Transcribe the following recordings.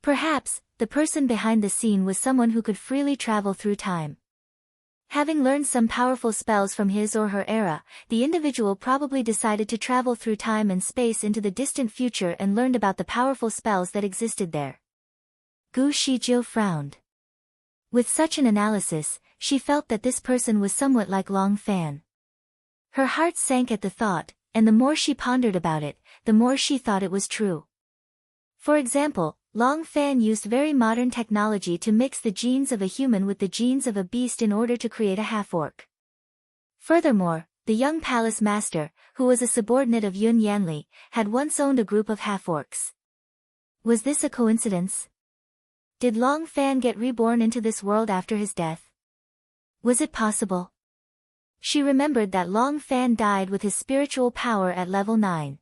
Perhaps, the person behind the scene was someone who could freely travel through time. Having learned some powerful spells from his or her era, the individual probably decided to travel through time and space into the distant future and learned about the powerful spells that existed there. Gu Shijiu frowned. With such an analysis, she felt that this person was somewhat like Long Fan. Her heart sank at the thought, and the more she pondered about it, the more she thought it was true. For example, Long Fan used very modern technology to mix the genes of a human with the genes of a beast in order to create a half-orc. Furthermore, the young palace master, who was a subordinate of Yun Yanli, had once owned a group of half-orcs. Was this a coincidence? Did Long Fan get reborn into this world after his death? Was it possible? She remembered that Long Fan died with his spiritual power at level 9.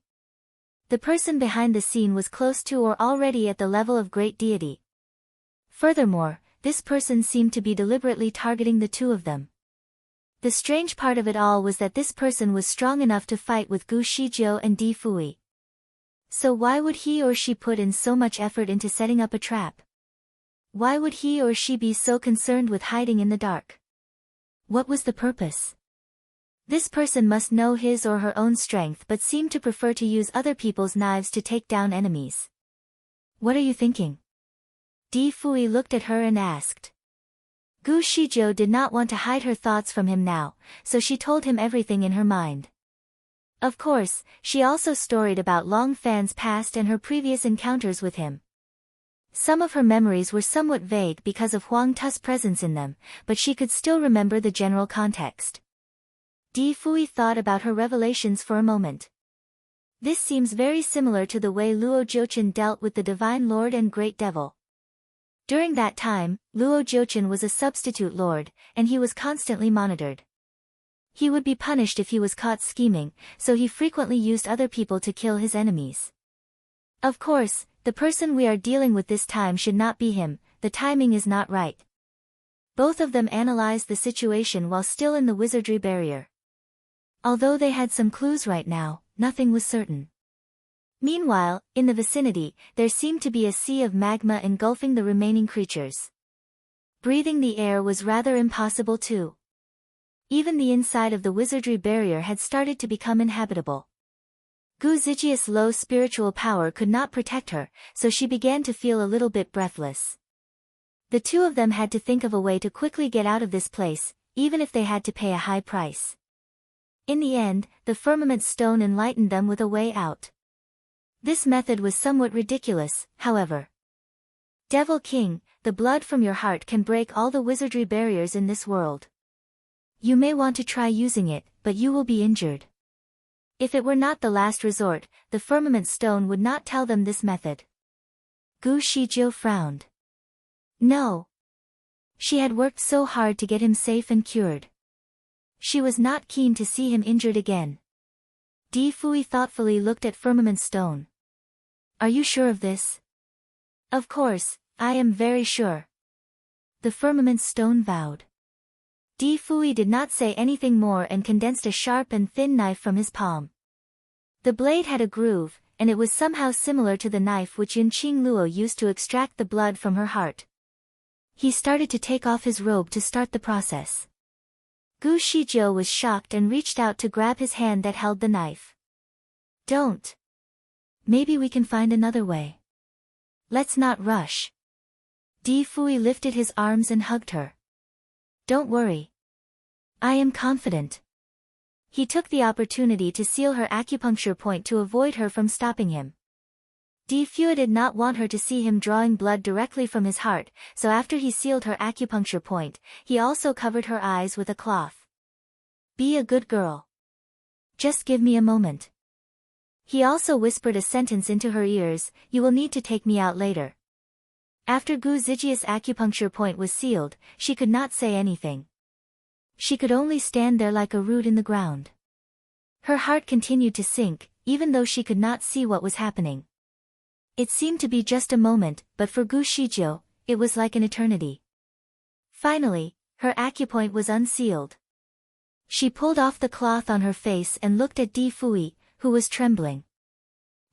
The person behind the scene was close to or already at the level of great deity. Furthermore, this person seemed to be deliberately targeting the two of them. The strange part of it all was that this person was strong enough to fight with Gu Shijiu and Di Fui. So why would he or she put in so much effort into setting up a trap? Why would he or she be so concerned with hiding in the dark? What was the purpose? This person must know his or her own strength but seemed to prefer to use other people's knives to take down enemies. What are you thinking? Di Fui looked at her and asked. Gu Shijiu did not want to hide her thoughts from him now, so she told him everything in her mind. Of course, she also storied about Long Fan's past and her previous encounters with him. Some of her memories were somewhat vague because of Huang Tu's presence in them, but she could still remember the general context. Di Fui thought about her revelations for a moment. This seems very similar to the way Luo Jiuqian dealt with the Divine Lord and Great Devil. During that time, Luo Jiuqian was a substitute lord, and he was constantly monitored. He would be punished if he was caught scheming, so he frequently used other people to kill his enemies. Of course, the person we are dealing with this time should not be him, the timing is not right. Both of them analyzed the situation while still in the wizardry barrier. Although they had some clues right now, nothing was certain. Meanwhile, in the vicinity, there seemed to be a sea of magma engulfing the remaining creatures. Breathing the air was rather impossible too. Even the inside of the wizardry barrier had started to become inhabitable. Gu Zijia's low spiritual power could not protect her, so she began to feel a little bit breathless. The two of them had to think of a way to quickly get out of this place, even if they had to pay a high price. In the end, the firmament stone enlightened them with a way out. This method was somewhat ridiculous, however. Devil King, the blood from your heart can break all the wizardry barriers in this world. You may want to try using it, but you will be injured. If it were not the last resort, the firmament stone would not tell them this method. Gu Shijiu frowned. No. She had worked so hard to get him safe and cured. She was not keen to see him injured again. Di Fui thoughtfully looked at firmament stone. Are you sure of this? Of course, I am very sure. The firmament stone vowed. Di Fui did not say anything more and condensed a sharp and thin knife from his palm. The blade had a groove, and it was somehow similar to the knife which Yunqing Luo used to extract the blood from her heart. He started to take off his robe to start the process. Gu Shijiu was shocked and reached out to grab his hand that held the knife. Don't. Maybe we can find another way. Let's not rush. Di Fui lifted his arms and hugged her. Don't worry. I am confident. He took the opportunity to seal her acupuncture point to avoid her from stopping him. Di Fui did not want her to see him drawing blood directly from his heart, so after he sealed her acupuncture point, he also covered her eyes with a cloth. Be a good girl. Just give me a moment. He also whispered a sentence into her ears, you will need to take me out later. After Gu Zijia's acupuncture point was sealed, she could not say anything. She could only stand there like a root in the ground. Her heart continued to sink, even though she could not see what was happening. It seemed to be just a moment, but for Gu Shijiu, it was like an eternity. Finally, her acupoint was unsealed. She pulled off the cloth on her face and looked at Di Fui, who was trembling.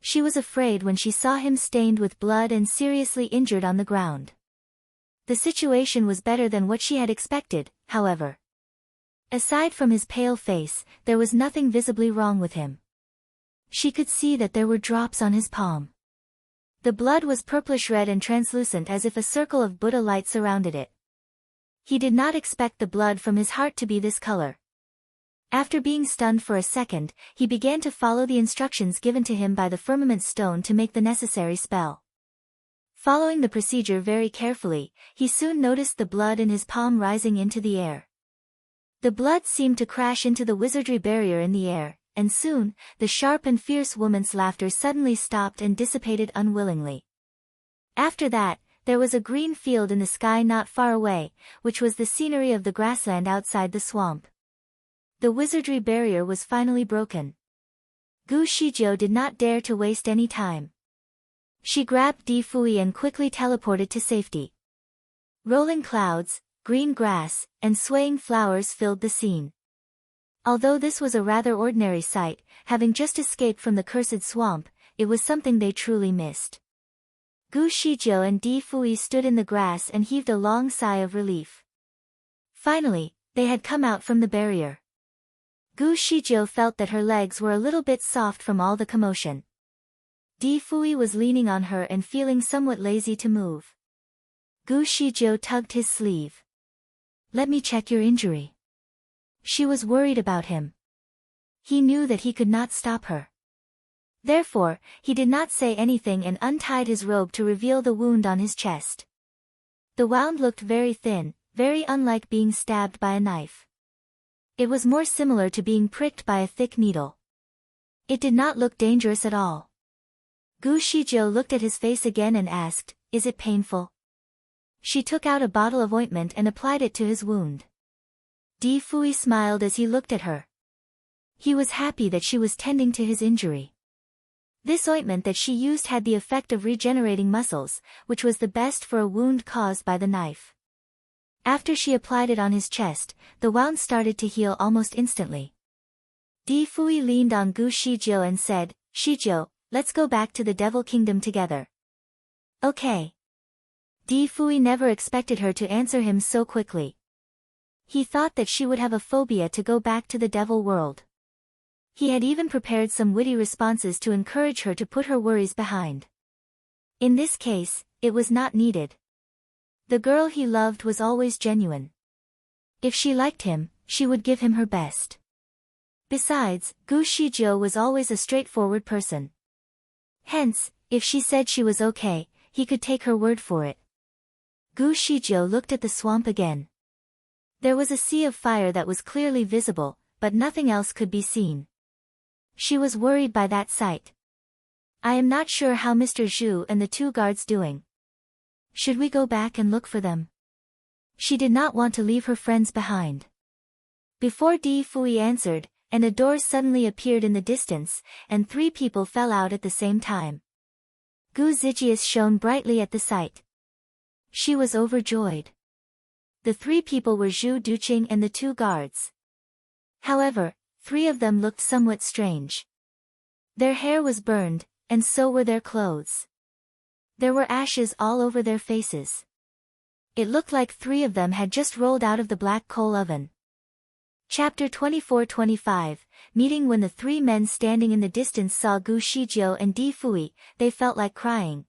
She was afraid when she saw him stained with blood and seriously injured on the ground. The situation was better than what she had expected, however. Aside from his pale face, there was nothing visibly wrong with him. She could see that there were drops on his palm. The blood was purplish-red and translucent as if a circle of Buddha light surrounded it. He did not expect the blood from his heart to be this color. After being stunned for a second, he began to follow the instructions given to him by the firmament stone to make the necessary spell. Following the procedure very carefully, he soon noticed the blood in his palm rising into the air. The blood seemed to crash into the wizardry barrier in the air, and soon, the sharp and fierce woman's laughter suddenly stopped and dissipated unwillingly. After that, there was a green field in the sky not far away, which was the scenery of the grassland outside the swamp. The wizardry barrier was finally broken. Gu Shijiu did not dare to waste any time. She grabbed Di Fui and quickly teleported to safety. Rolling clouds, green grass, and swaying flowers filled the scene. Although this was a rather ordinary sight, having just escaped from the cursed swamp, it was something they truly missed. Gu Shijiu and Di Fui stood in the grass and heaved a long sigh of relief. Finally, they had come out from the barrier. Gu Shijiu felt that her legs were a little bit soft from all the commotion. Di Fui was leaning on her and feeling somewhat lazy to move. Gu Shijiu tugged his sleeve. "Let me check your injury." She was worried about him. He knew that he could not stop her. Therefore, he did not say anything and untied his robe to reveal the wound on his chest. The wound looked very thin, very unlike being stabbed by a knife. It was more similar to being pricked by a thick needle. It did not look dangerous at all. Gu Shijiu looked at his face again and asked, "Is it painful?" She took out a bottle of ointment and applied it to his wound. Di Fui smiled as he looked at her. He was happy that she was tending to his injury. This ointment that she used had the effect of regenerating muscles, which was the best for a wound caused by the knife. After she applied it on his chest, the wound started to heal almost instantly. Di Fui leaned on Gu Shijiu and said, "Shijiu, let's go back to the Devil Kingdom together." "Okay." Di Fui never expected her to answer him so quickly. He thought that she would have a phobia to go back to the devil world. He had even prepared some witty responses to encourage her to put her worries behind. In this case, it was not needed. The girl he loved was always genuine. If she liked him, she would give him her best. Besides, Gu Shijiu was always a straightforward person. Hence, if she said she was okay, he could take her word for it. Gu Shijiu looked at the swamp again. There was a sea of fire that was clearly visible, but nothing else could be seen. She was worried by that sight. "I am not sure how Mr. Zhu and the two guards doing. Should we go back and look for them?" She did not want to leave her friends behind. Before Di Fui answered, and a door suddenly appeared in the distance, and 3 people fell out at the same time. Gu Zijius shone brightly at the sight. She was overjoyed. The 3 people were Zhu Duqing and the 2 guards. However, 3 of them looked somewhat strange. Their hair was burned, and so were their clothes. There were ashes all over their faces. It looked like 3 of them had just rolled out of the black coal oven. Chapter 24-25, Meeting. When the 3 men standing in the distance saw Gu Shijiu and Di Fui, they felt like crying.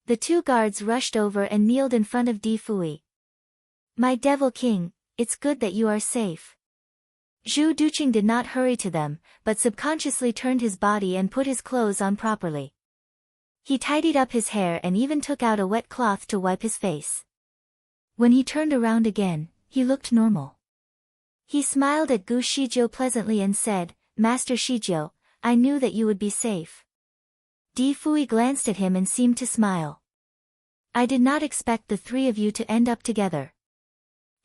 The 2 guards rushed over and kneeled in front of Di Fui. "My devil king, it's good that you are safe." Zhu Duqing did not hurry to them, but subconsciously turned his body and put his clothes on properly. He tidied up his hair and even took out a wet cloth to wipe his face. When he turned around again, he looked normal. He smiled at Gu Shijiu pleasantly and said, "Master Shijiu, I knew that you would be safe." Di Fui glanced at him and seemed to smile. "I did not expect the 3 of you to end up together.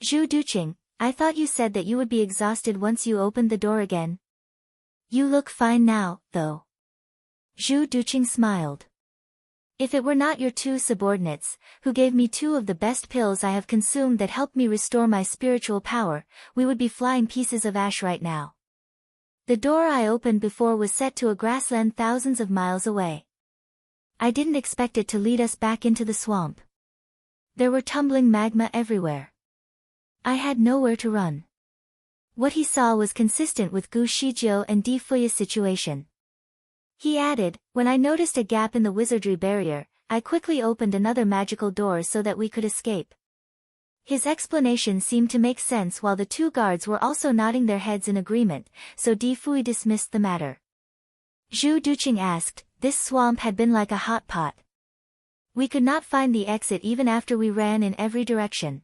Zhu Duqing, I thought you said that you would be exhausted once you opened the door again." "You look fine now, though." Zhu Duqing smiled. "If it were not your 2 subordinates, who gave me 2 of the best pills I have consumed that helped me restore my spiritual power, we would be flying pieces of ash right now." The door I opened before was set to a grassland thousands of miles away. I didn't expect it to lead us back into the swamp. There were tumbling magma everywhere. I had nowhere to run. What he saw was consistent with Gu Shijiu and Di Fui's situation. He added, when I noticed a gap in the wizardry barrier, I quickly opened another magical door so that we could escape. His explanation seemed to make sense while the two guards were also nodding their heads in agreement, so Di Fui dismissed the matter. Zhu Duqing asked, this swamp had been like a hot pot. We could not find the exit even after we ran in every direction.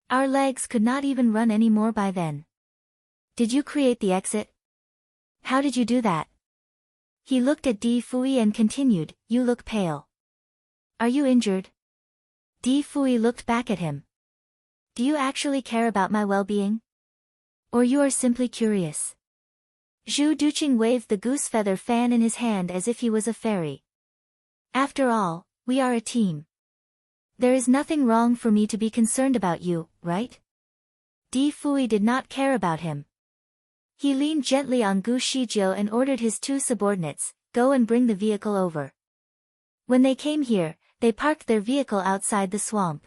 Our legs could not even run anymore by then. Did you create the exit? How did you do that? He looked at Di Fui and continued, you look pale. Are you injured? Di Fui looked back at him. Do you actually care about my well-being? Or you are simply curious? Zhu Duqing waved the goose feather fan in his hand as if he was a fairy. After all, we are a team. There is nothing wrong for me to be concerned about you, right? Di Fui did not care about him. He leaned gently on Gu Shijiu and ordered his two subordinates, go and bring the vehicle over. When they came here, they parked their vehicle outside the swamp.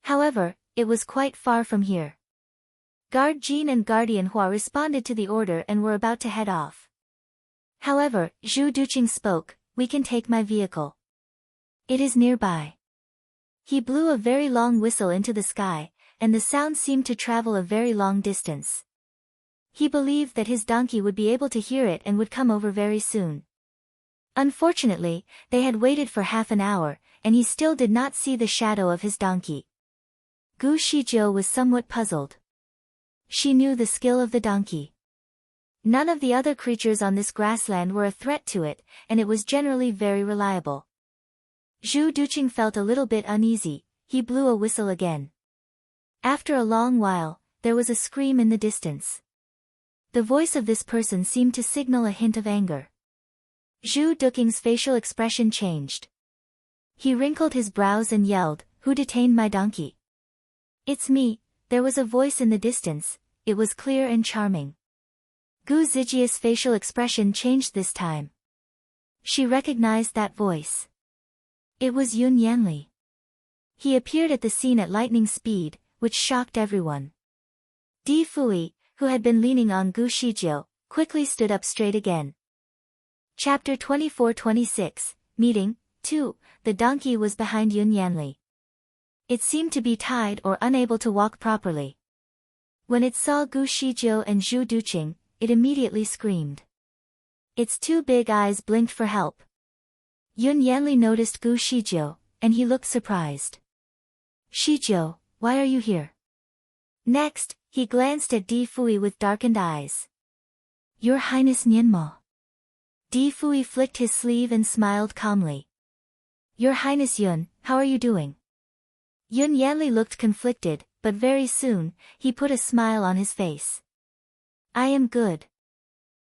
However, it was quite far from here. Guard Jean and Guardian Hua responded to the order and were about to head off. However, Zhu Duqing spoke, we can take my vehicle. It is nearby. He blew a very long whistle into the sky, and the sound seemed to travel a very long distance. He believed that his donkey would be able to hear it and would come over very soon. Unfortunately, they had waited for half an hour, and he still did not see the shadow of his donkey. Gu Shijiu was somewhat puzzled. She knew the skill of the donkey. None of the other creatures on this grassland were a threat to it, and it was generally very reliable. Zhu Duqing felt a little bit uneasy. He blew a whistle again. After a long while, there was a scream in the distance. The voice of this person seemed to signal a hint of anger. Zhu Duqing's facial expression changed. He wrinkled his brows and yelled, who detained my donkey? It's me. There was a voice in the distance. It was clear and charming. Gu Zijia's facial expression changed this time. She recognized that voice. It was Yun Yanli. He appeared at the scene at lightning speed, which shocked everyone. Di Fui, who had been leaning on Gu Shijiu, quickly stood up straight again. Chapter 24-26, Meeting, 2, the donkey was behind Yun Yanli. It seemed to be tied or unable to walk properly. When it saw Gu Shijiu and Zhu Duqing, it immediately screamed. Its two big eyes blinked for help. Yun Yanli noticed Gu Shijiu, and he looked surprised. Shijiu, why are you here? Next, he glanced at Di Fui with darkened eyes. Your Highness Nianma. Di Fui flicked his sleeve and smiled calmly. Your Highness Yun, how are you doing? Yun Yanli looked conflicted, but very soon, he put a smile on his face. I am good.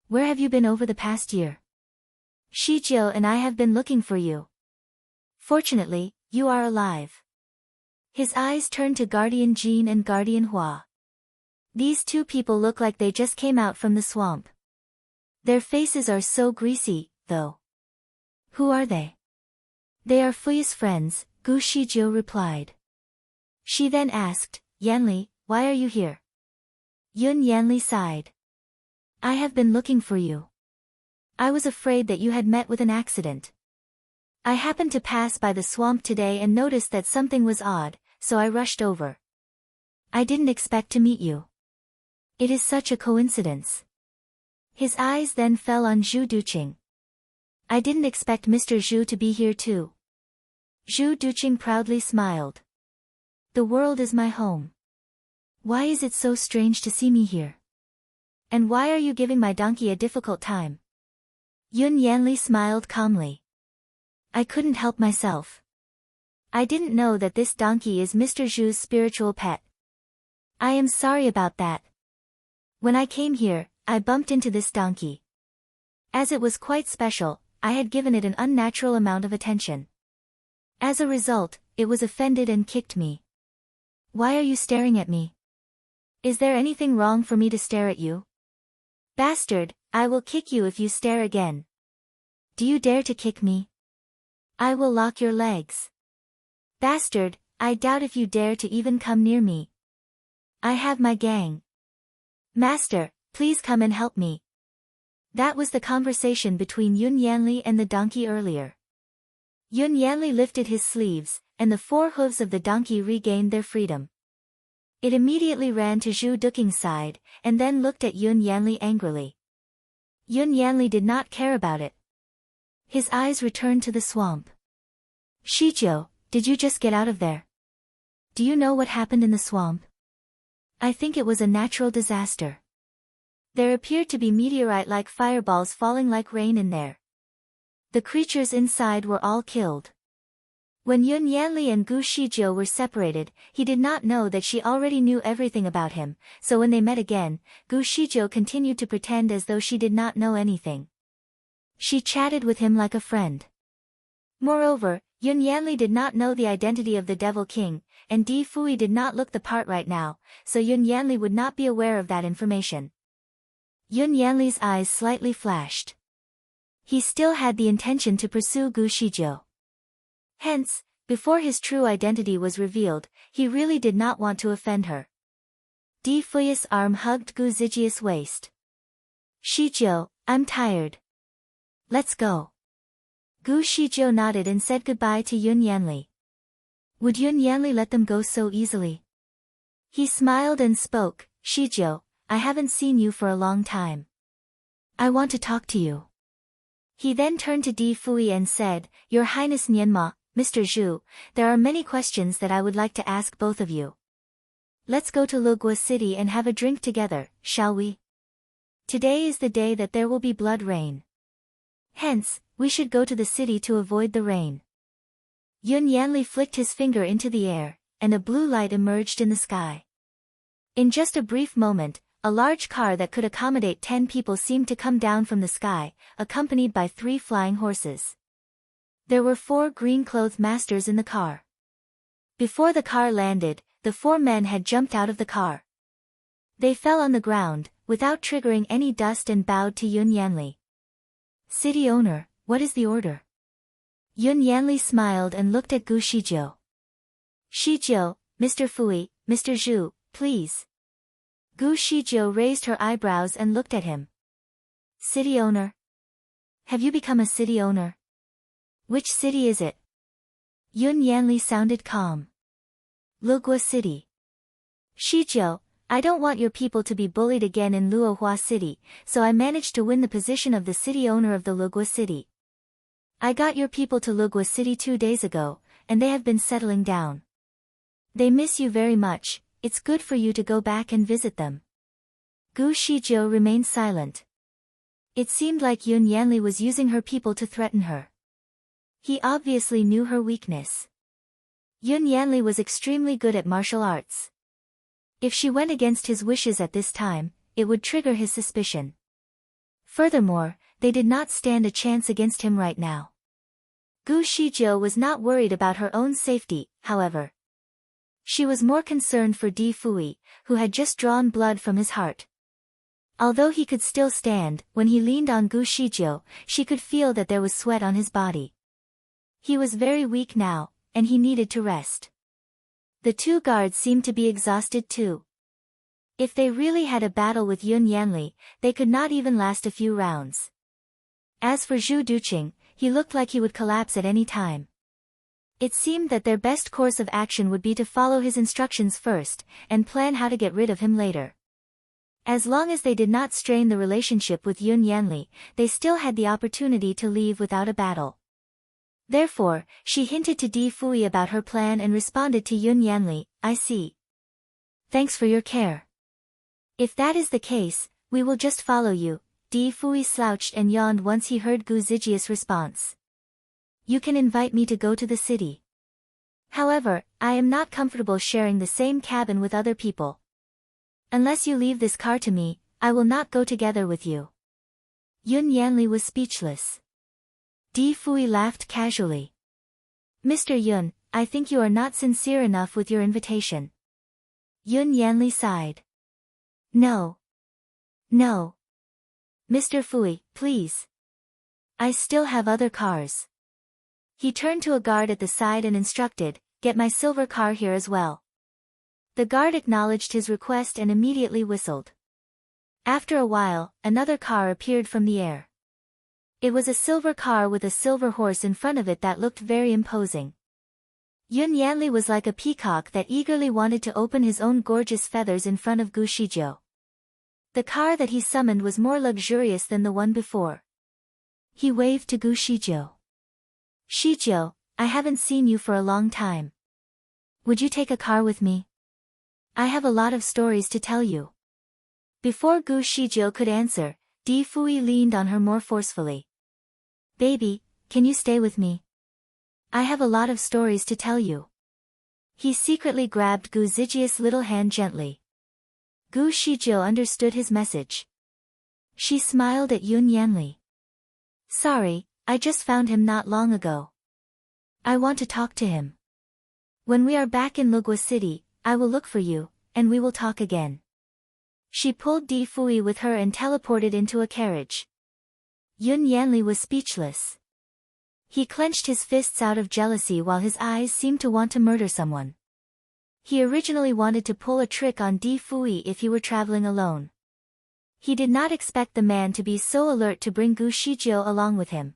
Where have you been over the past year? Shijiu and I have been looking for you. Fortunately, you are alive. His eyes turned to Guardian Jean and Guardian Hua. These two people look like they just came out from the swamp. Their faces are so greasy, though. Who are they? They are Fui's friends, Gu Shijiu replied. She then asked, Yanli, why are you here? Yun Yanli sighed. I have been looking for you. I was afraid that you had met with an accident. I happened to pass by the swamp today and noticed that something was odd, so I rushed over. I didn't expect to meet you. It is such a coincidence. His eyes then fell on Zhu Duqing. I didn't expect Mr. Zhu to be here too. Zhu Duqing proudly smiled. The world is my home. Why is it so strange to see me here? And why are you giving my donkey a difficult time? Yun Yanli smiled calmly. I couldn't help myself. I didn't know that this donkey is Mr. Zhu's spiritual pet. I am sorry about that. When I came here, I bumped into this donkey. As it was quite special, I had given it an unnatural amount of attention. As a result, it was offended and kicked me. Why are you staring at me? Is there anything wrong for me to stare at you? Bastard, I will kick you if you stare again. Do you dare to kick me? I will lock your legs. Bastard, I doubt if you dare to even come near me. I have my gang. Master, please come and help me. That was the conversation between Yun Yanli and the donkey earlier. Yun Yanli lifted his sleeves, and the four hooves of the donkey regained their freedom. It immediately ran to Zhu Duking's side, and then looked at Yun Yanli angrily. Yun Yanli did not care about it. His eyes returned to the swamp. Shijiu, did you just get out of there? Do you know what happened in the swamp? I think it was a natural disaster. There appeared to be meteorite-like fireballs falling like rain in there. The creatures inside were all killed. When Yun Yanli and Gu Shijiu were separated, he did not know that she already knew everything about him, so when they met again, Gu Shijiu continued to pretend as though she did not know anything. She chatted with him like a friend. Moreover, Yun Yanli did not know the identity of the Devil King, and Di Fui did not look the part right now, so Yun Yanli would not be aware of that information. Yun Yanli's eyes slightly flashed. He still had the intention to pursue Gu Shijiu. Hence, before his true identity was revealed, he really did not want to offend her. Di Fui's arm hugged Gu Zijia's waist. Shijiu, I'm tired. Let's go. Gu Shijiu nodded and said goodbye to Yun Yanli. Would Yun Yanli let them go so easily? He smiled and spoke, Shijiu, I haven't seen you for a long time. I want to talk to you. He then turned to Di Fui and said, Your Highness Nianma, Mr. Zhu, there are many questions that I would like to ask both of you. Let's go to Lugua City and have a drink together, shall we? Today is the day that there will be blood rain. Hence, we should go to the city to avoid the rain. Yun Yanli flicked his finger into the air, and a blue light emerged in the sky. In just a brief moment, a large car that could accommodate 10 people seemed to come down from the sky, accompanied by 3 flying horses. There were 4 green-clothed masters in the car. Before the car landed, the 4 men had jumped out of the car. They fell on the ground, without triggering any dust, and bowed to Yun Yanli. City owner, what is the order? Yun Yanli smiled and looked at Gu Shijiu. Shijiu, Mr. Fui, Mr. Zhu, please. Gu Shijiu raised her eyebrows and looked at him. City owner? Have you become a city owner? Which city is it? Yun Yanli sounded calm. Lugua City. Shijiu, I don't want your people to be bullied again in Luohua City, so I managed to win the position of the city owner of the Lugua City. I got your people to Lugua City 2 days ago, and they have been settling down. They miss you very much, it's good for you to go back and visit them. Gu Shijiu remained silent. It seemed like Yun Yanli was using her people to threaten her. He obviously knew her weakness. Yun Yanli was extremely good at martial arts. If she went against his wishes at this time, it would trigger his suspicion. Furthermore, they did not stand a chance against him right now. Gu Shijiu was not worried about her own safety, however. She was more concerned for Di Fui, who had just drawn blood from his heart. Although he could still stand, when he leaned on Gu Shijiu, she could feel that there was sweat on his body. He was very weak now, and he needed to rest. The 2 guards seemed to be exhausted too. If they really had a battle with Yun Yanli, they could not even last a few rounds. As for Zhu Duqing, he looked like he would collapse at any time. It seemed that their best course of action would be to follow his instructions first, and plan how to get rid of him later. As long as they did not strain the relationship with Yun Yanli, they still had the opportunity to leave without a battle. Therefore, she hinted to Di Fui about her plan and responded to Yun Yanli, I see. Thanks for your care. If that is the case, we will just follow you. Di Fui slouched and yawned once he heard Gu Zijia's response. You can invite me to go to the city. However, I am not comfortable sharing the same cabin with other people. Unless you leave this car to me, I will not go together with you. Yun Yanli was speechless. Di Fui laughed casually. Mr. Yun, I think you are not sincere enough with your invitation. Yun Yanli sighed. No. No. Mr. Fui, please. I still have other cars. He turned to a guard at the side and instructed, get my silver car here as well. The guard acknowledged his request and immediately whistled. After a while, another car appeared from the air. It was a silver car with a silver horse in front of it that looked very imposing. Yun Yanli was like a peacock that eagerly wanted to open his own gorgeous feathers in front of Gu Shijiu. The car that he summoned was more luxurious than the one before. He waved to Gu Shijiu. Shijiu, I haven't seen you for a long time. Would you take a car with me? I have a lot of stories to tell you. Before Gu Shijiu could answer, Di Fui leaned on her more forcefully. Baby, can you stay with me? I have a lot of stories to tell you. He secretly grabbed Gu Zijia's little hand gently. Gu Shijiu understood his message. She smiled at Yun Yanli. Sorry, I just found him not long ago. I want to talk to him. When we are back in Lugua City, I will look for you, and we will talk again. She pulled Di Fui with her and teleported into a carriage. Yun Yanli was speechless. He clenched his fists out of jealousy while his eyes seemed to want to murder someone. He originally wanted to pull a trick on Di Fui if he were traveling alone. He did not expect the man to be so alert to bring Gu Shijiu along with him.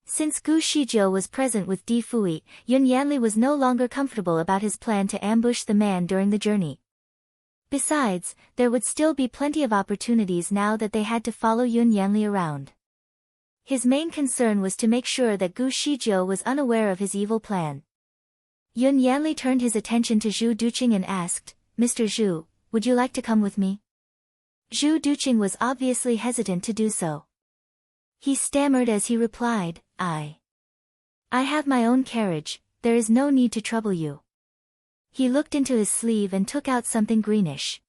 Since Gu Shijiu was present with Di Fui, Yun Yanli was no longer comfortable about his plan to ambush the man during the journey. Besides, there would still be plenty of opportunities now that they had to follow Yun Yanli around. His main concern was to make sure that Gu Shijiu was unaware of his evil plan. Yun Yanli turned his attention to Zhu Duqing and asked, Mr. Zhu, would you like to come with me? Zhu Duqing was obviously hesitant to do so. He stammered as he replied, I have my own carriage, there is no need to trouble you. He looked into his sleeve and took out something greenish.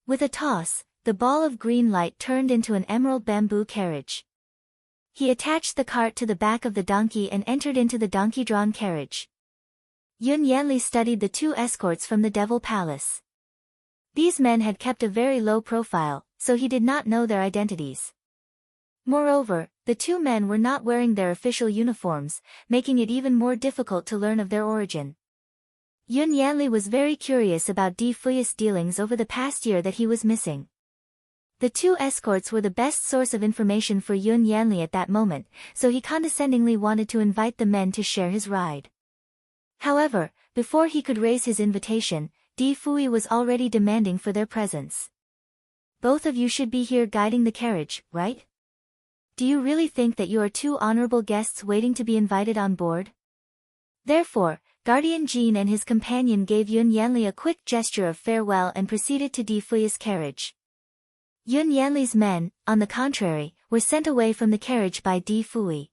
With a toss, the ball of green light turned into an emerald bamboo carriage. He attached the cart to the back of the donkey and entered into the donkey-drawn carriage. Yun Yanli studied the two escorts from the Devil Palace. These men had kept a very low profile, so he did not know their identities. Moreover, the two men were not wearing their official uniforms, making it even more difficult to learn of their origin. Yun Yanli was very curious about Di Fui's dealings over the past year that he was missing. The two escorts were the best source of information for Yun Yanli at that moment, so he condescendingly wanted to invite the men to share his ride. However, before he could raise his invitation, Di Fui was already demanding for their presence. Both of you should be here guiding the carriage, right? Do you really think that you are two honorable guests waiting to be invited on board? Therefore, Guardian Jean and his companion gave Yun Yanli a quick gesture of farewell and proceeded to Di Fui's carriage. Yun Yanli's men, on the contrary, were sent away from the carriage by Di Fui.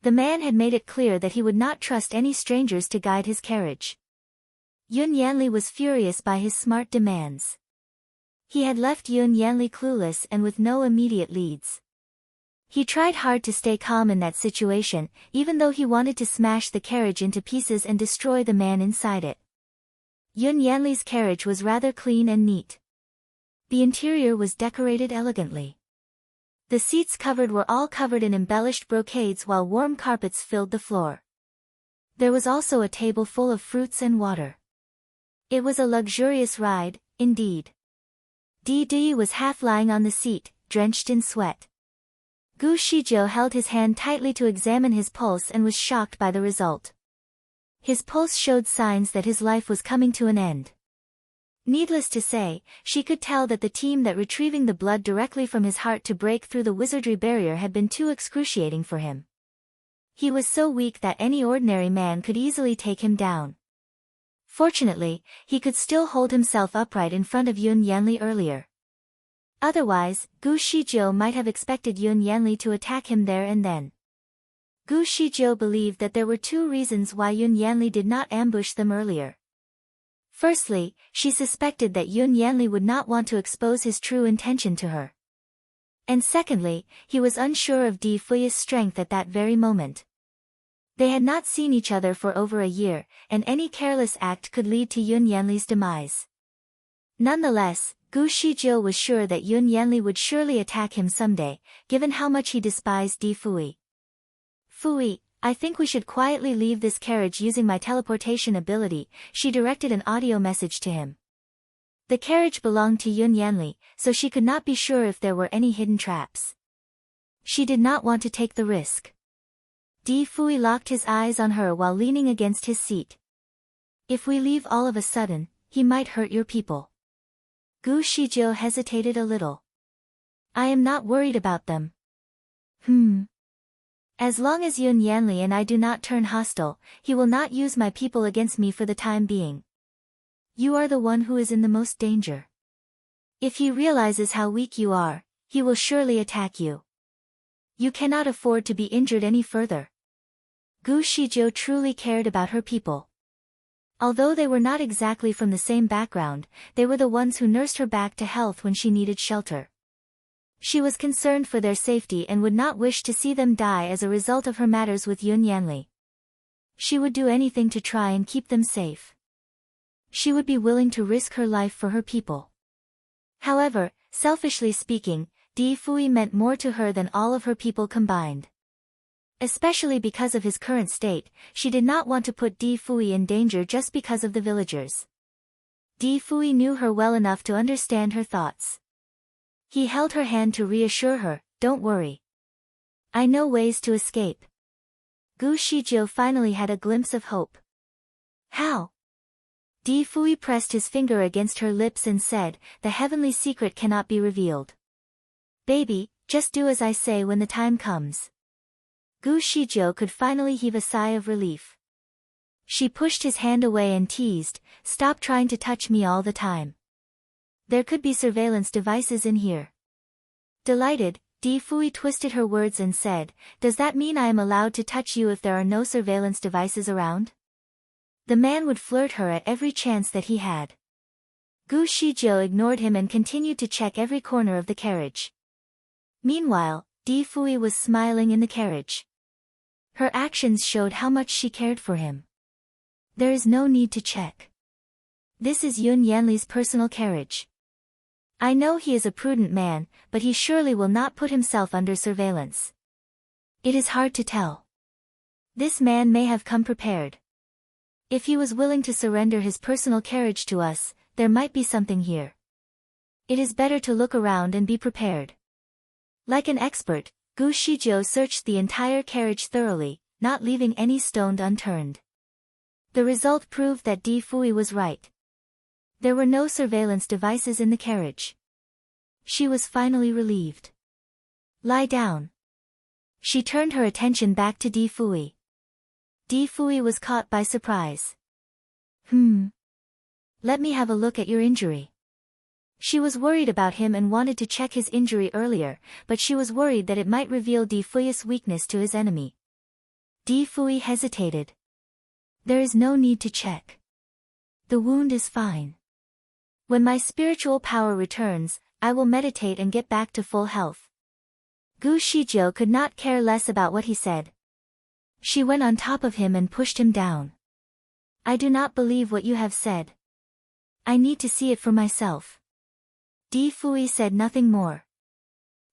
The man had made it clear that he would not trust any strangers to guide his carriage. Yun Yanli was furious by his smart demands. He had left Yun Yanli clueless and with no immediate leads. He tried hard to stay calm in that situation, even though he wanted to smash the carriage into pieces and destroy the man inside it. Yun Yanli's carriage was rather clean and neat. The interior was decorated elegantly. The seats covered were all covered in embellished brocades while warm carpets filled the floor. There was also a table full of fruits and water. It was a luxurious ride, indeed. Di was half lying on the seat, drenched in sweat. Gu Shijiu held his hand tightly to examine his pulse and was shocked by the result. His pulse showed signs that his life was coming to an end. Needless to say, she could tell that the team that retrieving the blood directly from his heart to break through the wizardry barrier had been too excruciating for him. He was so weak that any ordinary man could easily take him down. Fortunately, he could still hold himself upright in front of Yun Yanli earlier. Otherwise, Gu Shijiu might have expected Yun Yanli to attack him there and then. Gu Shijiu believed that there were two reasons why Yun Yanli did not ambush them earlier. Firstly, she suspected that Yun Yanli would not want to expose his true intention to her. And secondly, he was unsure of Di Fui's strength at that very moment. They had not seen each other for over a year, and any careless act could lead to Yun Yanli's demise. Nonetheless, Gu Shizhou was sure that Yun Yanli would surely attack him someday, given how much he despised Di Fui. Fui, I think we should quietly leave this carriage using my teleportation ability, she directed an audio message to him. The carriage belonged to Yun Yanli, so she could not be sure if there were any hidden traps. She did not want to take the risk. Di Fui locked his eyes on her while leaning against his seat. If we leave all of a sudden, he might hurt your people. Gu Shizhou hesitated a little. I am not worried about them. As long as Yun Yanli and I do not turn hostile, he will not use my people against me for the time being. You are the one who is in the most danger. If he realizes how weak you are, he will surely attack you. You cannot afford to be injured any further. Gu Shizhou truly cared about her people. Although they were not exactly from the same background, they were the ones who nursed her back to health when she needed shelter. She was concerned for their safety and would not wish to see them die as a result of her matters with Yun Yanli. She would do anything to try and keep them safe. She would be willing to risk her life for her people. However, selfishly speaking, Di Fui meant more to her than all of her people combined. Especially because of his current state, she did not want to put Di Fui in danger just because of the villagers. Di Fui knew her well enough to understand her thoughts. He held her hand to reassure her, don't worry. I know ways to escape. Gu Shizhou finally had a glimpse of hope. How? Di Fui pressed his finger against her lips and said, the heavenly secret cannot be revealed. Baby, just do as I say when the time comes. Gu Shizhou could finally heave a sigh of relief. She pushed his hand away and teased, stop trying to touch me all the time. There could be surveillance devices in here. Delighted, Di Fui twisted her words and said, does that mean I am allowed to touch you if there are no surveillance devices around? The man would flirt her at every chance that he had. Gu Shizhou ignored him and continued to check every corner of the carriage. Meanwhile, Di Fui was smiling in the carriage. Her actions showed how much she cared for him. There is no need to check. This is Yun Yanli's personal carriage. I know he is a prudent man, but he surely will not put himself under surveillance. It is hard to tell. This man may have come prepared. If he was willing to surrender his personal carriage to us, there might be something here. It is better to look around and be prepared. Like an expert, Gu Shizhou searched the entire carriage thoroughly, not leaving any stone unturned. The result proved that Di Fui was right. There were no surveillance devices in the carriage. She was finally relieved. Lie down. She turned her attention back to Di Fui. Di Fui was caught by surprise. Let me have a look at your injury. She was worried about him and wanted to check his injury earlier, but she was worried that it might reveal Di Fui's weakness to his enemy. Di Fui hesitated. There is no need to check. The wound is fine. When my spiritual power returns, I will meditate and get back to full health. Gu Shizhou could not care less about what he said. She went on top of him and pushed him down. I do not believe what you have said. I need to see it for myself. Di Fui said nothing more.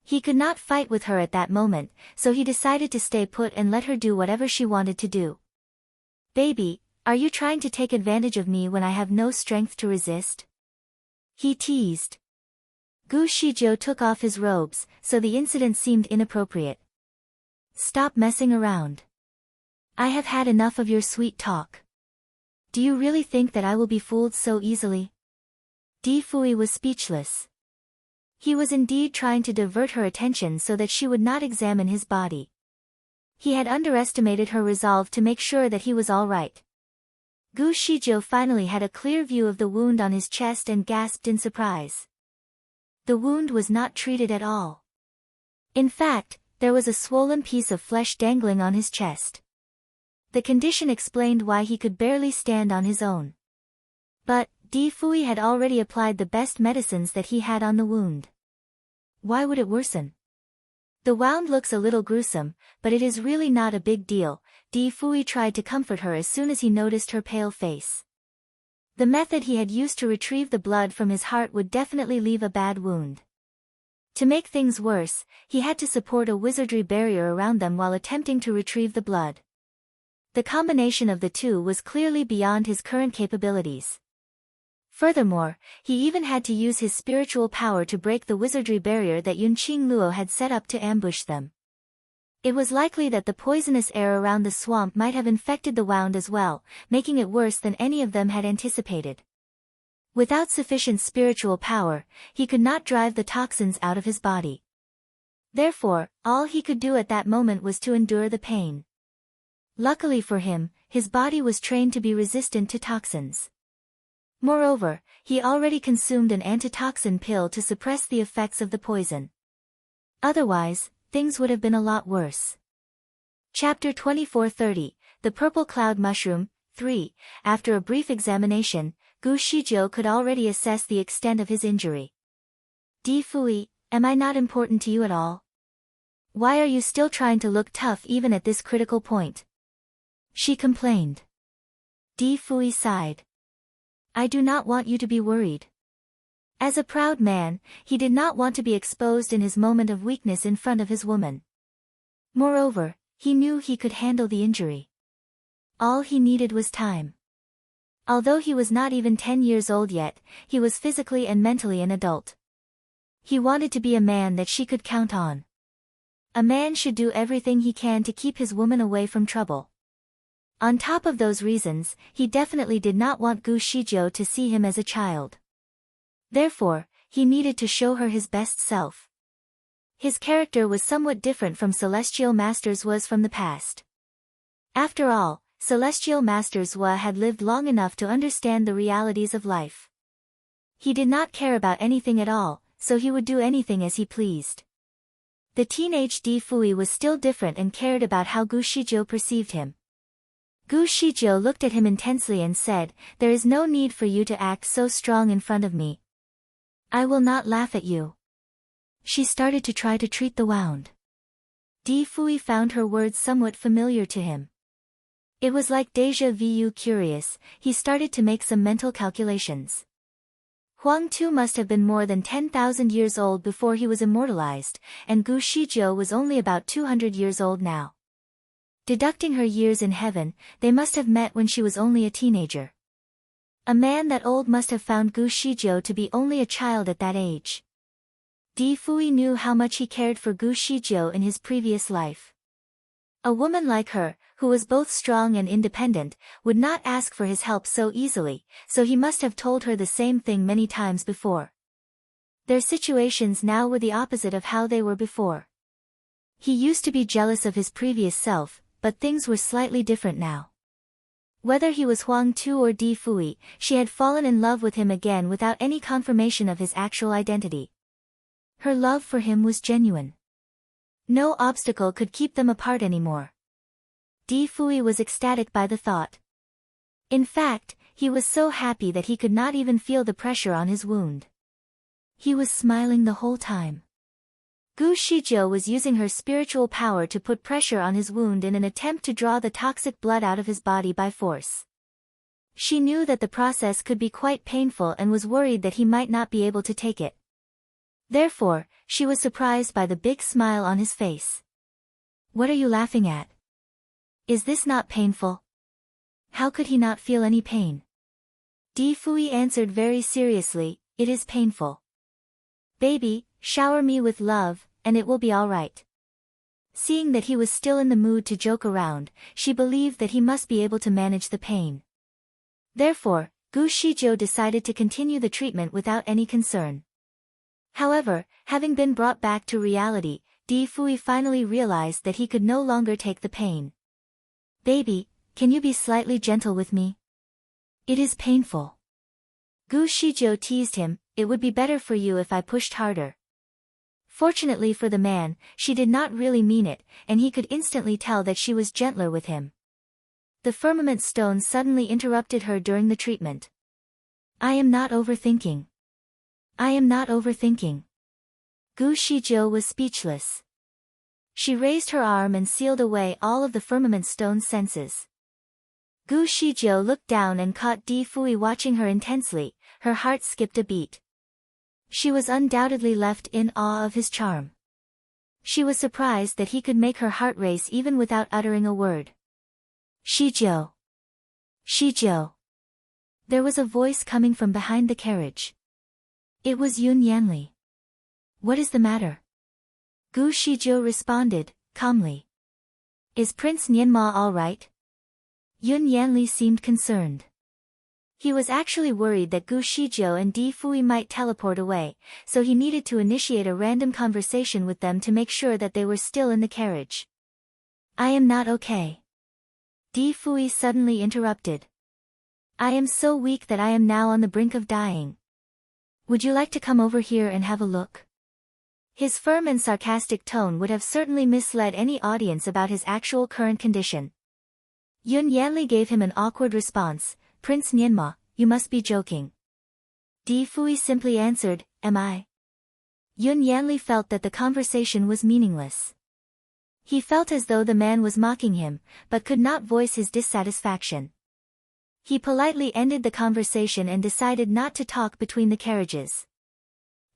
He could not fight with her at that moment, so he decided to stay put and let her do whatever she wanted to do. Baby, are you trying to take advantage of me when I have no strength to resist? He teased. Gu Shizhou took off his robes, so the incident seemed inappropriate. Stop messing around. I have had enough of your sweet talk. Do you really think that I will be fooled so easily? Di Fui was speechless. He was indeed trying to divert her attention so that she would not examine his body. He had underestimated her resolve to make sure that he was all right. Gu Shizhou finally had a clear view of the wound on his chest and gasped in surprise. The wound was not treated at all. In fact, there was a swollen piece of flesh dangling on his chest. The condition explained why he could barely stand on his own. But, Di Fui had already applied the best medicines that he had on the wound. Why would it worsen? The wound looks a little gruesome, but it is really not a big deal. Di Fui tried to comfort her as soon as he noticed her pale face. The method he had used to retrieve the blood from his heart would definitely leave a bad wound. To make things worse, he had to support a wizardry barrier around them while attempting to retrieve the blood. The combination of the two was clearly beyond his current capabilities. Furthermore, he even had to use his spiritual power to break the wizardry barrier that Yunqing Luo had set up to ambush them. It was likely that the poisonous air around the swamp might have infected the wound as well, making it worse than any of them had anticipated. Without sufficient spiritual power, he could not drive the toxins out of his body. Therefore, all he could do at that moment was to endure the pain. Luckily for him, his body was trained to be resistant to toxins. Moreover, he already consumed an antitoxin pill to suppress the effects of the poison. Otherwise, things would have been a lot worse. Chapter 2430, The Purple Cloud Mushroom, 3. After a brief examination, Gu Shizhou could already assess the extent of his injury. Di Fui, am I not important to you at all? Why are you still trying to look tough even at this critical point? She complained. Di Fui sighed. I do not want you to be worried. As a proud man, he did not want to be exposed in his moment of weakness in front of his woman. Moreover, he knew he could handle the injury. All he needed was time. Although he was not even 10 years old yet, he was physically and mentally an adult. He wanted to be a man that she could count on. A man should do everything he can to keep his woman away from trouble. On top of those reasons, he definitely did not want Gu Shizhou to see him as a child. Therefore, he needed to show her his best self. His character was somewhat different from Celestial Masters was from the past. After all, Celestial Masters Hua had lived long enough to understand the realities of life. He did not care about anything at all, so he would do anything as he pleased. The teenage Di Fui was still different and cared about how Gu Shizhou perceived him. Gu Shizhou looked at him intensely and said, "There is no need for you to act so strong in front of me. I will not laugh at you." She started to try to treat the wound. Di Fui found her words somewhat familiar to him. It was like déjà vu. Curious, he started to make some mental calculations. Huang Tu must have been more than 10,000 years old before he was immortalized, and Gu Shizhou was only about 200 years old now. Deducting her years in heaven, they must have met when she was only a teenager. A man that old must have found Gu Shizhou to be only a child at that age. Di Fui knew how much he cared for Gu Shizhou in his previous life. A woman like her, who was both strong and independent, would not ask for his help so easily, so he must have told her the same thing many times before. Their situations now were the opposite of how they were before. He used to be jealous of his previous self, but things were slightly different now. Whether he was Huang Tu or Di Fui, she had fallen in love with him again without any confirmation of his actual identity. Her love for him was genuine. No obstacle could keep them apart anymore. Di Fui was ecstatic by the thought. In fact, he was so happy that he could not even feel the pressure on his wound. He was smiling the whole time. Gu Shizhou was using her spiritual power to put pressure on his wound in an attempt to draw the toxic blood out of his body by force. She knew that the process could be quite painful and was worried that he might not be able to take it. Therefore, she was surprised by the big smile on his face. "What are you laughing at? Is this not painful?" How could he not feel any pain? Di Fui answered very seriously, "It is painful. Baby, shower me with love, and it will be all right." Seeing that he was still in the mood to joke around, she believed that he must be able to manage the pain. Therefore, Gu Shizhou decided to continue the treatment without any concern. However, having been brought back to reality, Di Fui finally realized that he could no longer take the pain. "Baby, can you be slightly gentle with me? It is painful." Gu Shizhou teased him, "It would be better for you if I pushed harder." Fortunately for the man, she did not really mean it, and he could instantly tell that she was gentler with him. The firmament stone suddenly interrupted her during the treatment. "I am not overthinking. I am not overthinking." Gu Shizhou was speechless. She raised her arm and sealed away all of the firmament stone's senses. Gu Shijiu looked down and caught Di Fui watching her intensely. Her heart skipped a beat. She was undoubtedly left in awe of his charm. She was surprised that he could make her heart race even without uttering a word. Shijiu. Shijiu. There was a voice coming from behind the carriage. It was Yun Yanli. What is the matter? Gu Shijiu responded, calmly. Is Prince Nianma all right? Yun Yanli seemed concerned. He was actually worried that Gu Shijiu and Di Fui might teleport away, so he needed to initiate a random conversation with them to make sure that they were still in the carriage. I am not okay. Di Fui suddenly interrupted. I am so weak that I am now on the brink of dying. Would you like to come over here and have a look? His firm and sarcastic tone would have certainly misled any audience about his actual current condition. Yun Yanli gave him an awkward response. Prince Nianma, you must be joking. Di Fui simply answered, am I? Yun Yanli felt that the conversation was meaningless. He felt as though the man was mocking him, but could not voice his dissatisfaction. He politely ended the conversation and decided not to talk between the carriages.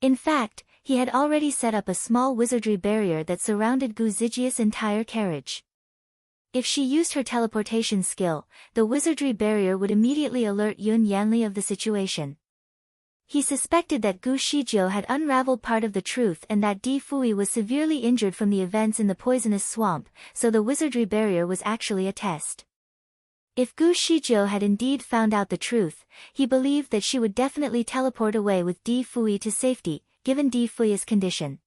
In fact, he had already set up a small wizardry barrier that surrounded Gu Zijia's entire carriage. If she used her teleportation skill, the wizardry barrier would immediately alert Yun Yanli of the situation. He suspected that Gu Shijiu had unraveled part of the truth and that Di Fui was severely injured from the events in the poisonous swamp, so the wizardry barrier was actually a test. If Gu Shijiu had indeed found out the truth, he believed that she would definitely teleport away with Di Fui to safety, given Di Fui's condition.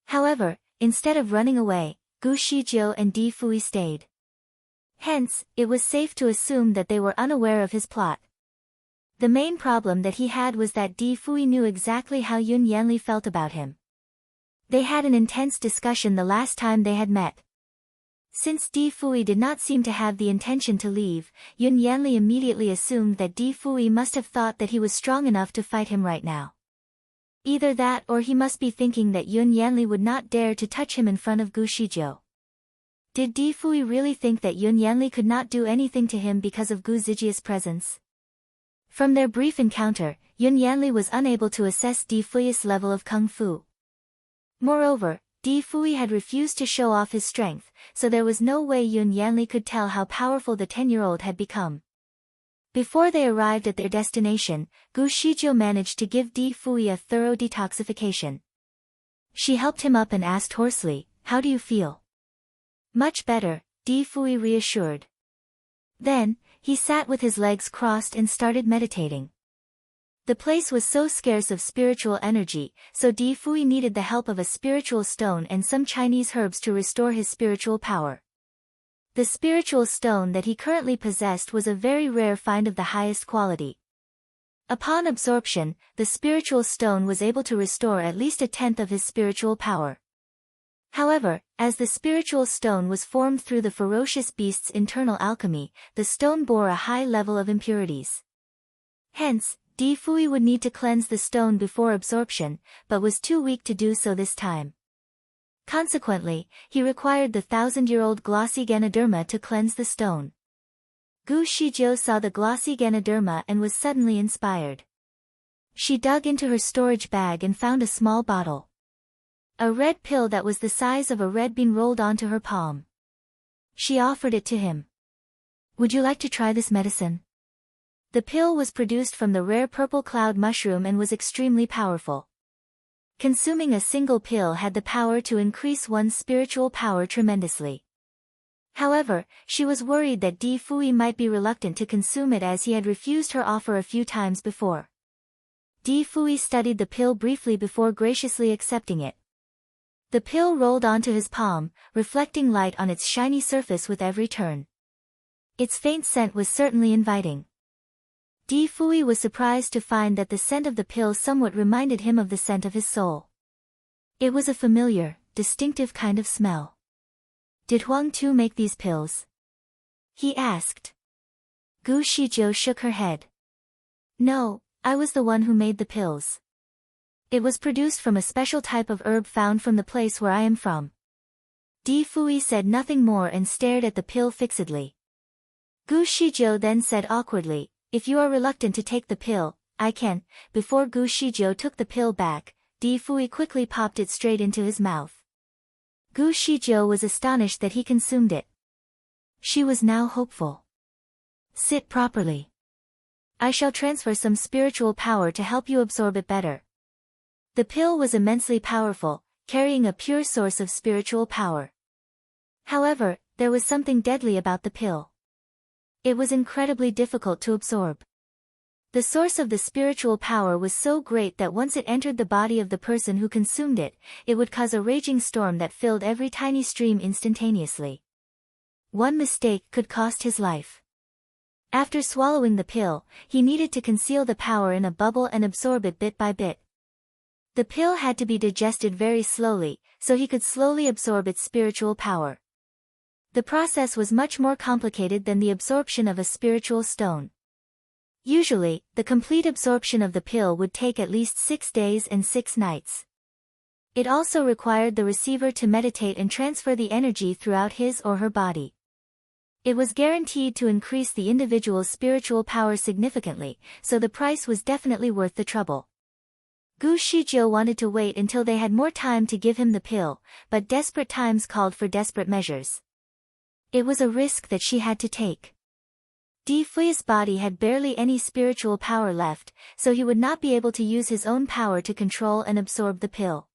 However, instead of running away, Gu Shijiu and Di Fui stayed. Hence, it was safe to assume that they were unaware of his plot. The main problem that he had was that Di Fui knew exactly how Yun Yanli felt about him. They had an intense discussion the last time they had met. Since Di Fui did not seem to have the intention to leave, Yun Yanli immediately assumed that Di Fui must have thought that he was strong enough to fight him right now. Either that or he must be thinking that Yun Yanli would not dare to touch him in front of Gu Shijiu. Did Di Fui really think that Yun Yanli could not do anything to him because of Gu Zijia's presence? From their brief encounter, Yun Yanli was unable to assess Di Fui's level of kung fu. Moreover, Di Fui had refused to show off his strength, so there was no way Yun Yanli could tell how powerful the 10-year-old had become. Before they arrived at their destination, Gu Shijiu managed to give Di Fui a thorough detoxification. She helped him up and asked hoarsely, how do you feel? Much better, Di Fui reassured. Then, he sat with his legs crossed and started meditating. The place was so scarce of spiritual energy, so Di Fui needed the help of a spiritual stone and some Chinese herbs to restore his spiritual power. The spiritual stone that he currently possessed was a very rare find of the highest quality. Upon absorption, the spiritual stone was able to restore at least a tenth of his spiritual power. However, as the spiritual stone was formed through the ferocious beast's internal alchemy, the stone bore a high level of impurities. Hence, Di Fui would need to cleanse the stone before absorption, but was too weak to do so this time. Consequently, he required the 1,000-year-old glossy Ganoderma to cleanse the stone. Gu Shijiu saw the glossy Ganoderma and was suddenly inspired. She dug into her storage bag and found a small bottle. A red pill that was the size of a red bean rolled onto her palm. She offered it to him. Would you like to try this medicine? The pill was produced from the rare purple cloud mushroom and was extremely powerful. Consuming a single pill had the power to increase one's spiritual power tremendously. However, she was worried that Di Fui might be reluctant to consume it as he had refused her offer a few times before. Di Fui studied the pill briefly before graciously accepting it. The pill rolled onto his palm, reflecting light on its shiny surface with every turn. Its faint scent was certainly inviting. Di Fui was surprised to find that the scent of the pill somewhat reminded him of the scent of his soul. It was a familiar, distinctive kind of smell. Did Huang Tu make these pills? He asked. Gu Shijiu shook her head. No, I was the one who made the pills. It was produced from a special type of herb found from the place where I am from. Di Fui said nothing more and stared at the pill fixedly. Gu Shijiu then said awkwardly, if you are reluctant to take the pill, I can. Before Gu Shijiu took the pill back, Di Fui quickly popped it straight into his mouth. Gu Shijiu was astonished that he consumed it. She was now hopeful. Sit properly. I shall transfer some spiritual power to help you absorb it better. The pill was immensely powerful, carrying a pure source of spiritual power. However, there was something deadly about the pill. It was incredibly difficult to absorb. The source of the spiritual power was so great that once it entered the body of the person who consumed it, it would cause a raging storm that filled every tiny stream instantaneously. One mistake could cost his life. After swallowing the pill, he needed to conceal the power in a bubble and absorb it bit by bit. The pill had to be digested very slowly, so he could slowly absorb its spiritual power. The process was much more complicated than the absorption of a spiritual stone. Usually, the complete absorption of the pill would take at least 6 days and 6 nights. It also required the receiver to meditate and transfer the energy throughout his or her body. It was guaranteed to increase the individual's spiritual power significantly, so the price was definitely worth the trouble. Gu Shijiu wanted to wait until they had more time to give him the pill, but desperate times called for desperate measures. It was a risk that she had to take. Di Fui's body had barely any spiritual power left, so he would not be able to use his own power to control and absorb the pill.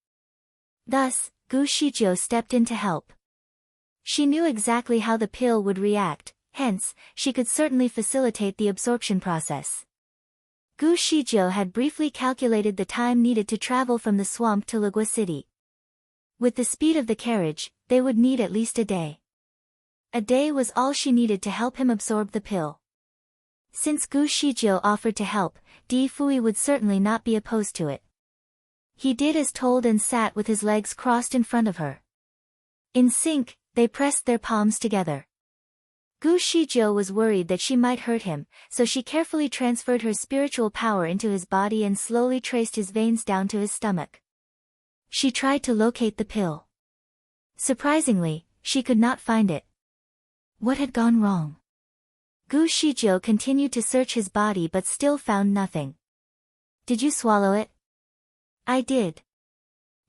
Thus, Gu Shijiu stepped in to help. She knew exactly how the pill would react, hence, she could certainly facilitate the absorption process. Gu Shijiu had briefly calculated the time needed to travel from the swamp to Lagua City. With the speed of the carriage, they would need at least a day. A day was all she needed to help him absorb the pill. Since Gu Shijiu offered to help, Di Fui would certainly not be opposed to it. He did as told and sat with his legs crossed in front of her. In sync, they pressed their palms together. Gu Shijiu was worried that she might hurt him, so she carefully transferred her spiritual power into his body and slowly traced his veins down to his stomach. She tried to locate the pill. Surprisingly, she could not find it. What had gone wrong? Gu Shijiu continued to search his body but still found nothing. Did you swallow it? I did.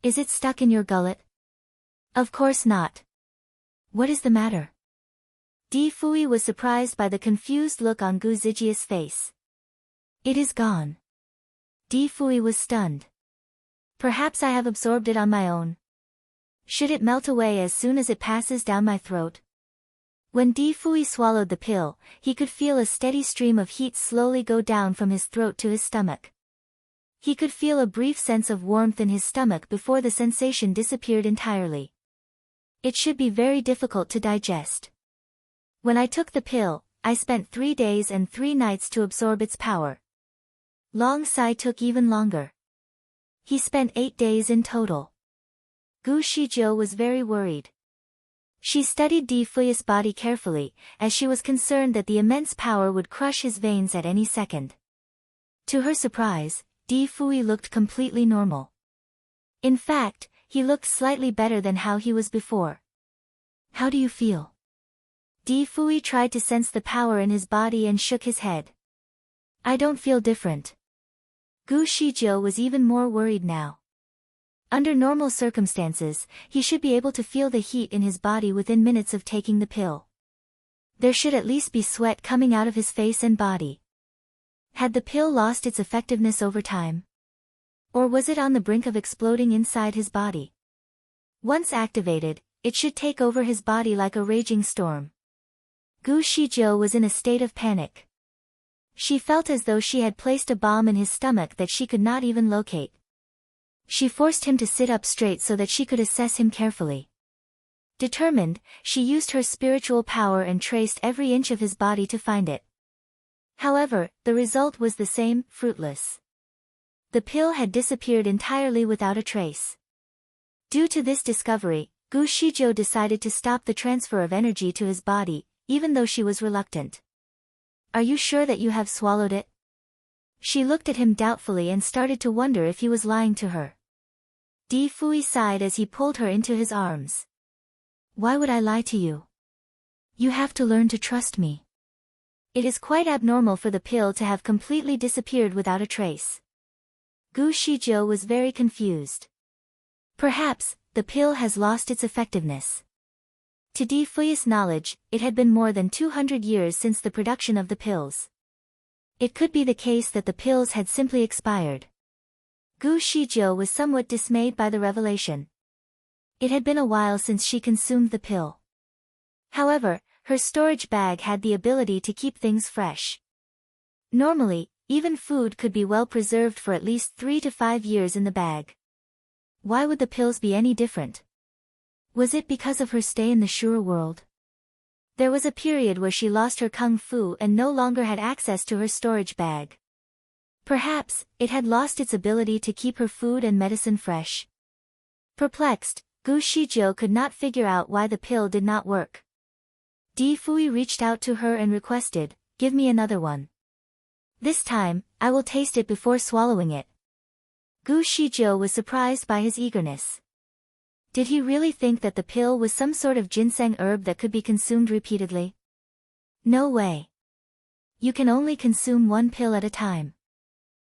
Is it stuck in your gullet? Of course not. What is the matter? Di Fui was surprised by the confused look on Gu Zijia's face. It is gone. Di Fui was stunned. Perhaps I have absorbed it on my own. Should it melt away as soon as it passes down my throat? When Di Fui swallowed the pill, he could feel a steady stream of heat slowly go down from his throat to his stomach. He could feel a brief sense of warmth in his stomach before the sensation disappeared entirely. It should be very difficult to digest. When I took the pill, I spent 3 days and 3 nights to absorb its power. Long Sai took even longer. He spent 8 days in total. Gu Shijiu was very worried. She studied Di Fui's body carefully, as she was concerned that the immense power would crush his veins at any second. To her surprise, Di Fui looked completely normal. In fact, he looked slightly better than how he was before. How do you feel? Di Fui tried to sense the power in his body and shook his head. I don't feel different. Gu Shijiu was even more worried now. Under normal circumstances, he should be able to feel the heat in his body within minutes of taking the pill. There should at least be sweat coming out of his face and body. Had the pill lost its effectiveness over time? Or was it on the brink of exploding inside his body? Once activated, it should take over his body like a raging storm. Gu Shijiu was in a state of panic. She felt as though she had placed a bomb in his stomach that she could not even locate. She forced him to sit up straight so that she could assess him carefully. Determined, she used her spiritual power and traced every inch of his body to find it. However, the result was the same, fruitless. The pill had disappeared entirely without a trace. Due to this discovery, Gu Shijiu decided to stop the transfer of energy to his body, even though she was reluctant. Are you sure that you have swallowed it? She looked at him doubtfully and started to wonder if he was lying to her. Di Fui sighed as he pulled her into his arms. Why would I lie to you? You have to learn to trust me. It is quite abnormal for the pill to have completely disappeared without a trace. Gu Shijiu was very confused. Perhaps, the pill has lost its effectiveness. To Di Fui's knowledge, it had been more than 200 years since the production of the pills. It could be the case that the pills had simply expired. Gu Shijiu was somewhat dismayed by the revelation. It had been a while since she consumed the pill. However, her storage bag had the ability to keep things fresh. Normally, even food could be well preserved for at least 3 to 5 years in the bag. Why would the pills be any different? Was it because of her stay in the Shura world? There was a period where she lost her kung fu and no longer had access to her storage bag. Perhaps, it had lost its ability to keep her food and medicine fresh. Perplexed, Gu Shijiu could not figure out why the pill did not work. Di Fui reached out to her and requested, "Give me another one. This time, I will taste it before swallowing it." Gu Shijiu was surprised by his eagerness. Did he really think that the pill was some sort of ginseng herb that could be consumed repeatedly? No way. You can only consume one pill at a time.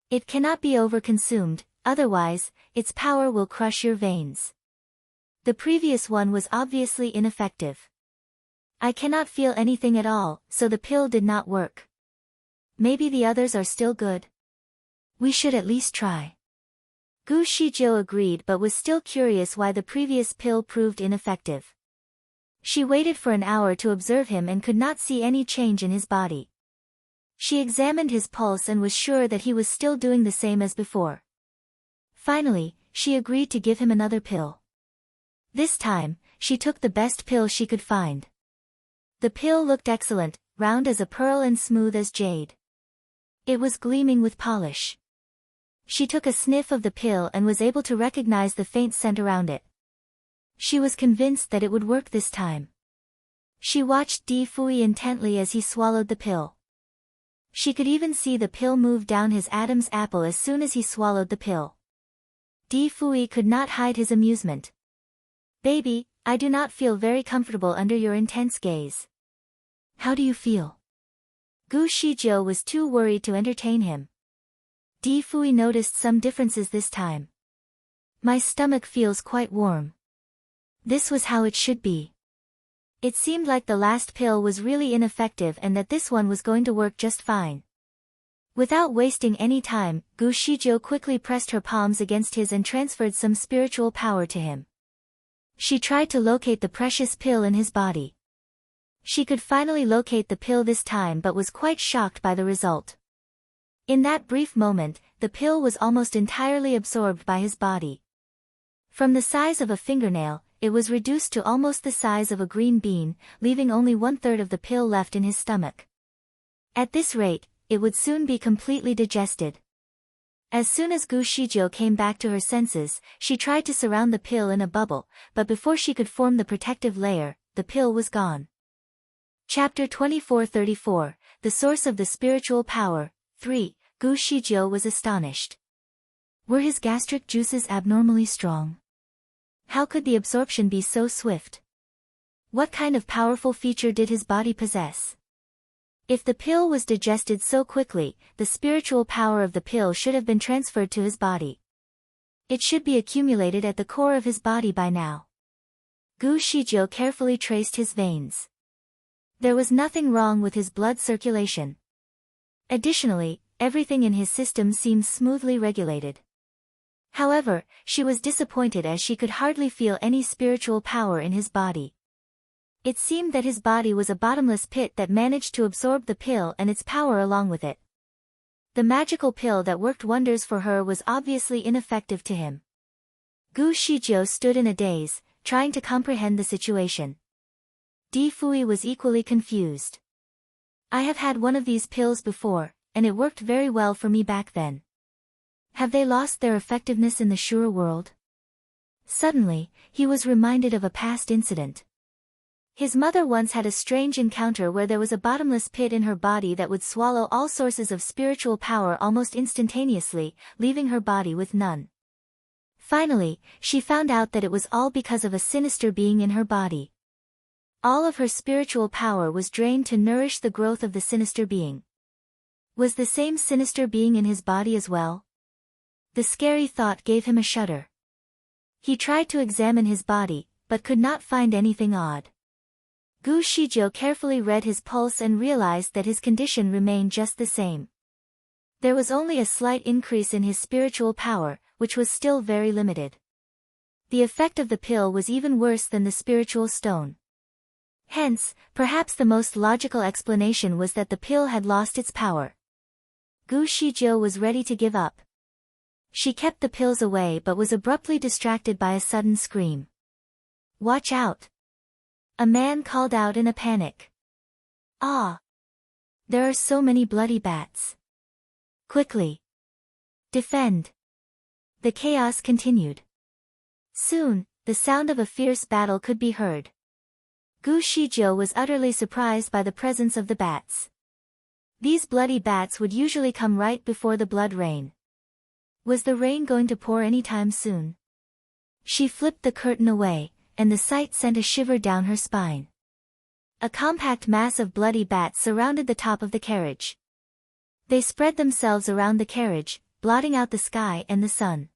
It cannot be overconsumed, otherwise, its power will crush your veins. The previous one was obviously ineffective. I cannot feel anything at all, so the pill did not work. Maybe the others are still good. We should at least try. Gu Shijiu agreed but was still curious why the previous pill proved ineffective. She waited for an hour to observe him and could not see any change in his body. She examined his pulse and was sure that he was still doing the same as before. Finally, she agreed to give him another pill. This time, she took the best pill she could find. The pill looked excellent, round as a pearl and smooth as jade. It was gleaming with polish. She took a sniff of the pill and was able to recognize the faint scent around it. She was convinced that it would work this time. She watched Di Fui intently as he swallowed the pill. She could even see the pill move down his Adam's apple as soon as he swallowed the pill. Di Fui could not hide his amusement. "Baby, I do not feel very comfortable under your intense gaze." "How do you feel?" Gu Shijiu was too worried to entertain him. Di Fui noticed some differences this time. "My stomach feels quite warm." This was how it should be. It seemed like the last pill was really ineffective and that this one was going to work just fine. Without wasting any time, Gu Shijiu quickly pressed her palms against his and transferred some spiritual power to him. She tried to locate the precious pill in his body. She could finally locate the pill this time but was quite shocked by the result. In that brief moment, the pill was almost entirely absorbed by his body. From the size of a fingernail, it was reduced to almost the size of a green bean, leaving only 1/3 of the pill left in his stomach. At this rate, it would soon be completely digested. As soon as Gu Shijiu came back to her senses, she tried to surround the pill in a bubble, but before she could form the protective layer, the pill was gone. Chapter 2434, The Source of the Spiritual Power, 3. Gu Shijiu was astonished. Were his gastric juices abnormally strong? How could the absorption be so swift? What kind of powerful feature did his body possess? If the pill was digested so quickly, the spiritual power of the pill should have been transferred to his body. It should be accumulated at the core of his body by now. Gu Shijiu carefully traced his veins. There was nothing wrong with his blood circulation. Additionally, everything in his system seemed smoothly regulated. However, she was disappointed as she could hardly feel any spiritual power in his body. It seemed that his body was a bottomless pit that managed to absorb the pill and its power along with it. The magical pill that worked wonders for her was obviously ineffective to him. Gu Shijiu stood in a daze, trying to comprehend the situation. Di Fui was equally confused. "I have had one of these pills before, and it worked very well for me back then. Have they lost their effectiveness in the Shura world?" Suddenly, he was reminded of a past incident. His mother once had a strange encounter where there was a bottomless pit in her body that would swallow all sources of spiritual power almost instantaneously, leaving her body with none. Finally, she found out that it was all because of a sinister being in her body. All of her spiritual power was drained to nourish the growth of the sinister being. Was the same sinister being in his body as well? The scary thought gave him a shudder. He tried to examine his body, but could not find anything odd. Gu Shijiu carefully read his pulse and realized that his condition remained just the same. There was only a slight increase in his spiritual power, which was still very limited. The effect of the pill was even worse than the spiritual stone. Hence, perhaps the most logical explanation was that the pill had lost its power. Gu Shijiu was ready to give up. She kept the pills away but was abruptly distracted by a sudden scream. "Watch out!" A man called out in a panic. "Ah! There are so many bloody bats. Quickly! Defend!" The chaos continued. Soon, the sound of a fierce battle could be heard. Gu Shijiu was utterly surprised by the presence of the bats. These bloody bats would usually come right before the blood rain. Was the rain going to pour any time soon? She flipped the curtain away, and the sight sent a shiver down her spine. A compact mass of bloody bats surrounded the top of the carriage. They spread themselves around the carriage, blotting out the sky and the sun.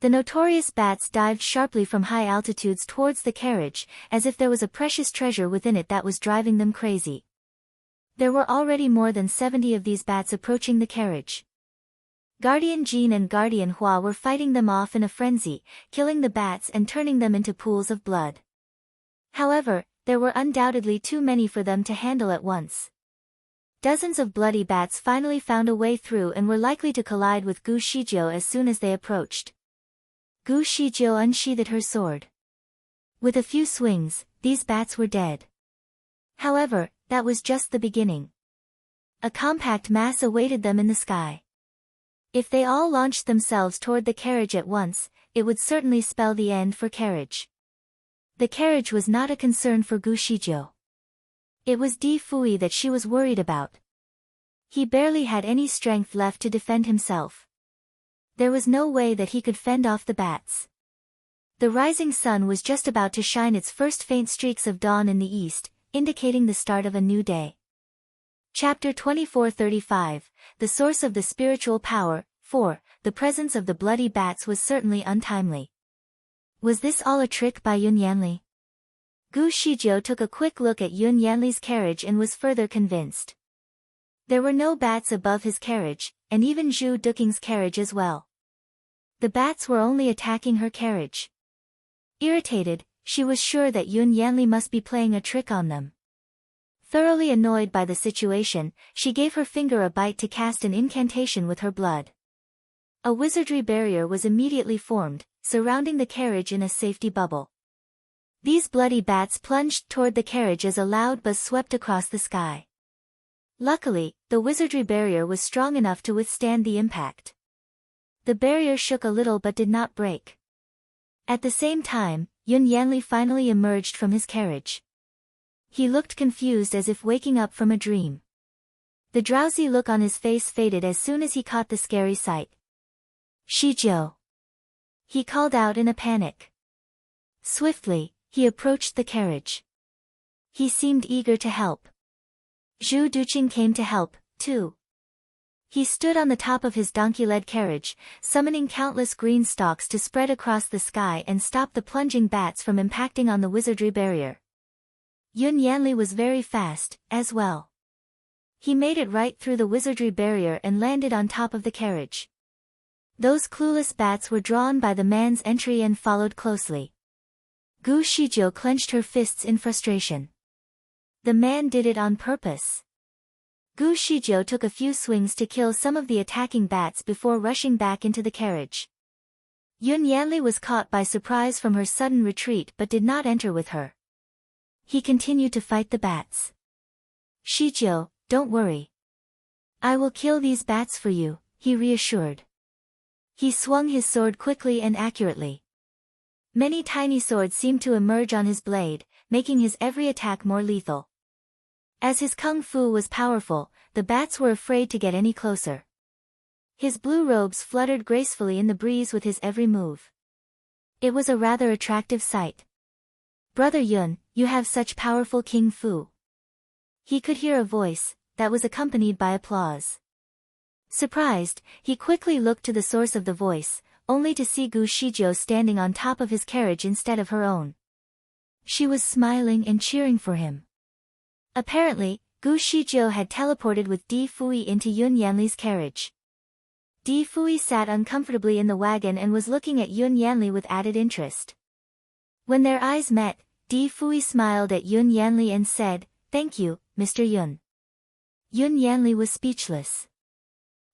The notorious bats dived sharply from high altitudes towards the carriage, as if there was a precious treasure within it that was driving them crazy. There were already more than 70 of these bats approaching the carriage. Guardian Jin and Guardian Hua were fighting them off in a frenzy, killing the bats and turning them into pools of blood. However, there were undoubtedly too many for them to handle at once. Dozens of bloody bats finally found a way through and were likely to collide with Gu Shijiu as soon as they approached. Gu Shijiu unsheathed her sword. With a few swings, these bats were dead. However, that was just the beginning. A compact mass awaited them in the sky. If they all launched themselves toward the carriage at once, it would certainly spell the end for carriage. The carriage was not a concern for Gu Shijiu. It was Di Fui that she was worried about. He barely had any strength left to defend himself. There was no way that he could fend off the bats. The rising sun was just about to shine its first faint streaks of dawn in the east, indicating the start of a new day. Chapter 2435, The Source of the Spiritual Power. 4. The presence of the bloody bats was certainly untimely. Was this all a trick by Yun Yanli? Gu Shijiu took a quick look at Yun Yanli's carriage and was further convinced. There were no bats above his carriage, and even Zhu Duking's carriage as well. The bats were only attacking her carriage. Irritated, she was sure that Yun Yanli must be playing a trick on them. Thoroughly annoyed by the situation, she gave her finger a bite to cast an incantation with her blood. A wizardry barrier was immediately formed, surrounding the carriage in a safety bubble. These bloody bats plunged toward the carriage as a loud buzz swept across the sky. Luckily, the wizardry barrier was strong enough to withstand the impact. The barrier shook a little but did not break. At the same time, Yun Yanli finally emerged from his carriage. He looked confused as if waking up from a dream. The drowsy look on his face faded as soon as he caught the scary sight. "Shijiu!" he called out in a panic. Swiftly, he approached the carriage. He seemed eager to help. Zhu Duqing came to help, too. He stood on the top of his donkey-led carriage, summoning countless green stalks to spread across the sky and stop the plunging bats from impacting on the wizardry barrier. Yun Yanli was very fast, as well. He made it right through the wizardry barrier and landed on top of the carriage. Those clueless bats were drawn by the man's entry and followed closely. Gu Shijiu clenched her fists in frustration. The man did it on purpose. Gu Shijiu took a few swings to kill some of the attacking bats before rushing back into the carriage. Yun Yanli was caught by surprise from her sudden retreat but did not enter with her. He continued to fight the bats. "Shijiu, don't worry. I will kill these bats for you," he reassured. He swung his sword quickly and accurately. Many tiny swords seemed to emerge on his blade, making his every attack more lethal. As his kung fu was powerful, the bats were afraid to get any closer. His blue robes fluttered gracefully in the breeze with his every move. It was a rather attractive sight. "Brother Yun, You have such powerful King Fu. He could hear a voice that was accompanied by applause. Surprised, he quickly looked to the source of the voice, only to see Gu Shijiu standing on top of his carriage instead of her own. She was smiling and cheering for him. Apparently, Gu Shijiu had teleported with Di Fui into Yun Yanli's carriage. Di Fui sat uncomfortably in the wagon and was looking at Yun Yanli with added interest. When their eyes met, Di Fui smiled at Yun Yanli and said, "Thank you, Mr. Yun." Yun Yanli was speechless.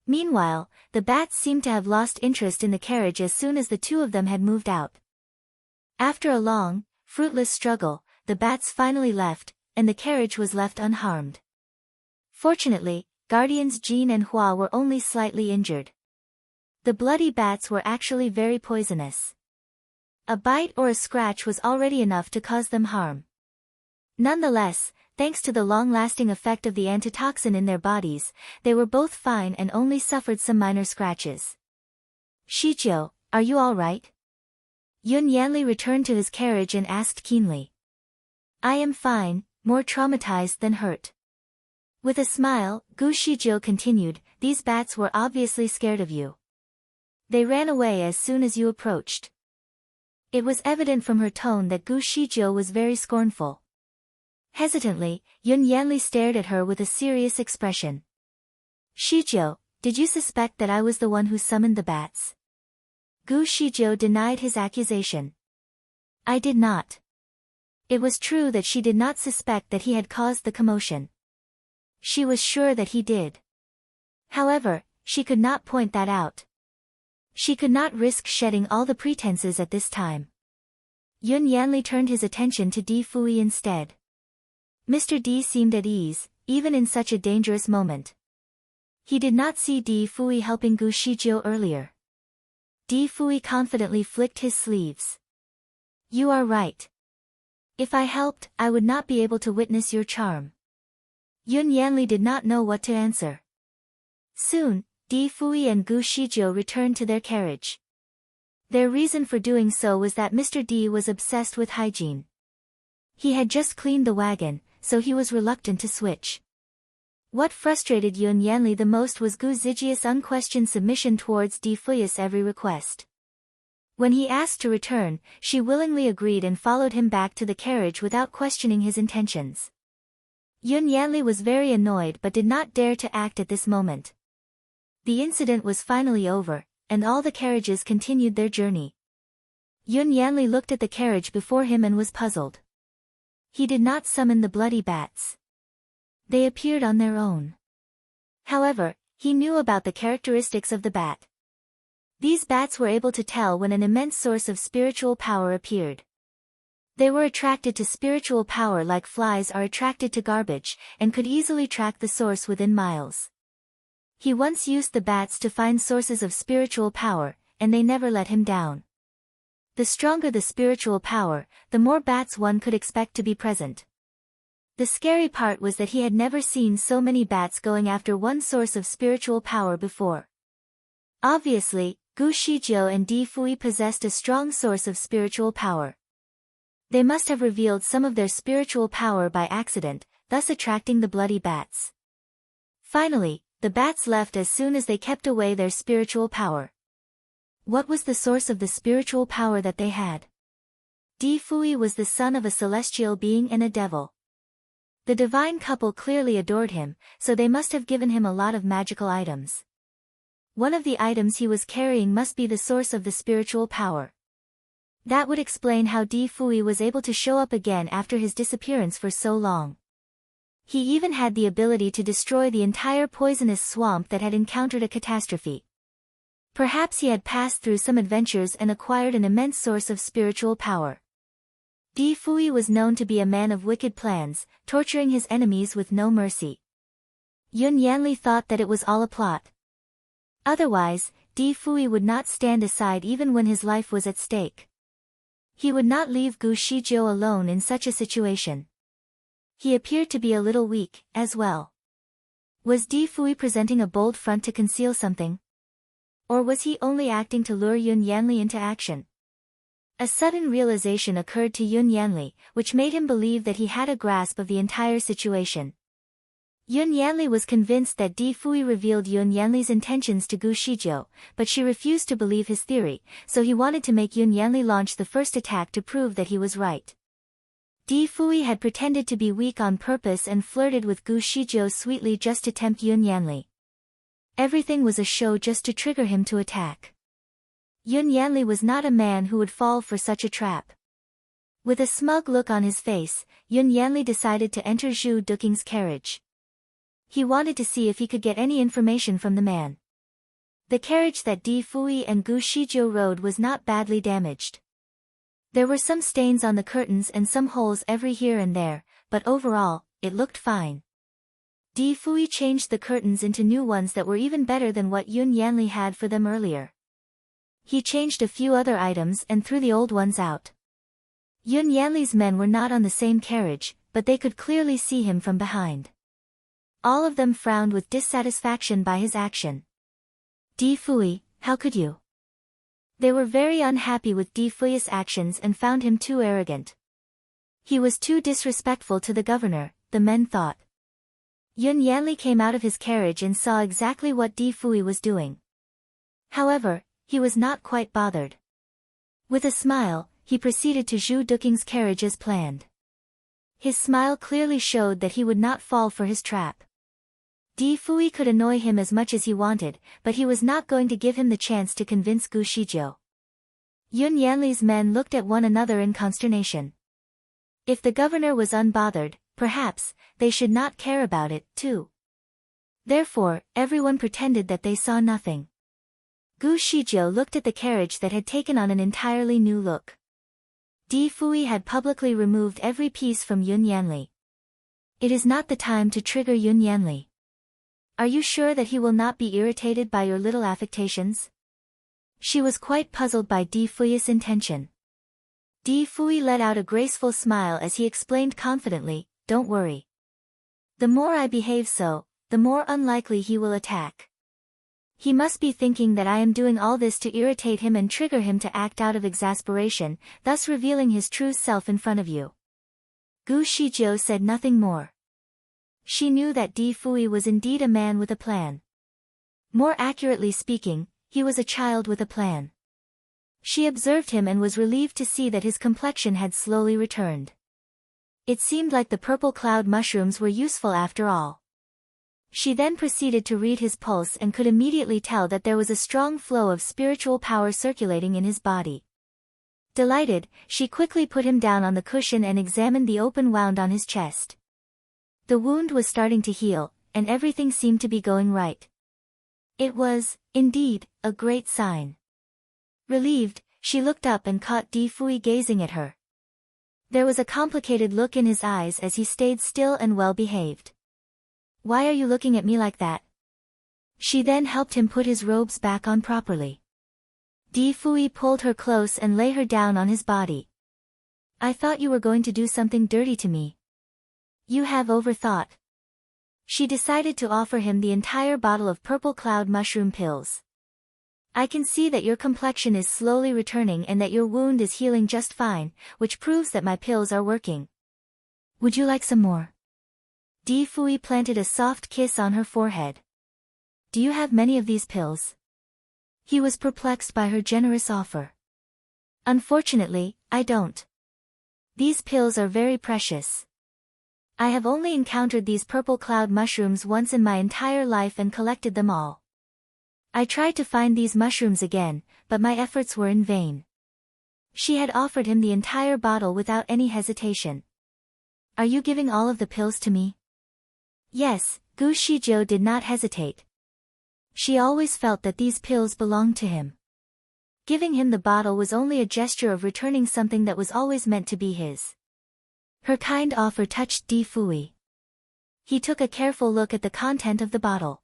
Meanwhile, the bats seemed to have lost interest in the carriage as soon as the two of them had moved out. After a long, fruitless struggle, the bats finally left, and the carriage was left unharmed. Fortunately, Guardians Jean and Hua were only slightly injured. The bloody bats were actually very poisonous. A bite or a scratch was already enough to cause them harm. Nonetheless, thanks to the long-lasting effect of the antitoxin in their bodies, they were both fine and only suffered some minor scratches. "Shijiu, are you all right?" Yun Yanli returned to his carriage and asked keenly. "I am fine, more traumatized than hurt." With a smile, Gu Shijiu continued, "These bats were obviously scared of you. They ran away as soon as you approached." It was evident from her tone that Gu Shijiu was very scornful. Hesitantly, Yun Yanli stared at her with a serious expression. "Shijiu, did you suspect that I was the one who summoned the bats?" Gu Shijiu denied his accusation. "I did not." It was true that she did not suspect that he had caused the commotion. She was sure that he did. However, she could not point that out. She could not risk shedding all the pretenses at this time. Yun Yanli turned his attention to Di Fui instead. Mr. Di seemed at ease, even in such a dangerous moment. He did not see Di Fui helping Gu Shijiu earlier. Di Fui confidently flicked his sleeves. "You are right. If I helped, I would not be able to witness your charm." Yun Yanli did not know what to answer. Soon, Di Fui and Gu Shijiu returned to their carriage. Their reason for doing so was that Mr. Di was obsessed with hygiene. He had just cleaned the wagon, so he was reluctant to switch. What frustrated Yun Yanli the most was Gu Zijia's unquestioned submission towards Di Fui's every request. When he asked to return, she willingly agreed and followed him back to the carriage without questioning his intentions. Yun Yanli was very annoyed but did not dare to act at this moment. The incident was finally over, and all the carriages continued their journey. Yun Yanli looked at the carriage before him and was puzzled. He did not summon the bloody bats. They appeared on their own. However, he knew about the characteristics of the bat. These bats were able to tell when an immense source of spiritual power appeared. They were attracted to spiritual power like flies are attracted to garbage, and could easily track the source within miles. He once used the bats to find sources of spiritual power, and they never let him down. The stronger the spiritual power, the more bats one could expect to be present. The scary part was that he had never seen so many bats going after one source of spiritual power before. Obviously, Gu Shijiu and Di Fui possessed a strong source of spiritual power. They must have revealed some of their spiritual power by accident, thus attracting the bloody bats. Finally, the bats left as soon as they kept away their spiritual power. What was the source of the spiritual power that they had? Di Fui was the son of a celestial being and a devil. The divine couple clearly adored him, so they must have given him a lot of magical items. One of the items he was carrying must be the source of the spiritual power. That would explain how Di Fui was able to show up again after his disappearance for so long. He even had the ability to destroy the entire poisonous swamp that had encountered a catastrophe. Perhaps he had passed through some adventures and acquired an immense source of spiritual power. Di Fui was known to be a man of wicked plans, torturing his enemies with no mercy. Yun Yanli thought that it was all a plot. Otherwise, Di Fui would not stand aside even when his life was at stake. He would not leave Gu Shijiu alone in such a situation. He appeared to be a little weak, as well. Was Di Fui presenting a bold front to conceal something? Or was he only acting to lure Yun Yanli into action? A sudden realization occurred to Yun Yanli, which made him believe that he had a grasp of the entire situation. Yun Yanli was convinced that Di Fui revealed Yun Yanli's intentions to Gu Shijiu, but she refused to believe his theory, so he wanted to make Yun Yanli launch the first attack to prove that he was right. Di Fui had pretended to be weak on purpose and flirted with Gu Shijiu sweetly just to tempt Yun Yanli. Everything was a show just to trigger him to attack. Yun Yanli was not a man who would fall for such a trap. With a smug look on his face, Yun Yanli decided to enter Zhu Duking's carriage. He wanted to see if he could get any information from the man. The carriage that Di Fui and Gu Shijiu rode was not badly damaged. There were some stains on the curtains and some holes every here and there, but overall, it looked fine. Di Fui changed the curtains into new ones that were even better than what Yun Yanli had for them earlier. He changed a few other items and threw the old ones out. Yun Yanli's men were not on the same carriage, but they could clearly see him from behind. All of them frowned with dissatisfaction by his action. Di Fui, how could you? They were very unhappy with Di Fui's actions and found him too arrogant. He was too disrespectful to the governor, the men thought. Yun Yanli came out of his carriage and saw exactly what Di Fui was doing. However, he was not quite bothered. With a smile, he proceeded to Zhu Duking's carriage as planned. His smile clearly showed that he would not fall for his trap. Di Fui could annoy him as much as he wanted, but he was not going to give him the chance to convince Gu Shijiu. Yun Yanli's men looked at one another in consternation. If the governor was unbothered, perhaps, they should not care about it, too. Therefore, everyone pretended that they saw nothing. Gu Shijiu looked at the carriage that had taken on an entirely new look. Di Fui had publicly removed every piece from Yun Yanli. It is not the time to trigger Yun Yanli. Are you sure that he will not be irritated by your little affectations? She was quite puzzled by Di Fui's intention. Di Fui let out a graceful smile as he explained confidently, "Don't worry. The more I behave so, the more unlikely he will attack. He must be thinking that I am doing all this to irritate him and trigger him to act out of exasperation, thus revealing his true self in front of you." Gu Shijiu said nothing more. She knew that Di Fui was indeed a man with a plan. More accurately speaking, he was a child with a plan. She observed him and was relieved to see that his complexion had slowly returned. It seemed like the purple cloud mushrooms were useful after all. She then proceeded to read his pulse and could immediately tell that there was a strong flow of spiritual power circulating in his body. Delighted, she quickly put him down on the cushion and examined the open wound on his chest. The wound was starting to heal, and everything seemed to be going right. It was, indeed, a great sign. Relieved, she looked up and caught Di Fui gazing at her. There was a complicated look in his eyes as he stayed still and well-behaved. "Why are you looking at me like that?" She then helped him put his robes back on properly. Di Fui pulled her close and lay her down on his body. "I thought you were going to do something dirty to me. You have overthought." She decided to offer him the entire bottle of purple cloud mushroom pills. "I can see that your complexion is slowly returning and that your wound is healing just fine, which proves that my pills are working. Would you like some more?" Di Fui planted a soft kiss on her forehead. "Do you have many of these pills?" He was perplexed by her generous offer. "Unfortunately, I don't. These pills are very precious. I have only encountered these purple cloud mushrooms once in my entire life and collected them all. I tried to find these mushrooms again, but my efforts were in vain." She had offered him the entire bottle without any hesitation. "Are you giving all of the pills to me?" "Yes," Gu Shijiu did not hesitate. She always felt that these pills belonged to him. Giving him the bottle was only a gesture of returning something that was always meant to be his. Her kind offer touched Di Fui. He took a careful look at the content of the bottle.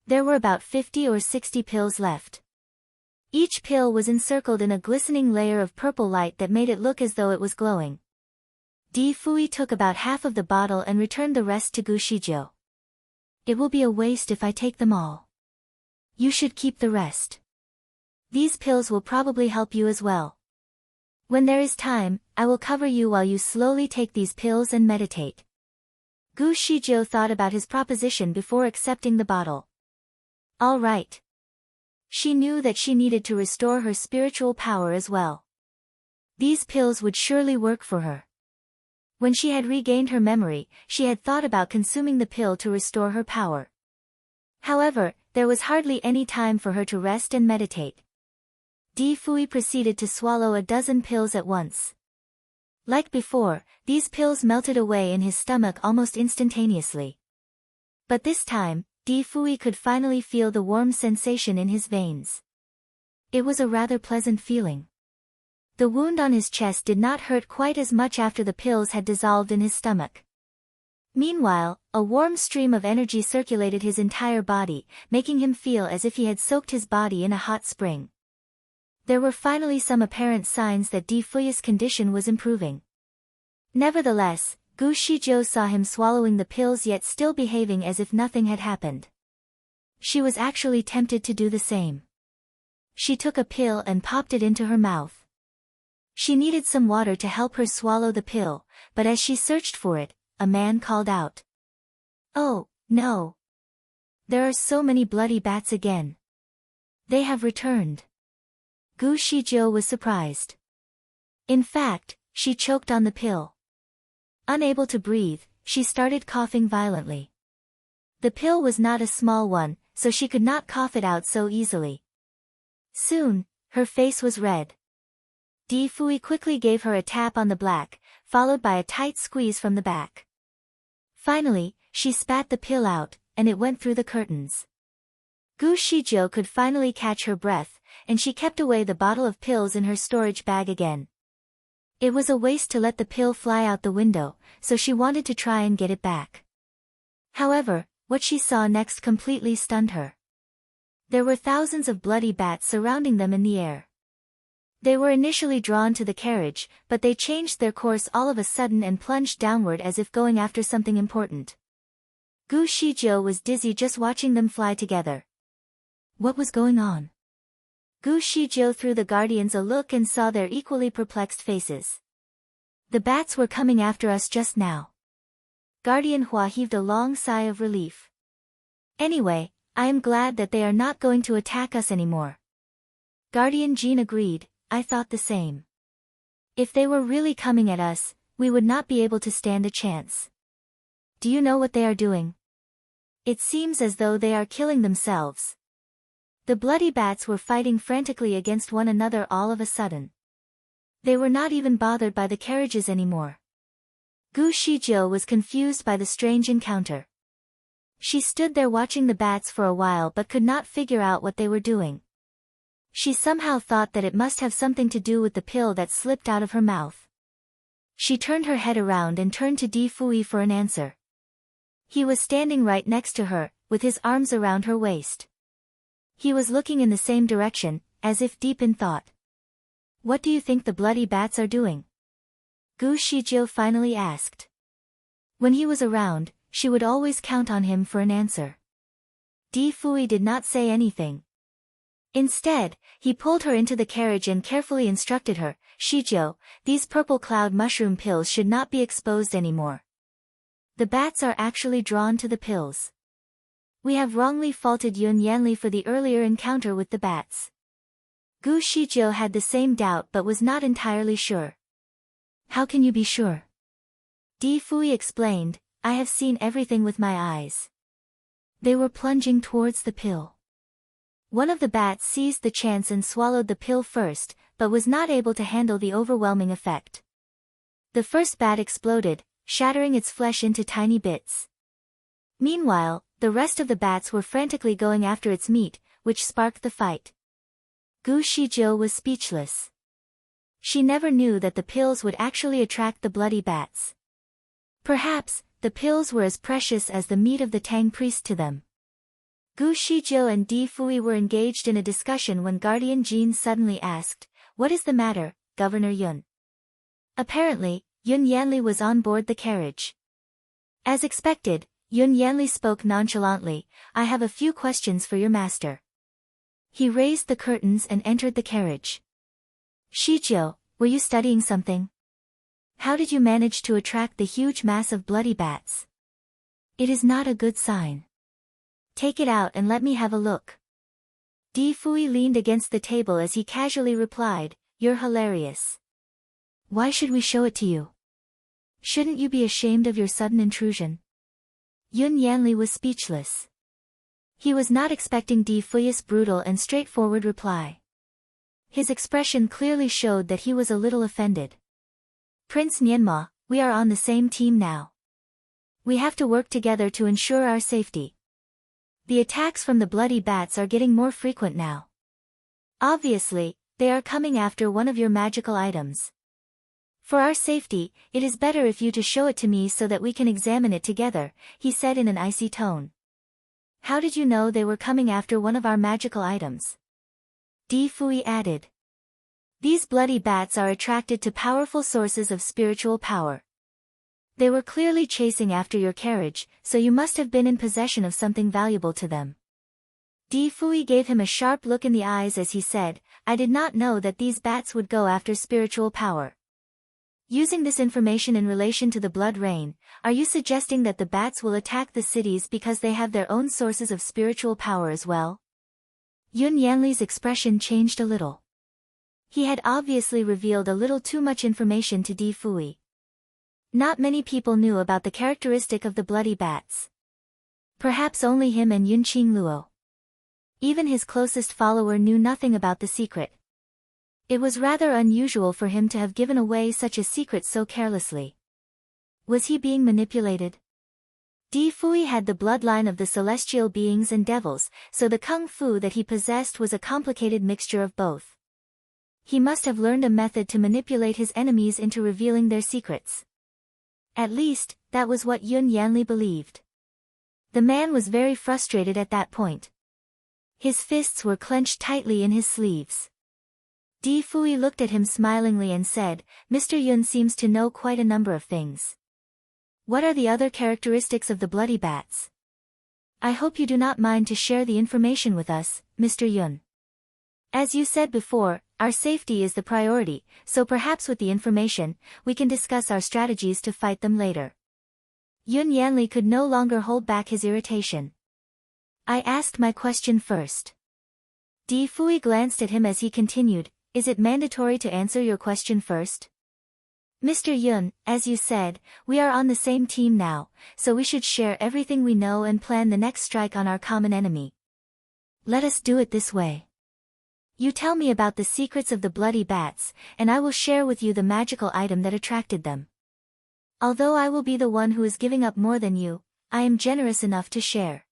There were about 50 or 60 pills left. Each pill was encircled in a glistening layer of purple light that made it look as though it was glowing. Di Fui took about half of the bottle and returned the rest to Gu Shijiu. "It will be a waste if I take them all. You should keep the rest. These pills will probably help you as well." When there is time, I will cover you while you slowly take these pills and meditate. Gu Shijiu thought about his proposition before accepting the bottle. All right. She knew that she needed to restore her spiritual power as well. These pills would surely work for her. When she had regained her memory, she had thought about consuming the pill to restore her power. However, there was hardly any time for her to rest and meditate. Di Fui proceeded to swallow a dozen pills at once. Like before, these pills melted away in his stomach almost instantaneously. But this time, Di Fui could finally feel the warm sensation in his veins. It was a rather pleasant feeling. The wound on his chest did not hurt quite as much after the pills had dissolved in his stomach. Meanwhile, a warm stream of energy circulated his entire body, making him feel as if he had soaked his body in a hot spring. There were finally some apparent signs that Di Fui's condition was improving. Nevertheless, Gu Shijiu saw him swallowing the pills yet still behaving as if nothing had happened. She was actually tempted to do the same. She took a pill and popped it into her mouth. She needed some water to help her swallow the pill, but as she searched for it, a man called out. Oh, no! There are so many bloody bats again. They have returned. Gu Shijiu was surprised. In fact, she choked on the pill. Unable to breathe, she started coughing violently. The pill was not a small one, so she could not cough it out so easily. Soon, her face was red. Di Fui quickly gave her a tap on the back, followed by a tight squeeze from the back. Finally, she spat the pill out, and it went through the curtains. Gu Shijiu could finally catch her breath, and she kept away the bottle of pills in her storage bag again. It was a waste to let the pill fly out the window, so she wanted to try and get it back. However, what she saw next completely stunned her. There were thousands of bloody bats surrounding them in the air. They were initially drawn to the carriage, but they changed their course all of a sudden and plunged downward as if going after something important. Gu Shijiu was dizzy just watching them fly together. What was going on? Gu Shijiu threw the guardians a look and saw their equally perplexed faces. The bats were coming after us just now. Guardian Hua heaved a long sigh of relief. Anyway, I am glad that they are not going to attack us anymore. Guardian Jean agreed. I thought the same. If they were really coming at us, we would not be able to stand a chance. Do you know what they are doing? It seems as though they are killing themselves. The bloody bats were fighting frantically against one another all of a sudden. They were not even bothered by the carriages anymore. Gu Shijiu was confused by the strange encounter. She stood there watching the bats for a while but could not figure out what they were doing. She somehow thought that it must have something to do with the pill that slipped out of her mouth. She turned her head around and turned to Di Fui for an answer. He was standing right next to her, with his arms around her waist. He was looking in the same direction, as if deep in thought. What do you think the bloody bats are doing? Gu Shijiu finally asked. When he was around, she would always count on him for an answer. Di Fui did not say anything. Instead, he pulled her into the carriage and carefully instructed her, Shijiu, these purple cloud mushroom pills should not be exposed anymore. The bats are actually drawn to the pills. We have wrongly faulted Yun Yanli for the earlier encounter with the bats. Gu Shijiu had the same doubt but was not entirely sure. How can you be sure? Di Fui explained, I have seen everything with my eyes. They were plunging towards the pill. One of the bats seized the chance and swallowed the pill first, but was not able to handle the overwhelming effect. The first bat exploded, shattering its flesh into tiny bits. Meanwhile, the rest of the bats were frantically going after its meat, which sparked the fight. Gu Shijiu was speechless. She never knew that the pills would actually attract the bloody bats. Perhaps, the pills were as precious as the meat of the Tang priest to them. Gu Shijiu and Di Fui were engaged in a discussion when Guardian Jean suddenly asked, What is the matter, Governor Yun? Apparently, Yun Yanli was on board the carriage. As expected, Yun Yanli spoke nonchalantly, I have a few questions for your master. He raised the curtains and entered the carriage. Shijiu, Were you studying something? How did you manage to attract the huge mass of bloody bats? It is not a good sign. Take it out and let me have a look. Di Fui leaned against the table as he casually replied, "You're hilarious. Why should we show it to you? Shouldn't you be ashamed of your sudden intrusion?" Yun Yanli was speechless. He was not expecting Di Fui's brutal and straightforward reply. His expression clearly showed that he was a little offended. "Prince Nianma, we are on the same team now. We have to work together to ensure our safety. The attacks from the bloody bats are getting more frequent now. Obviously, they are coming after one of your magical items. For our safety, it is better if you to show it to me so that we can examine it together," he said in an icy tone. "How did you know they were coming after one of our magical items?" Di Fui added. "These bloody bats are attracted to powerful sources of spiritual power. They were clearly chasing after your carriage, so you must have been in possession of something valuable to them." Di Fui gave him a sharp look in the eyes as he said, "I did not know that these bats would go after spiritual power. Using this information in relation to the blood rain, are you suggesting that the bats will attack the cities because they have their own sources of spiritual power as well?" Yun Yanli's expression changed a little. He had obviously revealed a little too much information to Di Fui. Not many people knew about the characteristic of the bloody bats. Perhaps only him and Yun Qingluo. Even his closest follower knew nothing about the secret. It was rather unusual for him to have given away such a secret so carelessly. Was he being manipulated? Di Fui had the bloodline of the celestial beings and devils, so the kung fu that he possessed was a complicated mixture of both. He must have learned a method to manipulate his enemies into revealing their secrets. At least, that was what Yun Yanli believed. The man was very frustrated at that point. His fists were clenched tightly in his sleeves. Di Fui looked at him smilingly and said, "Mr. Yun seems to know quite a number of things. What are the other characteristics of the bloody bats? I hope you do not mind to share the information with us, Mr. Yun. As you said before, our safety is the priority, so perhaps with the information, we can discuss our strategies to fight them later." Yun Yanli could no longer hold back his irritation. "I asked my question first." Di Fui glanced at him as he continued, "Is it mandatory to answer your question first? Mr. Yun, as you said, we are on the same team now, so we should share everything we know and plan the next strike on our common enemy. Let us do it this way. You tell me about the secrets of the bloody bats, and I will share with you the magical item that attracted them. Although I will be the one who is giving up more than you, I am generous enough to share.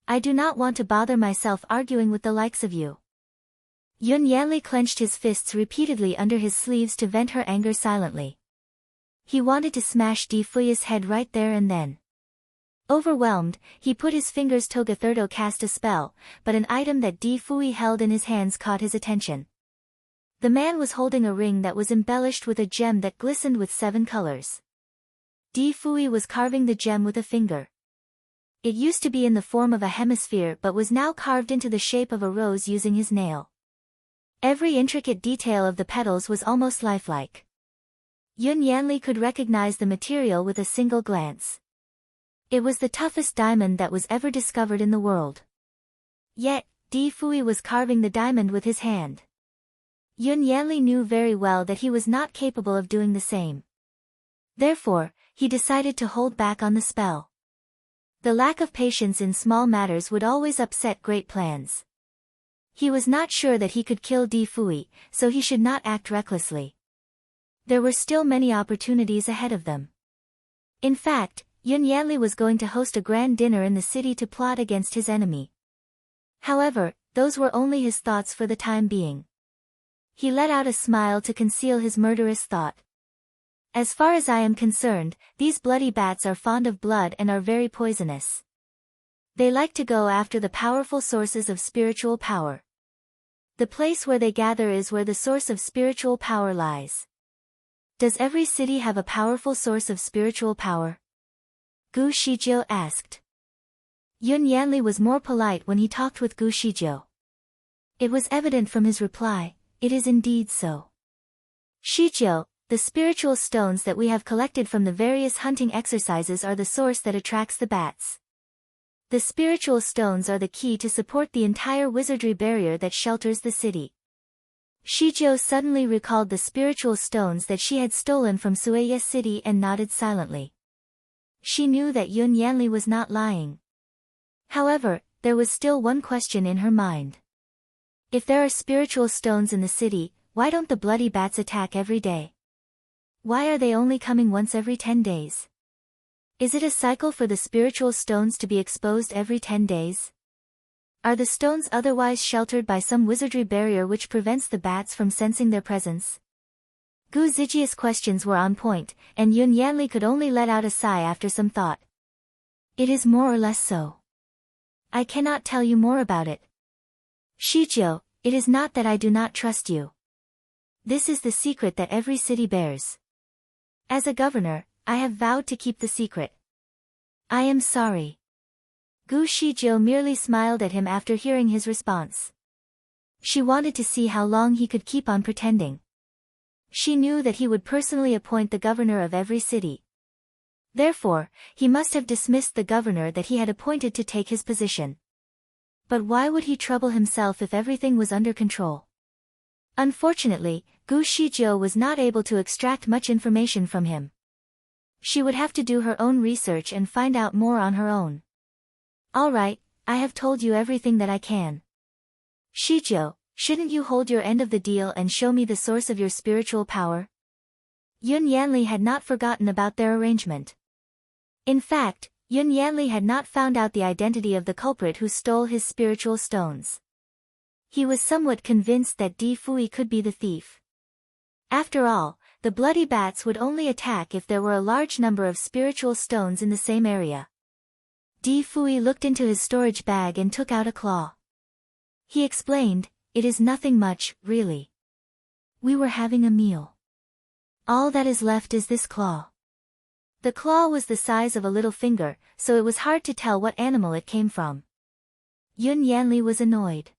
I do not want to bother myself arguing with the likes of you." Yun Yanli clenched his fists repeatedly under his sleeves to vent her anger silently. He wanted to smash Di Fui's head right there and then. Overwhelmed, he put his fingers together cast a spell, but an item that Di Fui held in his hands caught his attention. The man was holding a ring that was embellished with a gem that glistened with 7 colors. Di Fui was carving the gem with a finger. It used to be in the form of a hemisphere but was now carved into the shape of a rose using his nail. Every intricate detail of the petals was almost lifelike. Yun Yanli could recognize the material with a single glance. It was the toughest diamond that was ever discovered in the world. Yet, Di Fui was carving the diamond with his hand. Yun Yanli knew very well that he was not capable of doing the same. Therefore, he decided to hold back on the spell. The lack of patience in small matters would always upset great plans. He was not sure that he could kill Di Fui, so he should not act recklessly. There were still many opportunities ahead of them. In fact, Yun Yanli was going to host a grand dinner in the city to plot against his enemy. However, those were only his thoughts for the time being. He let out a smile to conceal his murderous thought. As far as I am concerned, these bloody bats are fond of blood and are very poisonous. They like to go after the powerful sources of spiritual power. The place where they gather is where the source of spiritual power lies. Does every city have a powerful source of spiritual power? Gu Shijiu asked. Yun Yanli was more polite when he talked with Gu Shijiu. It was evident from his reply, it is indeed so. Shijiu, the spiritual stones that we have collected from the various hunting exercises are the source that attracts the bats. The spiritual stones are the key to support the entire wizardry barrier that shelters the city. Shijiu suddenly recalled the spiritual stones that she had stolen from Sueye City and nodded silently. She knew that Yun Yanli was not lying. However, there was still one question in her mind. If there are spiritual stones in the city, why don't the bloody bats attack every day? Why are they only coming once every 10 days? Is it a cycle for the spiritual stones to be exposed every 10 days? Are the stones otherwise sheltered by some wizardry barrier which prevents the bats from sensing their presence? Gu Zijia's questions were on point, and Yun Yanli could only let out a sigh after some thought. It is more or less so. I cannot tell you more about it. Shijiu, it is not that I do not trust you. This is the secret that every city bears. As a governor, I have vowed to keep the secret. I am sorry. Gu Shijiu merely smiled at him after hearing his response. She wanted to see how long he could keep on pretending. She knew that he would personally appoint the governor of every city. Therefore, he must have dismissed the governor that he had appointed to take his position. But why would he trouble himself if everything was under control? Unfortunately, Gu Shijiu was not able to extract much information from him. She would have to do her own research and find out more on her own. All right, I have told you everything that I can. Shijiu, shouldn't you hold your end of the deal and show me the source of your spiritual power? Yun Yanli had not forgotten about their arrangement. In fact, Yun Yanli had not found out the identity of the culprit who stole his spiritual stones. He was somewhat convinced that Di Fui could be the thief. After all, the bloody bats would only attack if there were a large number of spiritual stones in the same area. Di Fui looked into his storage bag and took out a claw. He explained, "It is nothing much, really. We were having a meal. All that is left is this claw." The claw was the size of a little finger, so it was hard to tell what animal it came from. Yun Yanli was annoyed.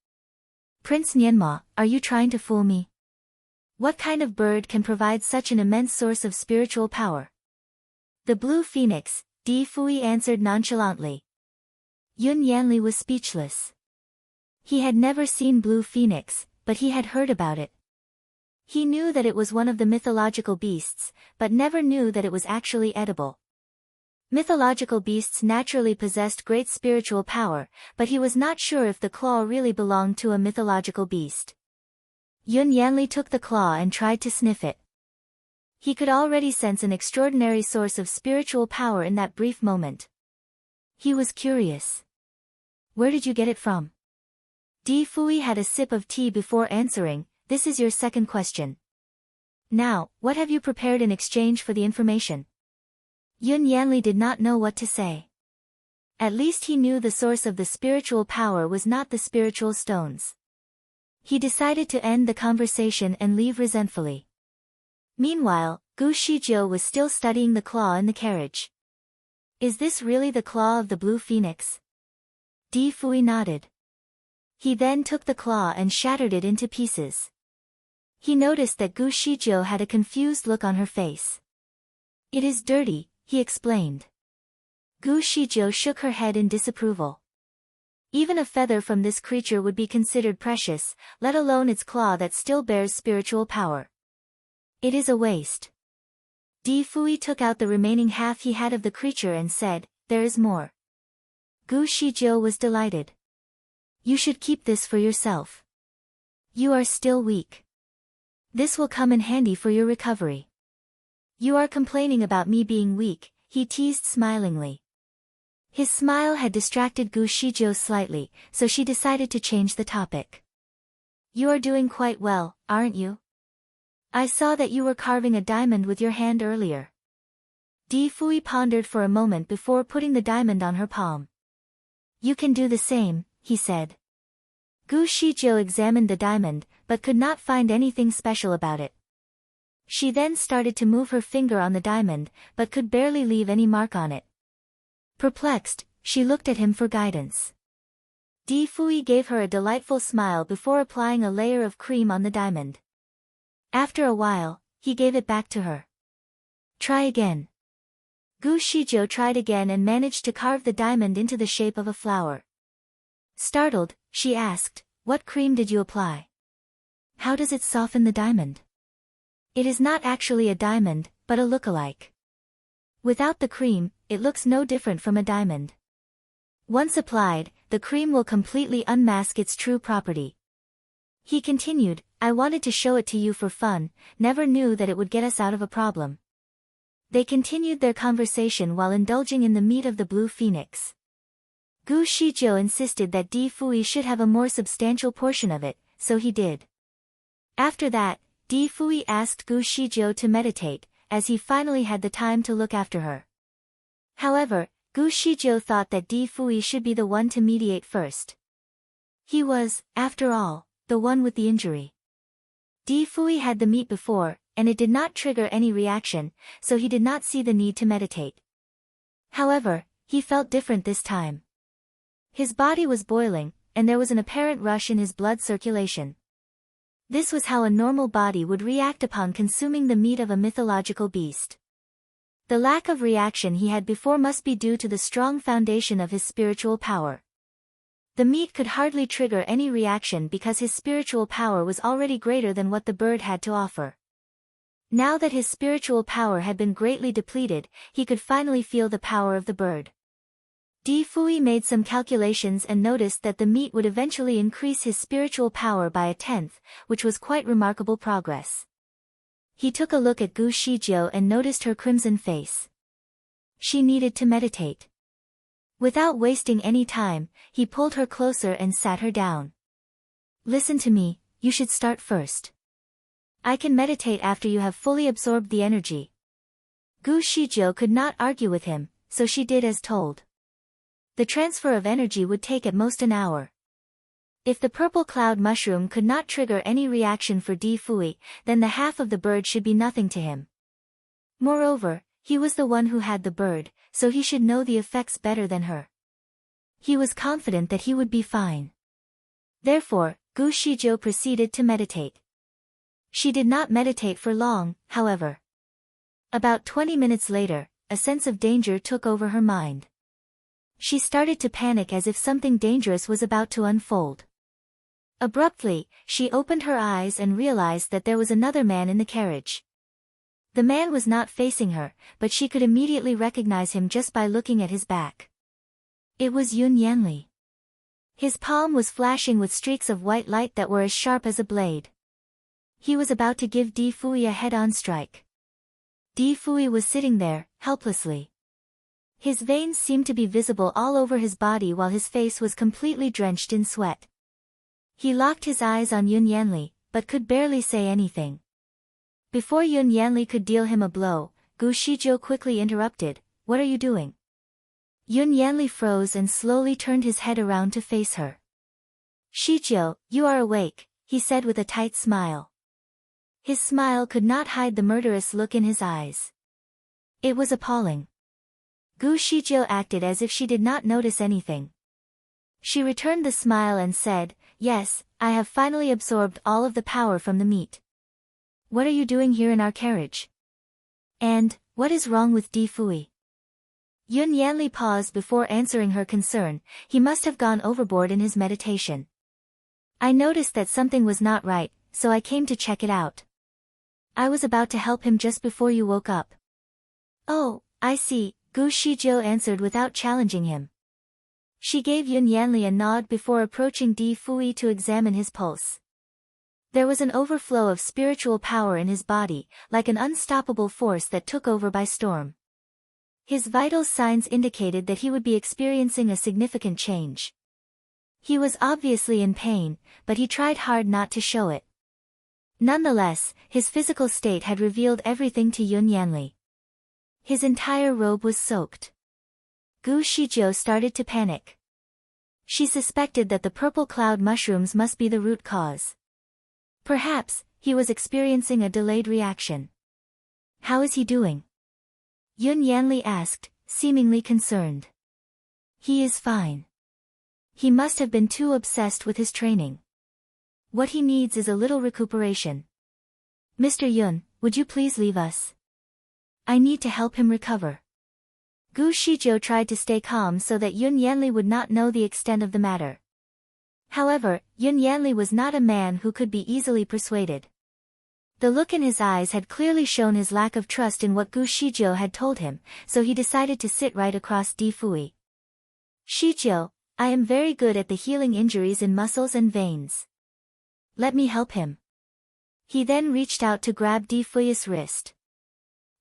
"Prince Nianma, are you trying to fool me? What kind of bird can provide such an immense source of spiritual power?" "The blue phoenix," Di Fui answered nonchalantly. Yun Yanli was speechless. He had never seen blue phoenix, but he had heard about it. He knew that it was one of the mythological beasts, but never knew that it was actually edible. Mythological beasts naturally possessed great spiritual power, but he was not sure if the claw really belonged to a mythological beast. Yun Yanli took the claw and tried to sniff it. He could already sense an extraordinary source of spiritual power in that brief moment. He was curious. "Where did you get it from?" Di Fui had a sip of tea before answering, "This is your second question. Now, what have you prepared in exchange for the information?" Yun Yanli did not know what to say. At least he knew the source of the spiritual power was not the spiritual stones. He decided to end the conversation and leave resentfully. Meanwhile, Gu Shijiu was still studying the claw in the carriage. "Is this really the claw of the blue phoenix?" Di Fui nodded. He then took the claw and shattered it into pieces. He noticed that Gu Shijiu had a confused look on her face. "It is dirty," he explained. Gu Shijiu shook her head in disapproval. Even a feather from this creature would be considered precious, let alone its claw that still bears spiritual power. "It is a waste." Di Fui took out the remaining half he had of the creature and said, "There is more." Gu Shijiu was delighted. "You should keep this for yourself. You are still weak. This will come in handy for your recovery." "You are complaining about me being weak," he teased smilingly. His smile had distracted Gu Shijiu slightly, so she decided to change the topic. "You are doing quite well, aren't you? I saw that you were carving a diamond with your hand earlier." Di Fui pondered for a moment before putting the diamond on her palm. "You can do the same," he said. Gu Shijiu examined the diamond, but could not find anything special about it. She then started to move her finger on the diamond, but could barely leave any mark on it. Perplexed, she looked at him for guidance. Di Fui gave her a delightful smile before applying a layer of cream on the diamond. After a while, he gave it back to her. Try again. Gu Shizhou tried again and managed to carve the diamond into the shape of a flower. Startled, she asked, "What cream did you apply? How does it soften the diamond?" It is not actually a diamond, but a look-alike. Without the cream, it looks no different from a diamond. Once applied, the cream will completely unmask its true property. He continued, "I wanted to show it to you for fun, never knew that it would get us out of a problem." They continued their conversation while indulging in the meat of the blue phoenix. Gu Shizhou insisted that Di Fui should have a more substantial portion of it, so he did. After that, Di Fui asked Gu Shizhou to meditate, as he finally had the time to look after her. However, Gu Shizhou thought that Di Fui should be the one to mediate first. He was, after all, the one with the injury. Di Fui had the meat before, and it did not trigger any reaction, so he did not see the need to meditate. However, he felt different this time. His body was boiling, and there was an apparent rush in his blood circulation. This was how a normal body would react upon consuming the meat of a mythological beast. The lack of reaction he had before must be due to the strong foundation of his spiritual power. The meat could hardly trigger any reaction because his spiritual power was already greater than what the bird had to offer. Now that his spiritual power had been greatly depleted, he could finally feel the power of the bird. Di Fui made some calculations and noticed that the meat would eventually increase his spiritual power by 1/10, which was quite remarkable progress. He took a look at Gu Shizhou and noticed her crimson face. She needed to meditate. Without wasting any time, he pulled her closer and sat her down. "Listen to me, you should start first. I can meditate after you have fully absorbed the energy." Gu Shizhou could not argue with him, so she did as told. The transfer of energy would take at most an hour. If the purple cloud mushroom could not trigger any reaction for Di Fui, then the half of the bird should be nothing to him. Moreover, he was the one who had the bird, so he should know the effects better than her. He was confident that he would be fine. Therefore, Gu Shizhou proceeded to meditate. She did not meditate for long, however. About 20 minutes later, a sense of danger took over her mind. She started to panic as if something dangerous was about to unfold. Abruptly, she opened her eyes and realized that there was another man in the carriage. The man was not facing her, but she could immediately recognize him just by looking at his back. It was Yun Yanli. His palm was flashing with streaks of white light that were as sharp as a blade. He was about to give Di Fui a head-on strike. Di Fui was sitting there, helplessly. His veins seemed to be visible all over his body while his face was completely drenched in sweat. He locked his eyes on Yun Yanli, but could barely say anything. Before Yun Yanli could deal him a blow, Gu Shizhou quickly interrupted, "What are you doing?" Yun Yanli froze and slowly turned his head around to face her. "Shizhou, you are awake," he said with a tight smile. His smile could not hide the murderous look in his eyes. It was appalling. Gu Shizhou acted as if she did not notice anything. She returned the smile and said, "Yes, I have finally absorbed all of the power from the meat. What are you doing here in our carriage? And, what is wrong with Di Fui?" Yun Yanli paused before answering her concern. He must have gone overboard in his meditation. "I noticed that something was not right, so I came to check it out. I was about to help him just before you woke up." "Oh, I see," Gu Shizhou answered without challenging him. She gave Yun Yanli a nod before approaching Di Fui to examine his pulse. There was an overflow of spiritual power in his body, like an unstoppable force that took over by storm. His vital signs indicated that he would be experiencing a significant change. He was obviously in pain, but he tried hard not to show it. Nonetheless, his physical state had revealed everything to Yun Yanli. His entire robe was soaked. Gu Shizhou started to panic. She suspected that the purple cloud mushrooms must be the root cause. Perhaps, he was experiencing a delayed reaction. "How is he doing?" Yun Yanli asked, seemingly concerned. "He is fine. He must have been too obsessed with his training. What he needs is a little recuperation. Mr. Yun, would you please leave us? I need to help him recover. Gu Shizhou tried to stay calm so that Yun Yanli would not know the extent of the matter. However, Yun Yanli was not a man who could be easily persuaded. The look in his eyes had clearly shown his lack of trust in what Gu Shizhou had told him, so he decided to sit right across Di Fui. Shizhou, I am very good at the healing injuries in muscles and veins. Let me help him. He then reached out to grab Di Fui's wrist.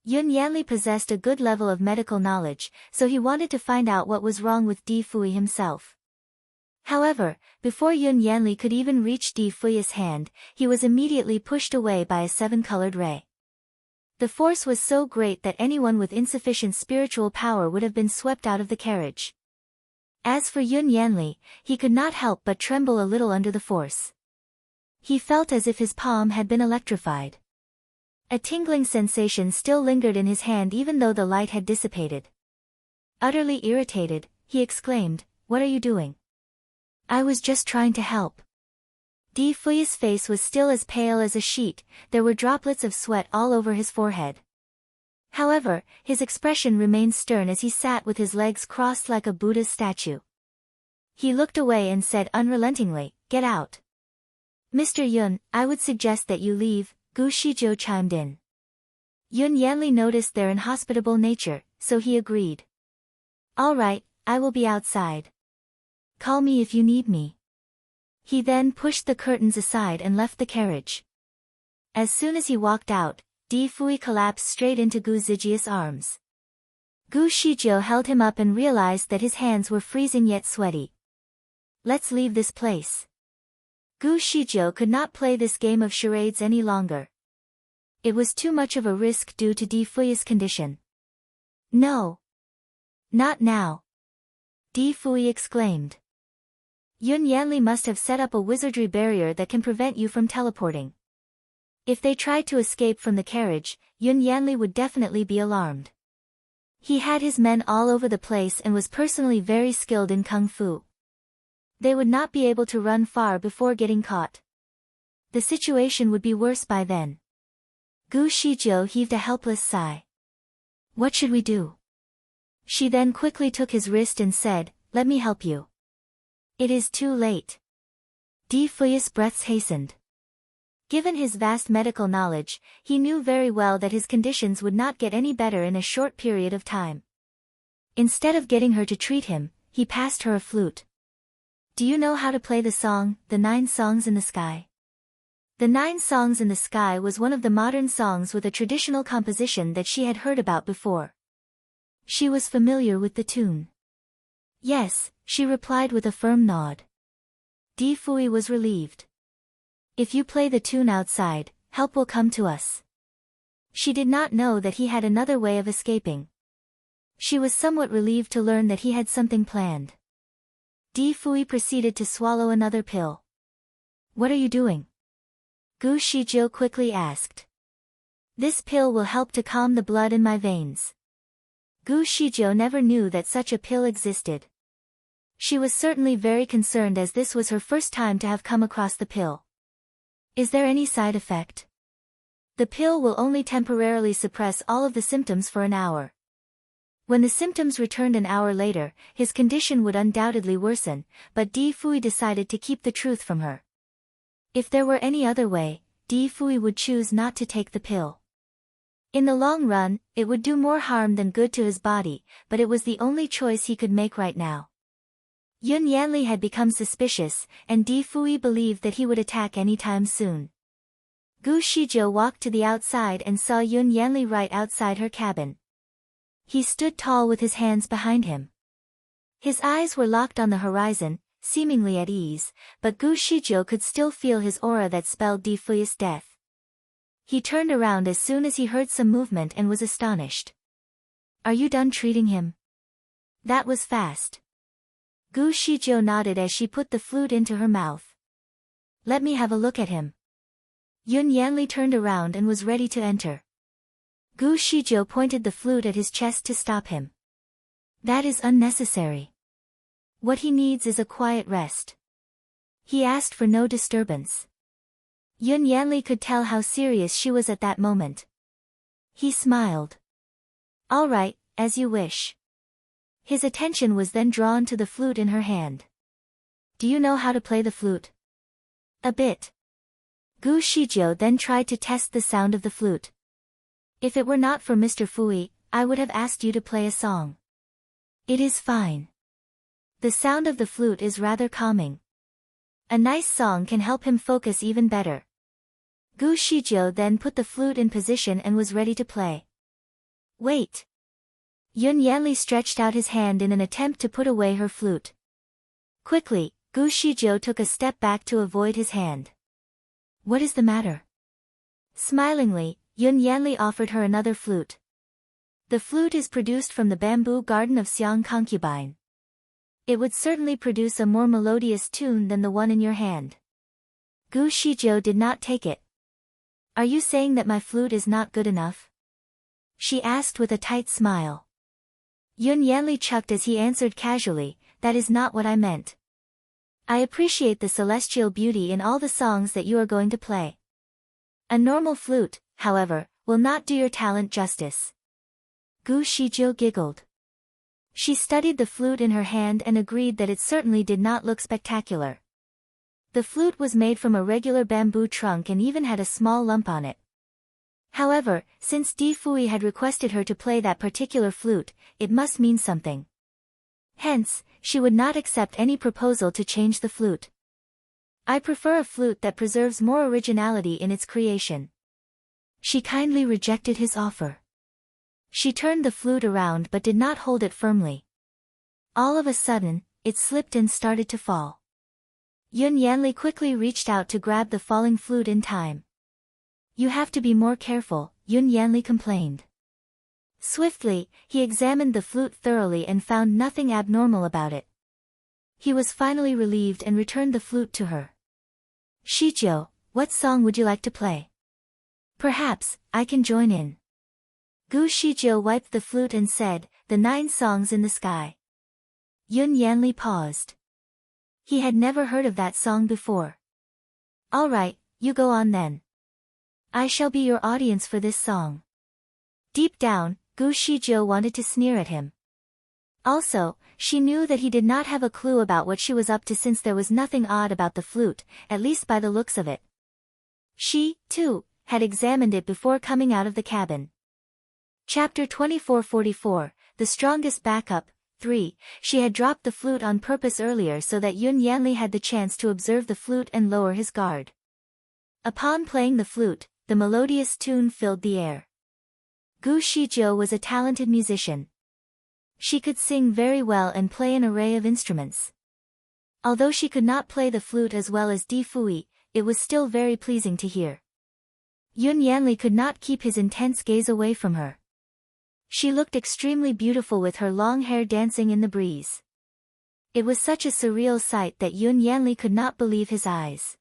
Yun Yanli possessed a good level of medical knowledge, so he wanted to find out what was wrong with Di Fui himself. However, before Yun Yanli could even reach Di Fui's hand, he was immediately pushed away by a seven-colored ray. The force was so great that anyone with insufficient spiritual power would have been swept out of the carriage. As for Yun Yanli, he could not help but tremble a little under the force. He felt as if his palm had been electrified. A tingling sensation still lingered in his hand even though the light had dissipated. Utterly irritated, he exclaimed, "What are you doing?" "I was just trying to help." Di Fui's face was still as pale as a sheet, there were droplets of sweat all over his forehead. However, his expression remained stern as he sat with his legs crossed like a Buddha's statue. He looked away and said unrelentingly, "Get out." "Mr. Yun, I would suggest that you leave," Gu Shizhou chimed in. Yun Yanli noticed their inhospitable nature, so he agreed. "All right, I will be outside. Call me if you need me." He then pushed the curtains aside and left the carriage. As soon as he walked out, Di Fui collapsed straight into Gu Zijia's arms. Gu Shizhou held him up and realized that his hands were freezing yet sweaty. "Let's leave this place." Gu Shizhou could not play this game of charades any longer. It was too much of a risk due to Di Fui's condition. "No. Not now," Di Fui exclaimed. "Yun Yanli must have set up a wizardry barrier that can prevent you from teleporting. If they tried to escape from the carriage, Yun Yanli would definitely be alarmed. He had his men all over the place and was personally very skilled in kung fu. They would not be able to run far before getting caught. The situation would be worse by then." Gu Shizhou heaved a helpless sigh. "What should we do?" She then quickly took his wrist and said, "Let me help you." "It is too late." Di Fui's breaths hastened. Given his vast medical knowledge, he knew very well that his conditions would not get any better in a short period of time. Instead of getting her to treat him, he passed her a flute. "Do you know how to play the song, The 9 Songs in the Sky?" The 9 Songs in the Sky was one of the modern songs with a traditional composition that she had heard about before. She was familiar with the tune. "Yes," she replied with a firm nod. Di Fui was relieved. "If you play the tune outside, help will come to us." She did not know that he had another way of escaping. She was somewhat relieved to learn that he had something planned. Di Fui proceeded to swallow another pill. "What are you doing?" Gu Shizhou quickly asked. "This pill will help to calm the blood in my veins." Gu Shizhou never knew that such a pill existed. She was certainly very concerned as this was her first time to have come across the pill. "Is there any side effect?" "The pill will only temporarily suppress all of the symptoms for an hour. When the symptoms returned an hour later, his condition would undoubtedly worsen, but Di Fui decided to keep the truth from her. If there were any other way, Di Fui would choose not to take the pill. In the long run, it would do more harm than good to his body, but it was the only choice he could make right now. Yun Yanli had become suspicious, and Di Fui believed that he would attack any time soon. Gu Shizhou walked to the outside and saw Yun Yanli right outside her cabin. He stood tall with his hands behind him. His eyes were locked on the horizon, seemingly at ease, but Gu Shizhou could still feel his aura that spelled Di Fui's death. He turned around as soon as he heard some movement and was astonished. "Are you done treating him?" "That was fast." Gu Shizhou nodded as she put the flute into her mouth. "Let me have a look at him." Yun Yanli turned around and was ready to enter. Gu Shizhou pointed the flute at his chest to stop him. "That is unnecessary. What he needs is a quiet rest." He asked for no disturbance. Yun Yanli could tell how serious she was at that moment. He smiled. All right, as you wish. His attention was then drawn to the flute in her hand. Do you know how to play the flute? A bit. Gu Shijiu then tried to test the sound of the flute. If it were not for Mr. Fui, I would have asked you to play a song. It is fine. The sound of the flute is rather calming. A nice song can help him focus even better. Gu Shijiu then put the flute in position and was ready to play. Wait. Yun Yanli stretched out his hand in an attempt to put away her flute. Quickly, Gu Shijiu took a step back to avoid his hand. What is the matter? Smilingly, Yun Yanli offered her another flute. The flute is produced from the bamboo garden of Xiang concubine. It would certainly produce a more melodious tune than the one in your hand. Gu Shijiu did not take it. Are you saying that my flute is not good enough? She asked with a tight smile. Yun Yanli chuckled as he answered casually, that is not what I meant. I appreciate the celestial beauty in all the songs that you are going to play. A normal flute, however, will not do your talent justice. Gu Shijiu giggled. She studied the flute in her hand and agreed that it certainly did not look spectacular. The flute was made from a regular bamboo trunk and even had a small lump on it. However, since Di Fui had requested her to play that particular flute, it must mean something. Hence, she would not accept any proposal to change the flute. I prefer a flute that preserves more originality in its creation. She kindly rejected his offer. She turned the flute around but did not hold it firmly. All of a sudden, it slipped and started to fall. Yun Yanli quickly reached out to grab the falling flute in time. You have to be more careful, Yun Yanli complained. Swiftly, he examined the flute thoroughly and found nothing abnormal about it. He was finally relieved and returned the flute to her. Shijiu, what song would you like to play? Perhaps, I can join in. Gu Shijiu wiped the flute and said, the 9 songs in the sky. Yun Yanli paused. He had never heard of that song before. All right, you go on then. I shall be your audience for this song. Deep down, Gu Shijiu wanted to sneer at him. Also, she knew that he did not have a clue about what she was up to since there was nothing odd about the flute, at least by the looks of it. She, too, had examined it before coming out of the cabin. Chapter 2444, The Strongest Backup, 3. She had dropped the flute on purpose earlier so that Yun Yanli had the chance to observe the flute and lower his guard. Upon playing the flute, the melodious tune filled the air. Gu Shijiu was a talented musician. She could sing very well and play an array of instruments. Although she could not play the flute as well as Di Fui, it was still very pleasing to hear. Yun Yanli could not keep his intense gaze away from her. She looked extremely beautiful with her long hair dancing in the breeze. It was such a surreal sight that Yun Yanli could not believe his eyes.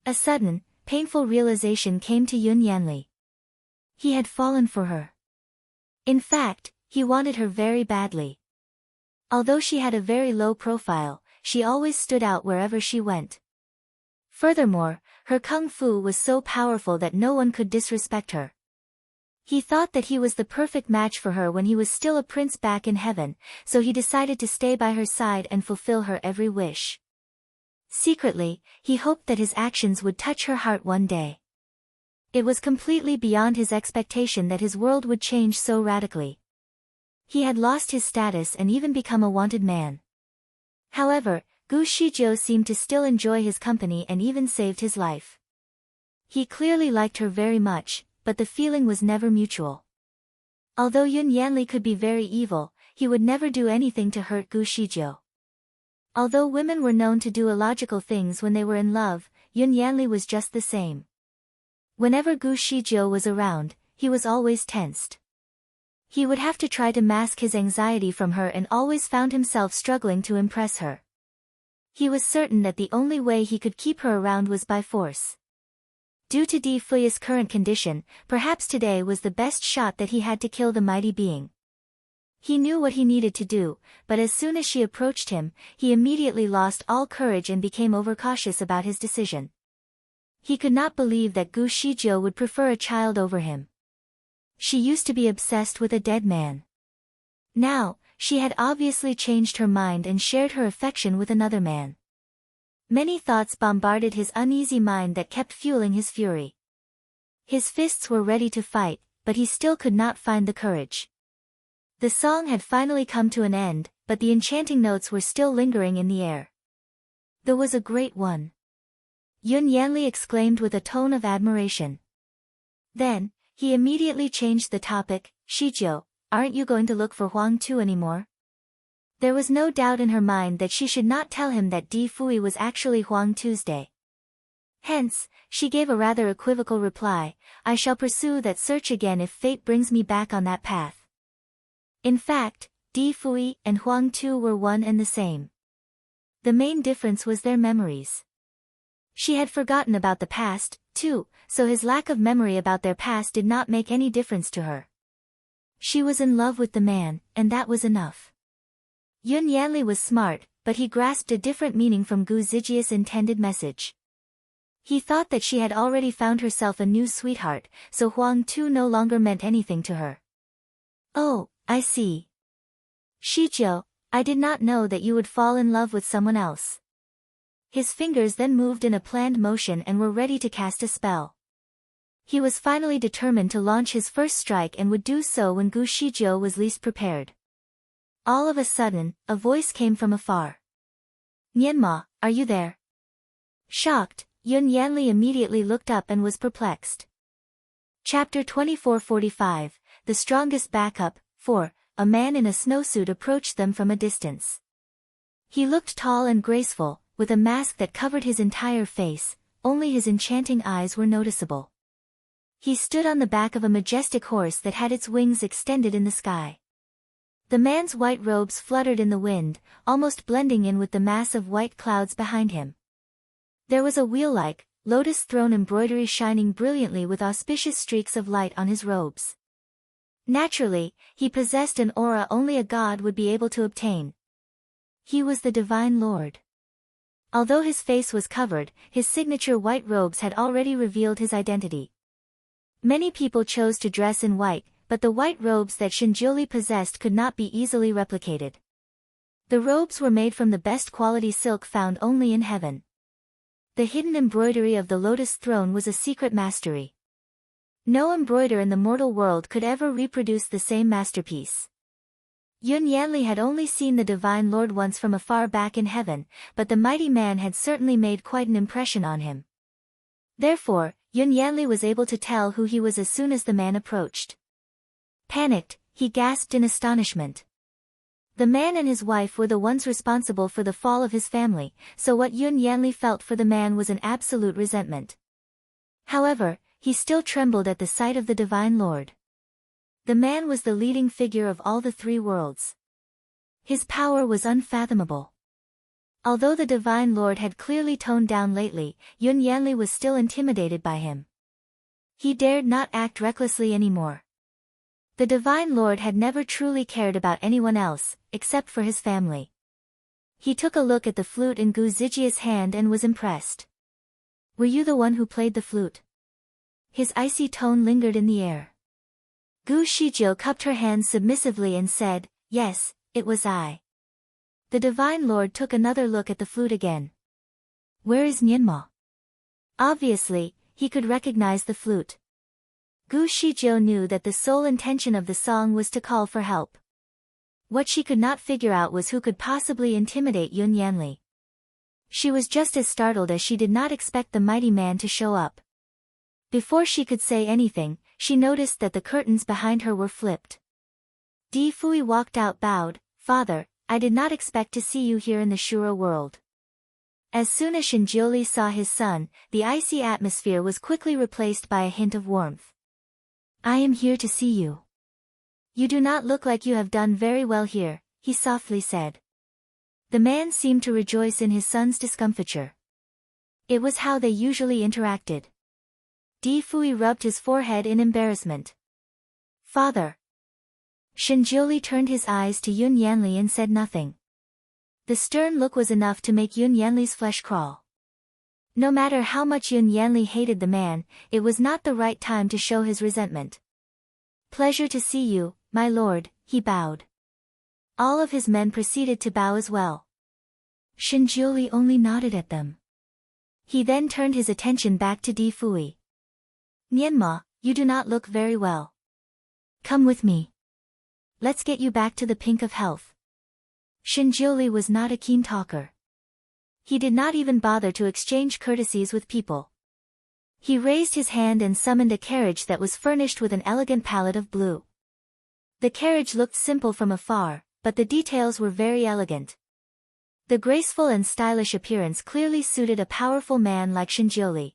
A sudden, painful realization came to Yun Yanli. He had fallen for her. In fact, he wanted her very badly. Although she had a very low profile, she always stood out wherever she went. Furthermore, her kung fu was so powerful that no one could disrespect her. He thought that he was the perfect match for her when he was still a prince back in heaven, so he decided to stay by her side and fulfill her every wish. Secretly, he hoped that his actions would touch her heart one day. It was completely beyond his expectation that his world would change so radically. He had lost his status and even become a wanted man. However, Gu Shijiu seemed to still enjoy his company and even saved his life. He clearly liked her very much, but the feeling was never mutual. Although Yun Yanli could be very evil, he would never do anything to hurt Gu Shijiu. Although women were known to do illogical things when they were in love, Yun Yanli was just the same. Whenever Gu Shijiu was around, he was always tensed. He would have to try to mask his anxiety from her and always found himself struggling to impress her. He was certain that the only way he could keep her around was by force. Due to Di Fui's current condition, perhaps today was the best shot that he had to kill the mighty being. He knew what he needed to do, but as soon as she approached him, he immediately lost all courage and became overcautious about his decision. He could not believe that Gu Shijiu would prefer a child over him. She used to be obsessed with a dead man. Now, she had obviously changed her mind and shared her affection with another man. Many thoughts bombarded his uneasy mind that kept fueling his fury. His fists were ready to fight, but he still could not find the courage. The song had finally come to an end, but the enchanting notes were still lingering in the air. "That was a great one," Yun Yanli exclaimed with a tone of admiration. Then, he immediately changed the topic. "Shijiu, aren't you going to look for Huang Tu anymore?" There was no doubt in her mind that she should not tell him that Di Fui was actually Huang Tuesday. Hence, she gave a rather equivocal reply, "I shall pursue that search again if fate brings me back on that path." In fact, Di Fui and Huang Tu were one and the same. The main difference was their memories. She had forgotten about the past, too, so his lack of memory about their past did not make any difference to her. She was in love with the man, and that was enough. Yun Yanli was smart, but he grasped a different meaning from Gu Zijia's intended message. He thought that she had already found herself a new sweetheart, so Huang Tu no longer meant anything to her. "Oh, I see. Shijiu, I did not know that you would fall in love with someone else." His fingers then moved in a planned motion and were ready to cast a spell. He was finally determined to launch his first strike and would do so when Gu Shijiu was least prepared. All of a sudden, a voice came from afar. "Nianma, are you there?" Shocked, Yun Yanli immediately looked up and was perplexed. Chapter 2445, The Strongest Backup. 4. A man in a snowsuit approached them from a distance. He looked tall and graceful, with a mask that covered his entire face, only his enchanting eyes were noticeable. He stood on the back of a majestic horse that had its wings extended in the sky. The man's white robes fluttered in the wind, almost blending in with the mass of white clouds behind him. There was a wheel-like, lotus throne embroidery shining brilliantly with auspicious streaks of light on his robes. Naturally, he possessed an aura only a god would be able to obtain. He was the Divine Lord. Although his face was covered, his signature white robes had already revealed his identity. Many people chose to dress in white, but the white robes that Shinjiuli possessed could not be easily replicated. The robes were made from the best quality silk found only in heaven. The hidden embroidery of the lotus throne was a secret mastery. No embroider in the mortal world could ever reproduce the same masterpiece. Yun Yanli had only seen the Divine Lord once from afar back in heaven, but the mighty man had certainly made quite an impression on him. Therefore, Yun Yanli was able to tell who he was as soon as the man approached. Panicked, he gasped in astonishment. The man and his wife were the ones responsible for the fall of his family, so what Yun Yanli felt for the man was an absolute resentment. However, he still trembled at the sight of the Divine Lord. The man was the leading figure of all the three worlds. His power was unfathomable. Although the Divine Lord had clearly toned down lately, Yun Yanli was still intimidated by him. He dared not act recklessly anymore. The Divine Lord had never truly cared about anyone else, except for his family. He took a look at the flute in Gu Zijia's hand and was impressed. "Were you the one who played the flute?" His icy tone lingered in the air. Gu Shijiu cupped her hands submissively and said, "Yes, it was I." The Divine Lord took another look at the flute again. "Where is Nianma?" Obviously, he could recognize the flute. Gu Shijiu knew that the sole intention of the song was to call for help. What she could not figure out was who could possibly intimidate Yun Yanli. She was just as startled as she did not expect the mighty man to show up. Before she could say anything, she noticed that the curtains behind her were flipped. Di Fui walked out bowed, "Father, I did not expect to see you here in the Shura world." As soon as Shinjiuli saw his son, the icy atmosphere was quickly replaced by a hint of warmth. "I am here to see you. You do not look like you have done very well here," he softly said. The man seemed to rejoice in his son's discomfiture. It was how they usually interacted. Di Fui rubbed his forehead in embarrassment. "Father." Shinjiuli turned his eyes to Yun Yanli and said nothing. The stern look was enough to make Yun Yanli's flesh crawl. No matter how much Yun Yanli hated the man, it was not the right time to show his resentment. Pleasure to see you, my lord, he bowed. All of his men proceeded to bow as well. Shinjioli only nodded at them. He then turned his attention back to Di Fui. Nianma, you do not look very well. Come with me. Let's get you back to the pink of health. Shinjioli was not a keen talker. He did not even bother to exchange courtesies with people. He raised his hand and summoned a carriage that was furnished with an elegant palette of blue. The carriage looked simple from afar, but the details were very elegant. The graceful and stylish appearance clearly suited a powerful man like Shinjioli.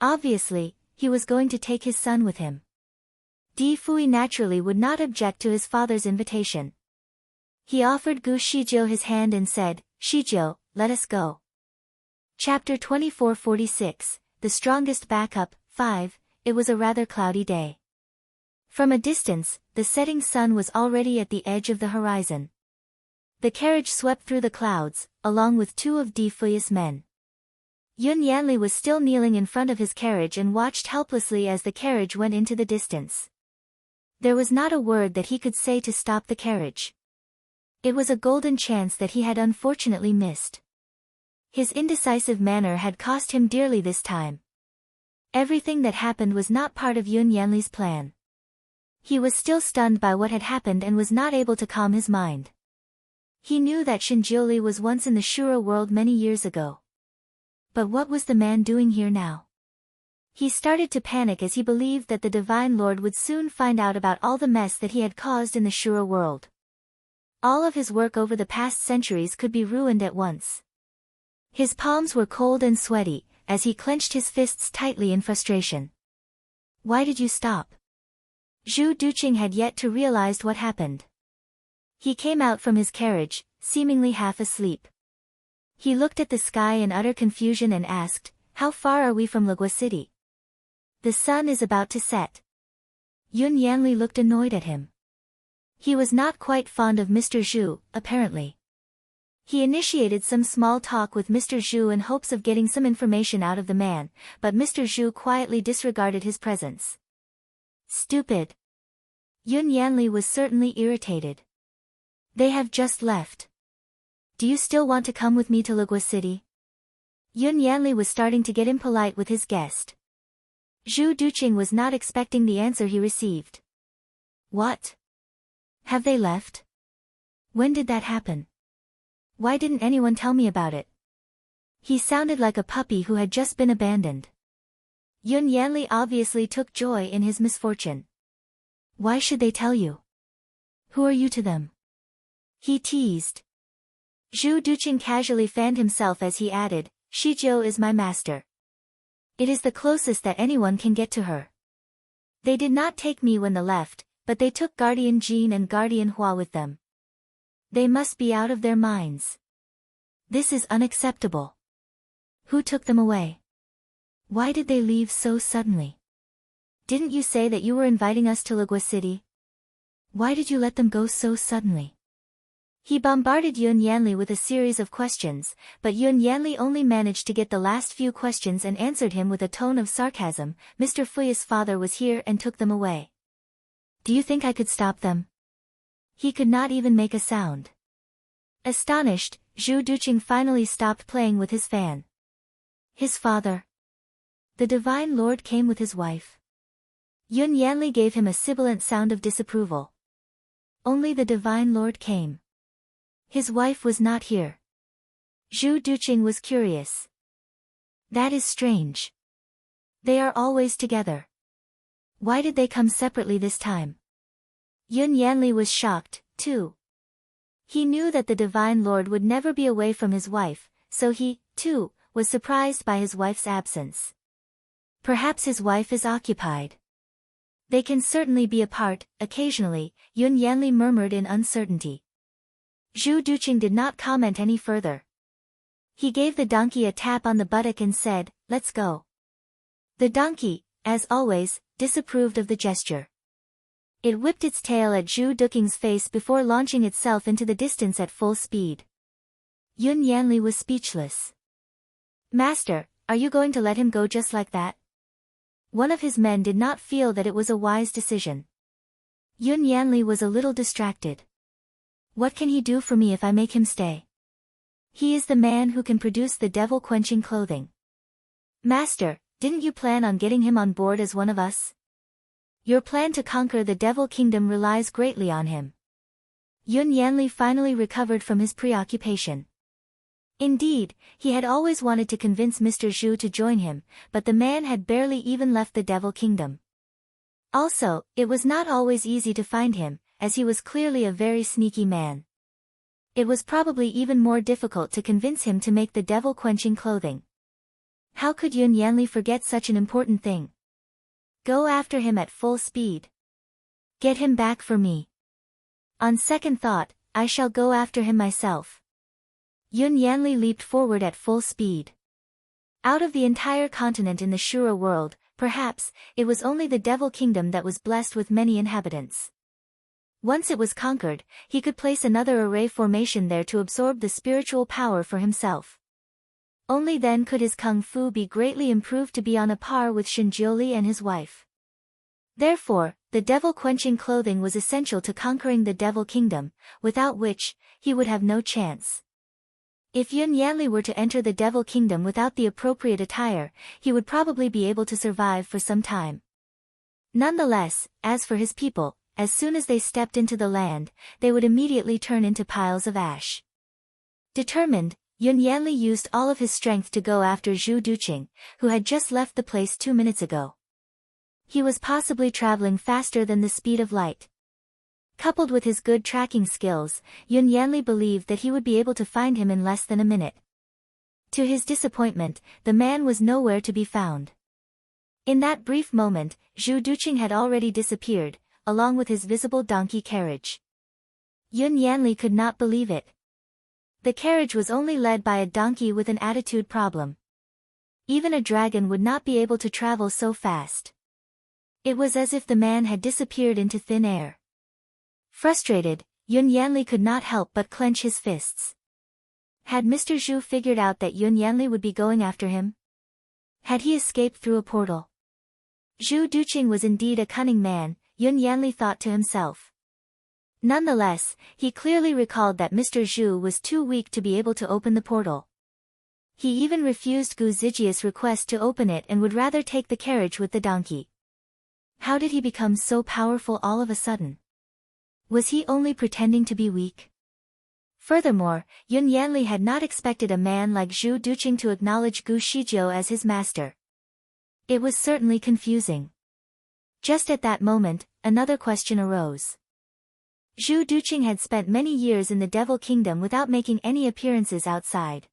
Obviously, he was going to take his son with him. Di Fui naturally would not object to his father's invitation. He offered Gu Shizhou his hand and said, "Shizhou, let us go." Chapter 2446, The Strongest Backup, 5, It was a rather cloudy day. From a distance, the setting sun was already at the edge of the horizon. The carriage swept through the clouds, along with two of Di Fui's men. Yun Yanli was still kneeling in front of his carriage and watched helplessly as the carriage went into the distance. There was not a word that he could say to stop the carriage. It was a golden chance that he had unfortunately missed. His indecisive manner had cost him dearly this time. Everything that happened was not part of Yun Yanli's plan. He was still stunned by what had happened and was not able to calm his mind. He knew that Shinjioli was once in the Shura world many years ago. But what was the man doing here now? He started to panic as he believed that the Divine Lord would soon find out about all the mess that he had caused in the Shura world. All of his work over the past centuries could be ruined at once. His palms were cold and sweaty, as he clenched his fists tightly in frustration. Why did you stop? Zhu Duqing had yet to realize what happened. He came out from his carriage, seemingly half asleep. He looked at the sky in utter confusion and asked, "How far are we from Legua City?" "The sun is about to set." Yun Yanli looked annoyed at him. He was not quite fond of Mr. Zhu, apparently. He initiated some small talk with Mr. Zhu in hopes of getting some information out of the man, but Mr. Zhu quietly disregarded his presence. Stupid. Yun Yanli was certainly irritated. They have just left. Do you still want to come with me to Legua City? Yun Yanli was starting to get impolite with his guest. Zhu Duqing was not expecting the answer he received. What? Have they left? When did that happen? Why didn't anyone tell me about it? He sounded like a puppy who had just been abandoned. Yun Yanli obviously took joy in his misfortune. Why should they tell you? Who are you to them? He teased. Zhu Duqing casually fanned himself as he added, "Shizhou is my master. It is the closest that anyone can get to her. They did not take me when they left, but they took Guardian Jin and Guardian Hua with them. They must be out of their minds. This is unacceptable. Who took them away? Why did they leave so suddenly? Didn't you say that you were inviting us to Legua City? Why did you let them go so suddenly?" He bombarded Yun Yanli with a series of questions, but Yun Yanli only managed to get the last few questions and answered him with a tone of sarcasm. "Mr. Fui's father was here and took them away. Do you think I could stop them?" He could not even make a sound. Astonished, Zhu Duqing finally stopped playing with his fan. His father. The Divine Lord came with his wife. Yun Yanli gave him a sibilant sound of disapproval. Only the Divine Lord came. His wife was not here. Zhu Duqing was curious. That is strange. They are always together. Why did they come separately this time? Yun Yanli was shocked, too. He knew that the Divine Lord would never be away from his wife, so he, too, was surprised by his wife's absence. Perhaps his wife is occupied. They can certainly be apart, occasionally, Yun Yanli murmured in uncertainty. Zhu Duqing did not comment any further. He gave the donkey a tap on the buttock and said, "Let's go." The donkey, as always, disapproved of the gesture. It whipped its tail at Zhu Duqing's face before launching itself into the distance at full speed. Yun Yanli was speechless. "Master, are you going to let him go just like that?" One of his men did not feel that it was a wise decision. Yun Yanli was a little distracted. What can he do for me if I make him stay? He is the man who can produce the devil-quenching clothing. Master, didn't you plan on getting him on board as one of us? Your plan to conquer the devil kingdom relies greatly on him. Yun Yanli finally recovered from his preoccupation. Indeed, he had always wanted to convince Mr. Zhu to join him, but the man had barely even left the devil kingdom. Also, it was not always easy to find him, as he was clearly a very sneaky man. It was probably even more difficult to convince him to make the devil-quenching clothing. How could Yun Yanli forget such an important thing? Go after him at full speed. Get him back for me. On second thought, I shall go after him myself. Yun Yanli leaped forward at full speed. Out of the entire continent in the Shura world, perhaps, it was only the Devil Kingdom that was blessed with many inhabitants. Once it was conquered, he could place another array formation there to absorb the spiritual power for himself. Only then could his kung fu be greatly improved to be on a par with Shinjioli and his wife. Therefore, the devil-quenching clothing was essential to conquering the Devil Kingdom, without which, he would have no chance. If Yun Yanli were to enter the Devil Kingdom without the appropriate attire, he would probably be able to survive for some time. Nonetheless, as for his people, as soon as they stepped into the land, they would immediately turn into piles of ash. Determined, Yun Yanli used all of his strength to go after Zhu Duqing, who had just left the place 2 minutes ago. He was possibly traveling faster than the speed of light. Coupled with his good tracking skills, Yun Yanli believed that he would be able to find him in less than a minute. To his disappointment, the man was nowhere to be found. In that brief moment, Zhu Duqing had already disappeared, along with his visible donkey carriage. Yun Yanli could not believe it. The carriage was only led by a donkey with an attitude problem. Even a dragon would not be able to travel so fast. It was as if the man had disappeared into thin air. Frustrated, Yun Yanli could not help but clench his fists. Had Mr. Zhu figured out that Yun Yanli would be going after him? Had he escaped through a portal? Zhu Duqing was indeed a cunning man, Yun Yanli thought to himself. Nonetheless, he clearly recalled that Mr. Zhu was too weak to be able to open the portal. He even refused Gu Zijia's request to open it and would rather take the carriage with the donkey. How did he become so powerful all of a sudden? Was he only pretending to be weak? Furthermore, Yun Yanli had not expected a man like Zhu Duqing to acknowledge Gu Shijiu as his master. It was certainly confusing. Just at that moment, another question arose. Zhu Duqing had spent many years in the Devil Kingdom without making any appearances outside.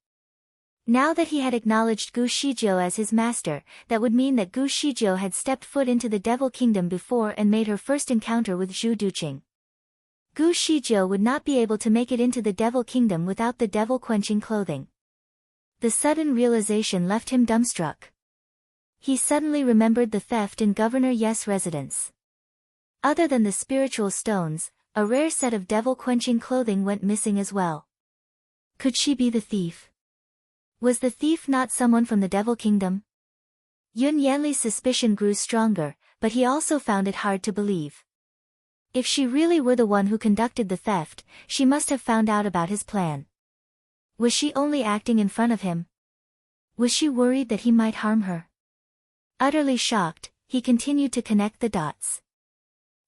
Now that he had acknowledged Gu Shijiu as his master, that would mean that Gu Shijiu had stepped foot into the Devil Kingdom before and made her first encounter with Zhu Duqing. Gu Shijiu would not be able to make it into the Devil Kingdom without the devil-quenching clothing. The sudden realization left him dumbstruck. He suddenly remembered the theft in Governor Ye's residence. Other than the spiritual stones, a rare set of devil-quenching clothing went missing as well. Could she be the thief? Was the thief not someone from the Devil Kingdom? Yun Yanli's suspicion grew stronger, but he also found it hard to believe. If she really were the one who conducted the theft, she must have found out about his plan. Was she only acting in front of him? Was she worried that he might harm her? Utterly shocked, he continued to connect the dots.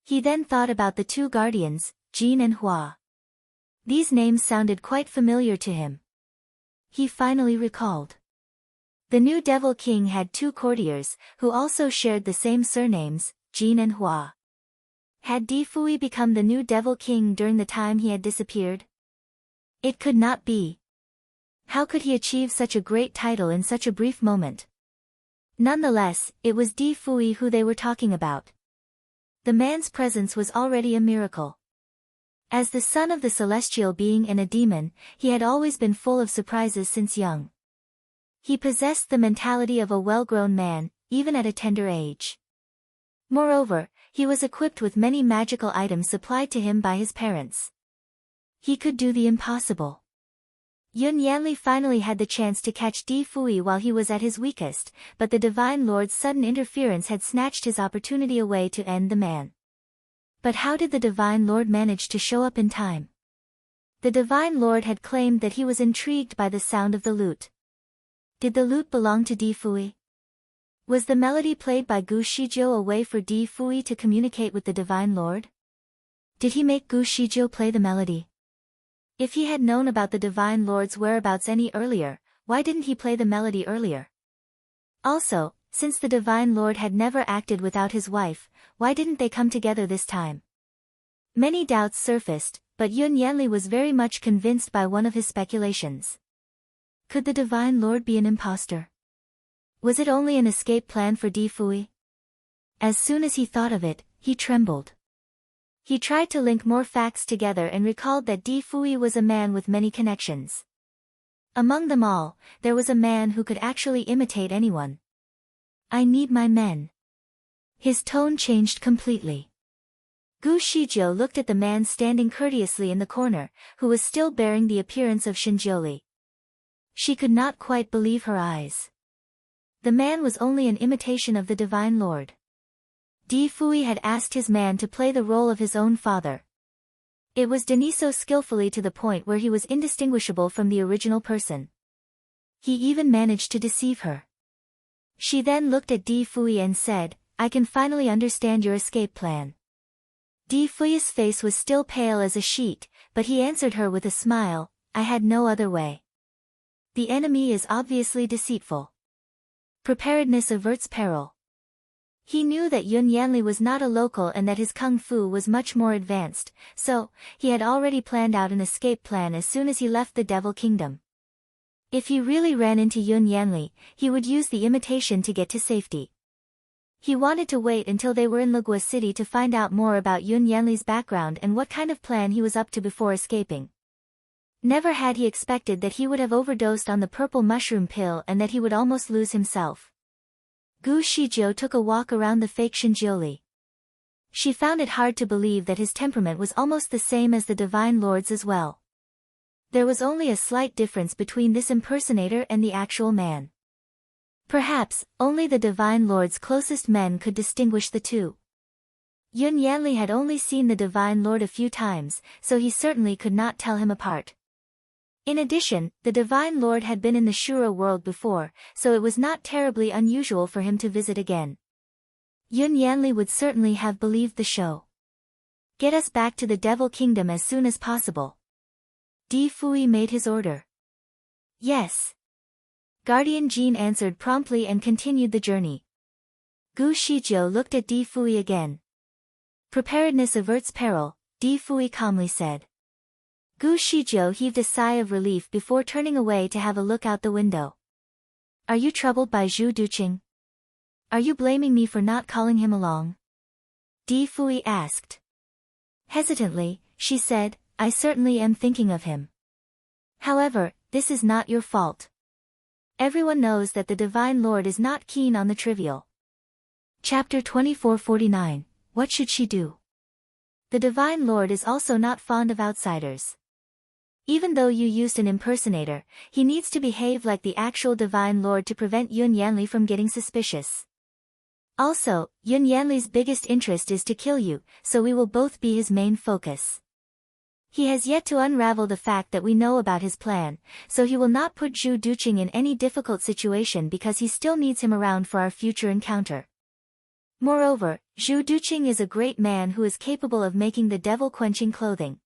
He then thought about the 2 guardians, Jin and Hua. These names sounded quite familiar to him. He finally recalled. The new Devil King had 2 courtiers, who also shared the same surnames, Jin and Hua. Had Di Fui become the new Devil King during the time he had disappeared? It could not be. How could he achieve such a great title in such a brief moment? Nonetheless, it was Di Fui who they were talking about. The man's presence was already a miracle. As the son of the celestial being and a demon, he had always been full of surprises since young. He possessed the mentality of a well-grown man, even at a tender age. Moreover, he was equipped with many magical items supplied to him by his parents. He could do the impossible. Yun Yanli finally had the chance to catch Di Fui while he was at his weakest, but the Divine Lord's sudden interference had snatched his opportunity away to end the man. But how did the Divine Lord manage to show up in time? The Divine Lord had claimed that he was intrigued by the sound of the lute. Did the lute belong to Di Fui? Was the melody played by Gu Shijiu a way for Di Fui to communicate with the Divine Lord? Did he make Gu Shijiu play the melody? If he had known about the Divine Lord's whereabouts any earlier, why didn't he play the melody earlier? Also, since the Divine Lord had never acted without his wife, why didn't they come together this time? Many doubts surfaced, but Yun Yanli was very much convinced by one of his speculations. Could the Divine Lord be an impostor? Was it only an escape plan for Di Fui? As soon as he thought of it, he trembled. He tried to link more facts together and recalled that Di Fui was a man with many connections. Among them all, there was a man who could actually imitate anyone. I need my men. His tone changed completely. Gu Shijiu looked at the man standing courteously in the corner, who was still bearing the appearance of Shinjiuli. She could not quite believe her eyes. The man was only an imitation of the Divine Lord. Di Fui had asked his man to play the role of his own father. It was done so skillfully to the point where he was indistinguishable from the original person. He even managed to deceive her. She then looked at Di Fui and said, I can finally understand your escape plan. Di Fui's face was still pale as a sheet, but he answered her with a smile, I had no other way. The enemy is obviously deceitful. Preparedness averts peril. He knew that Yun Yanli was not a local and that his kung fu was much more advanced, so, he had already planned out an escape plan as soon as he left the Devil Kingdom. If he really ran into Yun Yanli, he would use the imitation to get to safety. He wanted to wait until they were in Legua City to find out more about Yun Yanli's background and what kind of plan he was up to before escaping. Never had he expected that he would have overdosed on the purple mushroom pill and that he would almost lose himself. Gu Shijiu took a walk around the fake Shinjiuli. She found it hard to believe that his temperament was almost the same as the Divine Lord's as well. There was only a slight difference between this impersonator and the actual man. Perhaps, only the Divine Lord's closest men could distinguish the two. Yun Yanli had only seen the Divine Lord a few times, so he certainly could not tell him apart. In addition, the Divine Lord had been in the Shura world before, so it was not terribly unusual for him to visit again. Yun Yanli would certainly have believed the show. Get us back to the Devil Kingdom as soon as possible. Di Fui made his order. Yes. Guardian Jean answered promptly and continued the journey. Gu Shijiu looked at Di Fui again. Preparedness averts peril, Di Fui calmly said. Gu Shijiu heaved a sigh of relief before turning away to have a look out the window. Are you troubled by Zhu Duqing? Are you blaming me for not calling him along? Di Fui asked. Hesitantly, she said, I certainly am thinking of him. However, this is not your fault. Everyone knows that the Divine Lord is not keen on the trivial. Chapter 2449, What should she do? The Divine Lord is also not fond of outsiders. Even though you used an impersonator, he needs to behave like the actual Divine Lord to prevent Yun Yanli from getting suspicious. Also, Yun Yanli's biggest interest is to kill you, so we will both be his main focus. He has yet to unravel the fact that we know about his plan, so he will not put Zhu Duqing in any difficult situation because he still needs him around for our future encounter. Moreover, Zhu Duqing is a great man who is capable of making the devil-quenching clothing.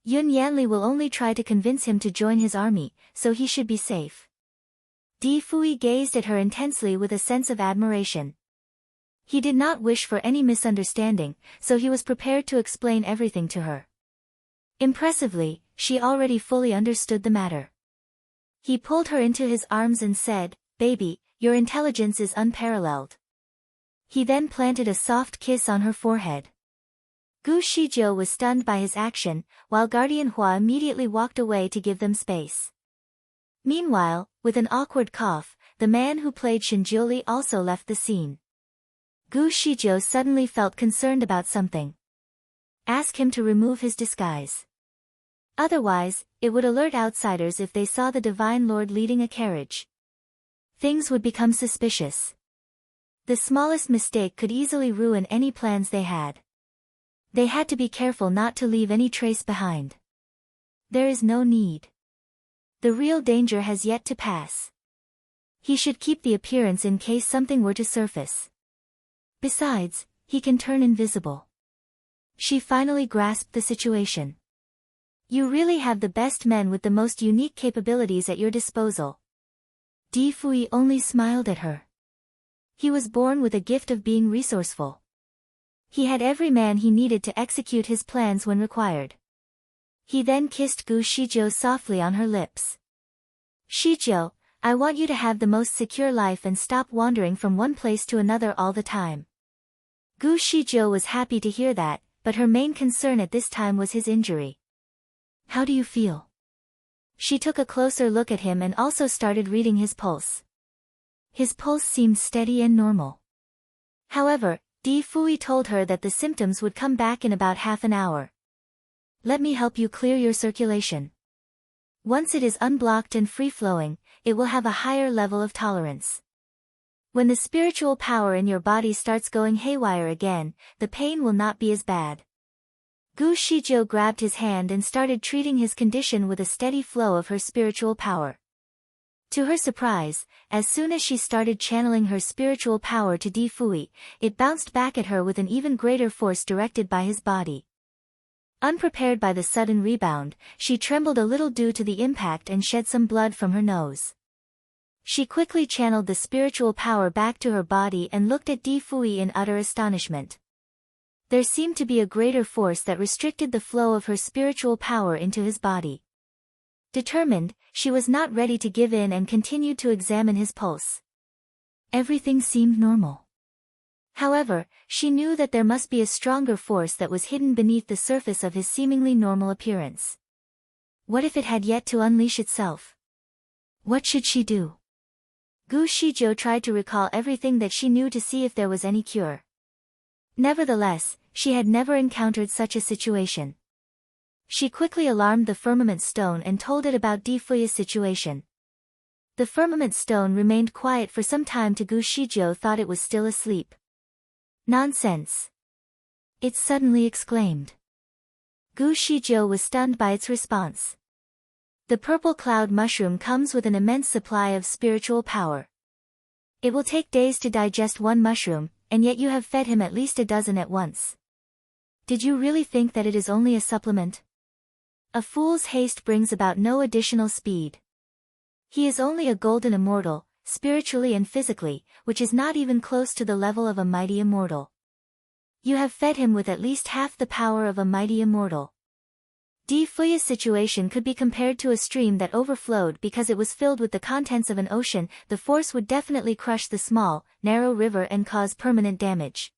Yun Yanli will only try to convince him to join his army, so he should be safe. Di Fui gazed at her intensely with a sense of admiration. He did not wish for any misunderstanding, so he was prepared to explain everything to her. Impressively, she already fully understood the matter. He pulled her into his arms and said, Baby, your intelligence is unparalleled. He then planted a soft kiss on her forehead. Gu Shijiu was stunned by his action, while Guardian Hua immediately walked away to give them space. Meanwhile, with an awkward cough, the man who played Shinjiuli also left the scene. Gu Shijiu suddenly felt concerned about something. Ask him to remove his disguise. Otherwise, it would alert outsiders if they saw the Divine Lord leading a carriage. Things would become suspicious. The smallest mistake could easily ruin any plans they had. They had to be careful not to leave any trace behind. There is no need. The real danger has yet to pass. He should keep the appearance in case something were to surface. Besides, he can turn invisible. She finally grasped the situation. You really have the best men with the most unique capabilities at your disposal. Di Fui only smiled at her. He was born with a gift of being resourceful. He had every man he needed to execute his plans when required. He then kissed Gu Shijiu softly on her lips. Shijiu, I want you to have the most secure life and stop wandering from one place to another all the time. Gu Shijiu was happy to hear that, but her main concern at this time was his injury. How do you feel? She took a closer look at him and also started reading his pulse. His pulse seemed steady and normal. However, Di Fui told her that the symptoms would come back in about half an hour. Let me help you clear your circulation. Once it is unblocked and free-flowing, it will have a higher level of tolerance. When the spiritual power in your body starts going haywire again, the pain will not be as bad. Gu Shijiu grabbed his hand and started treating his condition with a steady flow of her spiritual power. To her surprise, as soon as she started channeling her spiritual power to Di Fui, it bounced back at her with an even greater force directed by his body. Unprepared by the sudden rebound, she trembled a little due to the impact and shed some blood from her nose. She quickly channeled the spiritual power back to her body and looked at Di Fui in utter astonishment. There seemed to be a greater force that restricted the flow of her spiritual power into his body. Determined, she was not ready to give in and continued to examine his pulse. Everything seemed normal. However, she knew that there must be a stronger force that was hidden beneath the surface of his seemingly normal appearance. What if it had yet to unleash itself? What should she do? Gu Shijiu tried to recall everything that she knew to see if there was any cure. Nevertheless, she had never encountered such a situation. She quickly alarmed the firmament stone and told it about Di Fui's situation. The firmament stone remained quiet for some time to Gu Shijiu thought it was still asleep. Nonsense! It suddenly exclaimed. Gu Shijiu was stunned by its response. The purple cloud mushroom comes with an immense supply of spiritual power. It will take days to digest one mushroom, and yet you have fed him at least a dozen at once. Did you really think that it is only a supplement? A fool's haste brings about no additional speed. He is only a golden immortal, spiritually and physically, which is not even close to the level of a mighty immortal. You have fed him with at least half the power of a mighty immortal. Di Fui's situation could be compared to a stream that overflowed because it was filled with the contents of an ocean. The force would definitely crush the small, narrow river and cause permanent damage.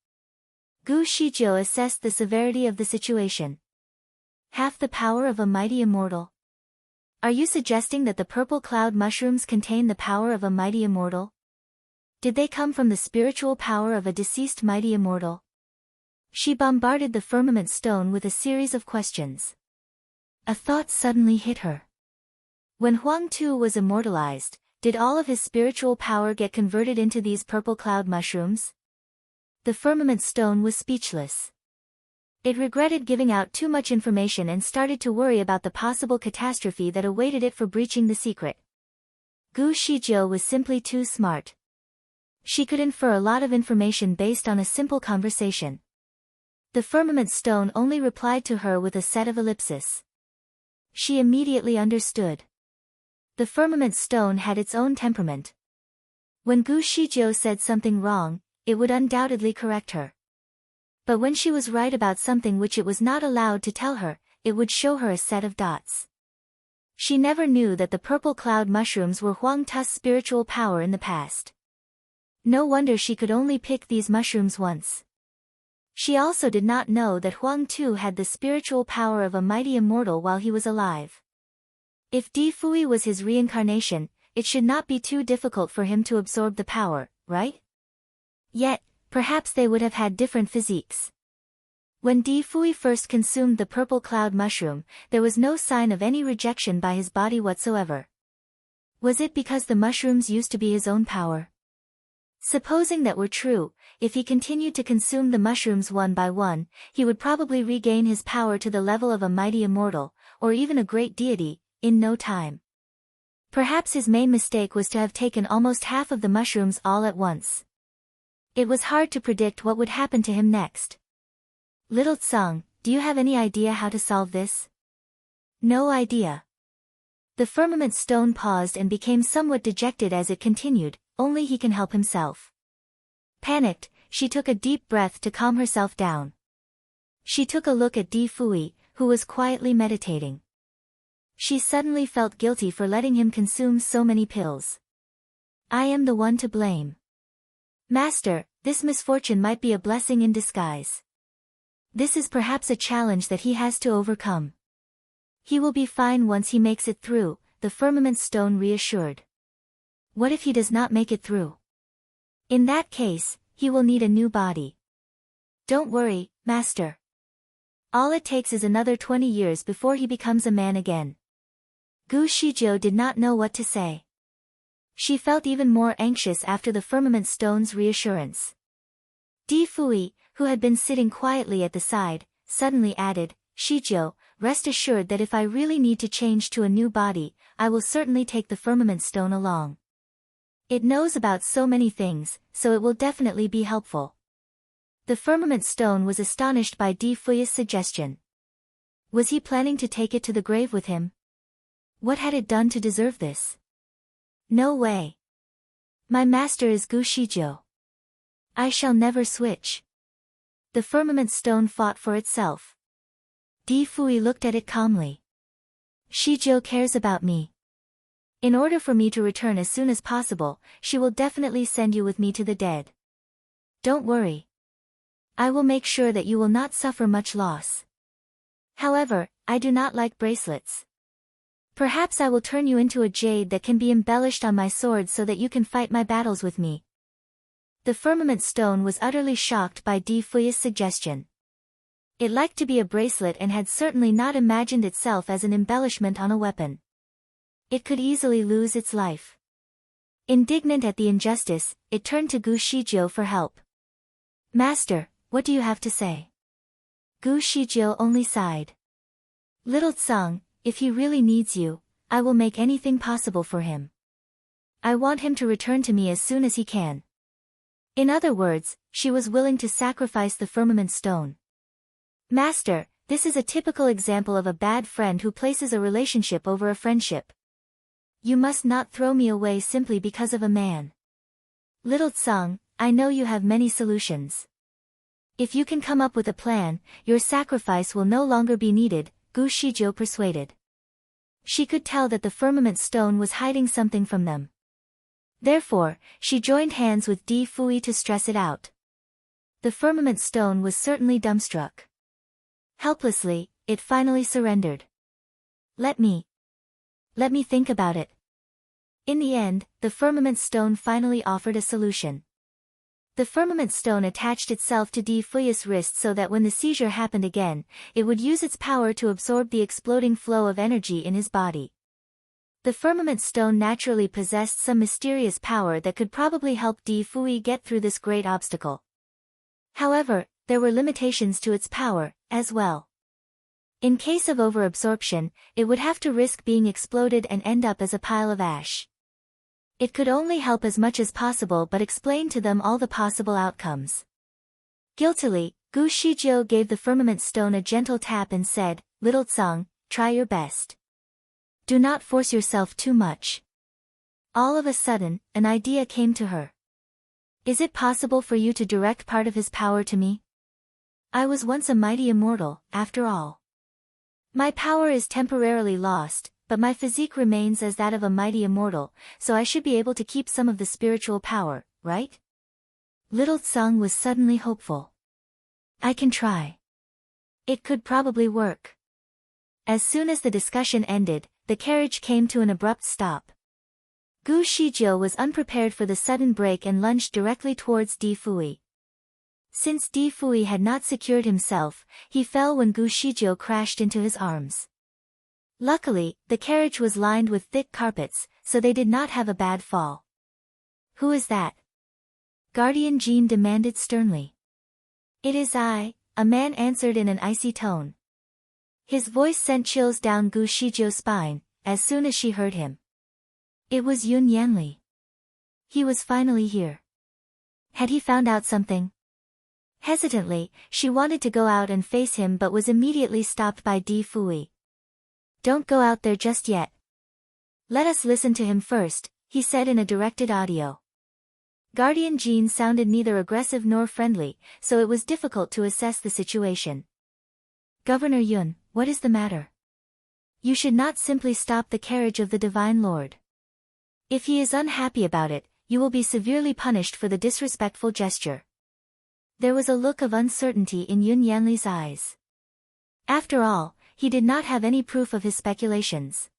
Gu Shijiu assessed the severity of the situation. Half the power of a mighty immortal? Are you suggesting that the purple cloud mushrooms contain the power of a mighty immortal? Did they come from the spiritual power of a deceased mighty immortal? She bombarded the firmament stone with a series of questions. A thought suddenly hit her. When Huang Tu was immortalized, did all of his spiritual power get converted into these purple cloud mushrooms? The firmament stone was speechless. It regretted giving out too much information and started to worry about the possible catastrophe that awaited it for breaching the secret. Gu Shijiu was simply too smart. She could infer a lot of information based on a simple conversation. The firmament stone only replied to her with a set of ellipses. She immediately understood. The firmament stone had its own temperament. When Gu Shijiu said something wrong, it would undoubtedly correct her. But when she was right about something which it was not allowed to tell her, it would show her a set of dots. She never knew that the purple cloud mushrooms were Huang Tu's spiritual power in the past. No wonder she could only pick these mushrooms once. She also did not know that Huang Tu had the spiritual power of a mighty immortal while he was alive. If Di Fui was his reincarnation, it should not be too difficult for him to absorb the power, right? Yet, perhaps they would have had different physiques. When Di Fui first consumed the purple cloud mushroom, there was no sign of any rejection by his body whatsoever. Was it because the mushrooms used to be his own power? Supposing that were true, if he continued to consume the mushrooms one by one, he would probably regain his power to the level of a mighty immortal, or even a great deity, in no time. Perhaps his main mistake was to have taken almost half of the mushrooms all at once. It was hard to predict what would happen to him next. Little Tsang, do you have any idea how to solve this? No idea. The firmament stone paused and became somewhat dejected as it continued, only he can help himself. Panicked, she took a deep breath to calm herself down. She took a look at Di Fui, who was quietly meditating. She suddenly felt guilty for letting him consume so many pills. I am the one to blame. Master, this misfortune might be a blessing in disguise. This is perhaps a challenge that he has to overcome. He will be fine once he makes it through, the firmament stone reassured. What if he does not make it through? In that case, he will need a new body. Don't worry, Master. All it takes is another 20 years before he becomes a man again. Gu Shizhou did not know what to say. She felt even more anxious after the firmament stone's reassurance. Di Fui, who had been sitting quietly at the side, suddenly added, Shizhou, rest assured that if I really need to change to a new body, I will certainly take the firmament stone along. It knows about so many things, so it will definitely be helpful. The firmament stone was astonished by Di Fui's suggestion. Was he planning to take it to the grave with him? What had it done to deserve this? No way. My master is Gu Shizhou. I shall never switch. The firmament stone fought for itself. Di Fui looked at it calmly. Shizhou cares about me. In order for me to return as soon as possible, she will definitely send you with me to the dead. Don't worry. I will make sure that you will not suffer much loss. However, I do not like bracelets. Perhaps I will turn you into a jade that can be embellished on my sword so that you can fight my battles with me. The firmament stone was utterly shocked by Di Fui's suggestion. It liked to be a bracelet and had certainly not imagined itself as an embellishment on a weapon. It could easily lose its life. Indignant at the injustice, it turned to Gu Shizhou for help. Master, what do you have to say? Gu Shizhou only sighed. Little Tsang, if he really needs you, I will make anything possible for him. I want him to return to me as soon as he can. In other words, she was willing to sacrifice the firmament stone. Master, this is a typical example of a bad friend who places a relationship over a friendship. You must not throw me away simply because of a man. Little Tsang, I know you have many solutions. If you can come up with a plan, your sacrifice will no longer be needed, Gu Shizhou persuaded. She could tell that the firmament stone was hiding something from them. Therefore, she joined hands with Di Fui to stress it out. The firmament stone was certainly dumbstruck. Helplessly, it finally surrendered. Let me think about it. In the end, the firmament stone finally offered a solution. The firmament stone attached itself to Di Fui's wrist so that when the seizure happened again, it would use its power to absorb the exploding flow of energy in his body. The firmament stone naturally possessed some mysterious power that could probably help Di Fui get through this great obstacle. However, there were limitations to its power, as well. In case of overabsorption, it would have to risk being exploded and end up as a pile of ash. It could only help as much as possible but explain to them all the possible outcomes. Guiltily, Gu Shizhou gave the firmament stone a gentle tap and said, Little Tsang, try your best. Do not force yourself too much. All of a sudden, an idea came to her. Is it possible for you to direct part of his power to me? I was once a mighty immortal, after all. My power is temporarily lost, but my physique remains as that of a mighty immortal, so I should be able to keep some of the spiritual power, right? Little Tsang was suddenly hopeful. I can try. It could probably work. As soon as the discussion ended, the carriage came to an abrupt stop. Gu Shizhou was unprepared for the sudden break and lunged directly towards Di Fui. Since Di Fui had not secured himself, he fell when Gu Shizhou crashed into his arms. Luckily, the carriage was lined with thick carpets, so they did not have a bad fall. Who is that? Guardian Jean demanded sternly. It is I, a man answered in an icy tone. His voice sent chills down Gu Shizhou's spine, as soon as she heard him. It was Yun Yanli. He was finally here. Had he found out something? Hesitantly, she wanted to go out and face him but was immediately stopped by Di Fui. Don't go out there just yet. Let us listen to him first, he said in a directed audio. Guardian Jean sounded neither aggressive nor friendly, so it was difficult to assess the situation. Governor Yun, what is the matter? You should not simply stop the carriage of the Divine Lord. If he is unhappy about it, you will be severely punished for the disrespectful gesture. There was a look of uncertainty in Yun Yanli's eyes. After all, he did not have any proof of his speculations.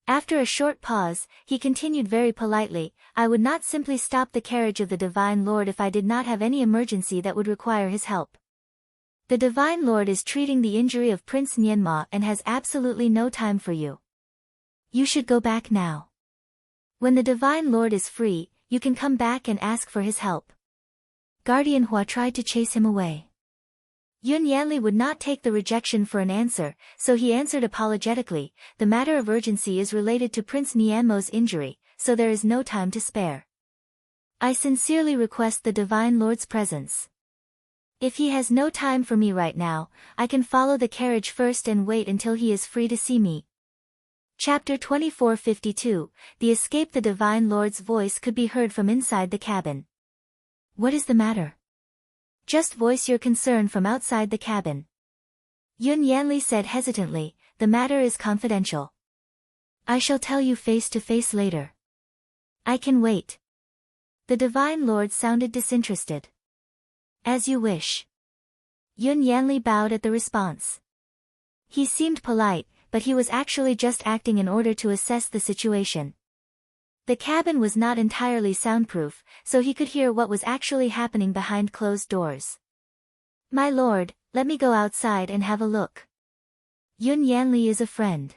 After a short pause, he continued very politely, I would not simply stop the carriage of the Divine Lord if I did not have any emergency that would require his help. The Divine Lord is treating the injury of Prince Nianma and has absolutely no time for you. You should go back now. When the Divine Lord is free, you can come back and ask for his help. Guardian Hua tried to chase him away. Yun Yanli would not take the rejection for an answer, so he answered apologetically, the matter of urgency is related to Prince Nianmo's injury, so there is no time to spare. I sincerely request the Divine Lord's presence. If he has no time for me right now, I can follow the carriage first and wait until he is free to see me. Chapter 2452, The Escape. The Divine Lord's voice could be heard from inside the cabin. What is the matter? Just voice your concern from outside the cabin. Yun Yanli said hesitantly, the matter is confidential. I shall tell you face to face later. I can wait. The Divine Lord sounded disinterested. As you wish. Yun Yanli bowed at the response. He seemed polite, but he was actually just acting in order to assess the situation. The cabin was not entirely soundproof, so he could hear what was actually happening behind closed doors. My lord, let me go outside and have a look. Yun Yanli is a friend.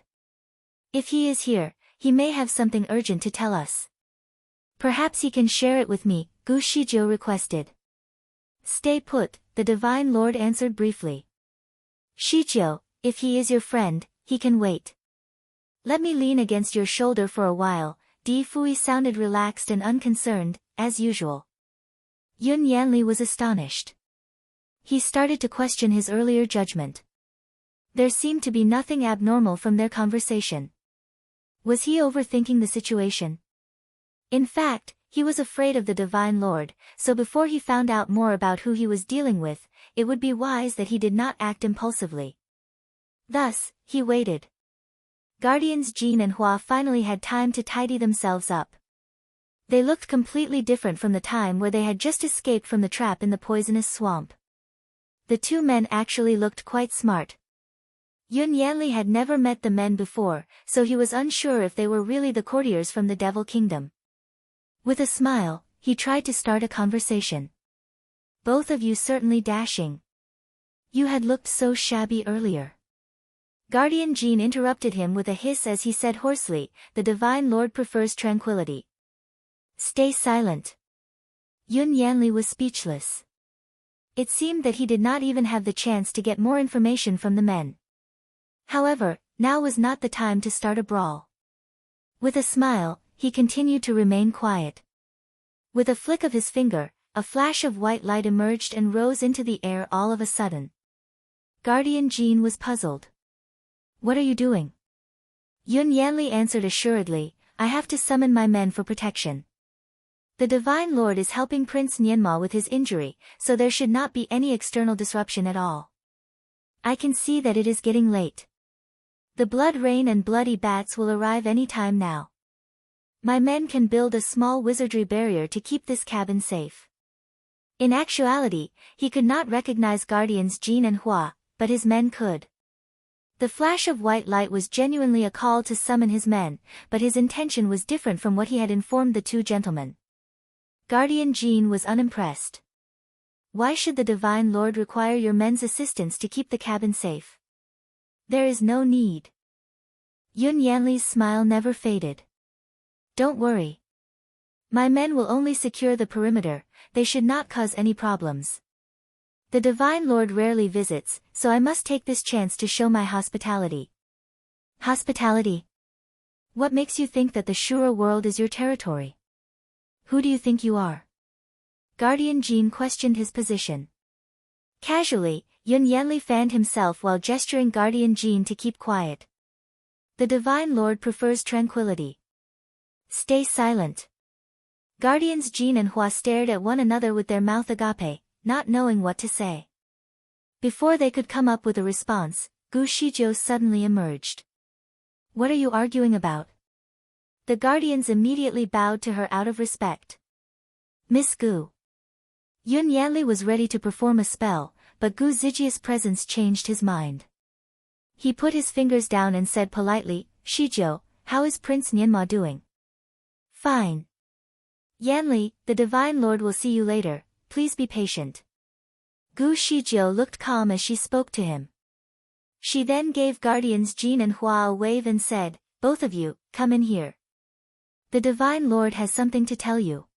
If he is here, he may have something urgent to tell us. Perhaps he can share it with me, Gu Shizhou requested. Stay put, the Divine Lord answered briefly. Shizhou, if he is your friend, he can wait. Let me lean against your shoulder for a while. Di Fui sounded relaxed and unconcerned, as usual. Yun Yanli was astonished. He started to question his earlier judgment. There seemed to be nothing abnormal from their conversation. Was he overthinking the situation? In fact, he was afraid of the Divine Lord, so before he found out more about who he was dealing with, it would be wise that he did not act impulsively. Thus, he waited. Guardians Jean and Hua finally had time to tidy themselves up. They looked completely different from the time where they had just escaped from the trap in the poisonous swamp. The two men actually looked quite smart. Yun Yanli had never met the men before, so he was unsure if they were really the courtiers from the Devil Kingdom. With a smile, he tried to start a conversation. Both of you certainly dashing. You had looked so shabby earlier. Guardian Jean interrupted him with a hiss as he said hoarsely, the Divine Lord prefers tranquility. Stay silent. Yun Yanli was speechless. It seemed that he did not even have the chance to get more information from the men. However, now was not the time to start a brawl. With a smile, he continued to remain quiet. With a flick of his finger, a flash of white light emerged and rose into the air all of a sudden. Guardian Jean was puzzled. What are you doing? Yun Yanli answered assuredly, I have to summon my men for protection. The Divine Lord is helping Prince Nianma with his injury, so there should not be any external disruption at all. I can see that it is getting late. The blood rain and bloody bats will arrive any time now. My men can build a small wizardry barrier to keep this cabin safe. In actuality, he could not recognize Guardians Jean and Hua, but his men could. The flash of white light was genuinely a call to summon his men, but his intention was different from what he had informed the two gentlemen. Guardian Jean was unimpressed. Why should the Divine Lord require your men's assistance to keep the cabin safe? There is no need. Yun Yanli's smile never faded. Don't worry. My men will only secure the perimeter, they should not cause any problems. The Divine Lord rarely visits, so I must take this chance to show my hospitality. Hospitality? What makes you think that the Shura world is your territory? Who do you think you are? Guardian Jean questioned his position. Casually, Yun Yanli fanned himself while gesturing Guardian Jean to keep quiet. The Divine Lord prefers tranquility. Stay silent. Guardians Jean and Hua stared at one another with their mouth agape, not knowing what to say. Before they could come up with a response, Gu Shizhou suddenly emerged. What are you arguing about? The guardians immediately bowed to her out of respect. Miss Gu. Yun Yanli was ready to perform a spell, but Gu Zijia's presence changed his mind. He put his fingers down and said politely, Shizhou, how is Prince Nianma doing? Fine. Yanli, the Divine Lord will see you later, please be patient. Gu Shizhou looked calm as she spoke to him. She then gave Guardians Jean and Hua a wave and said, both of you, come in here. The Divine Lord has something to tell you.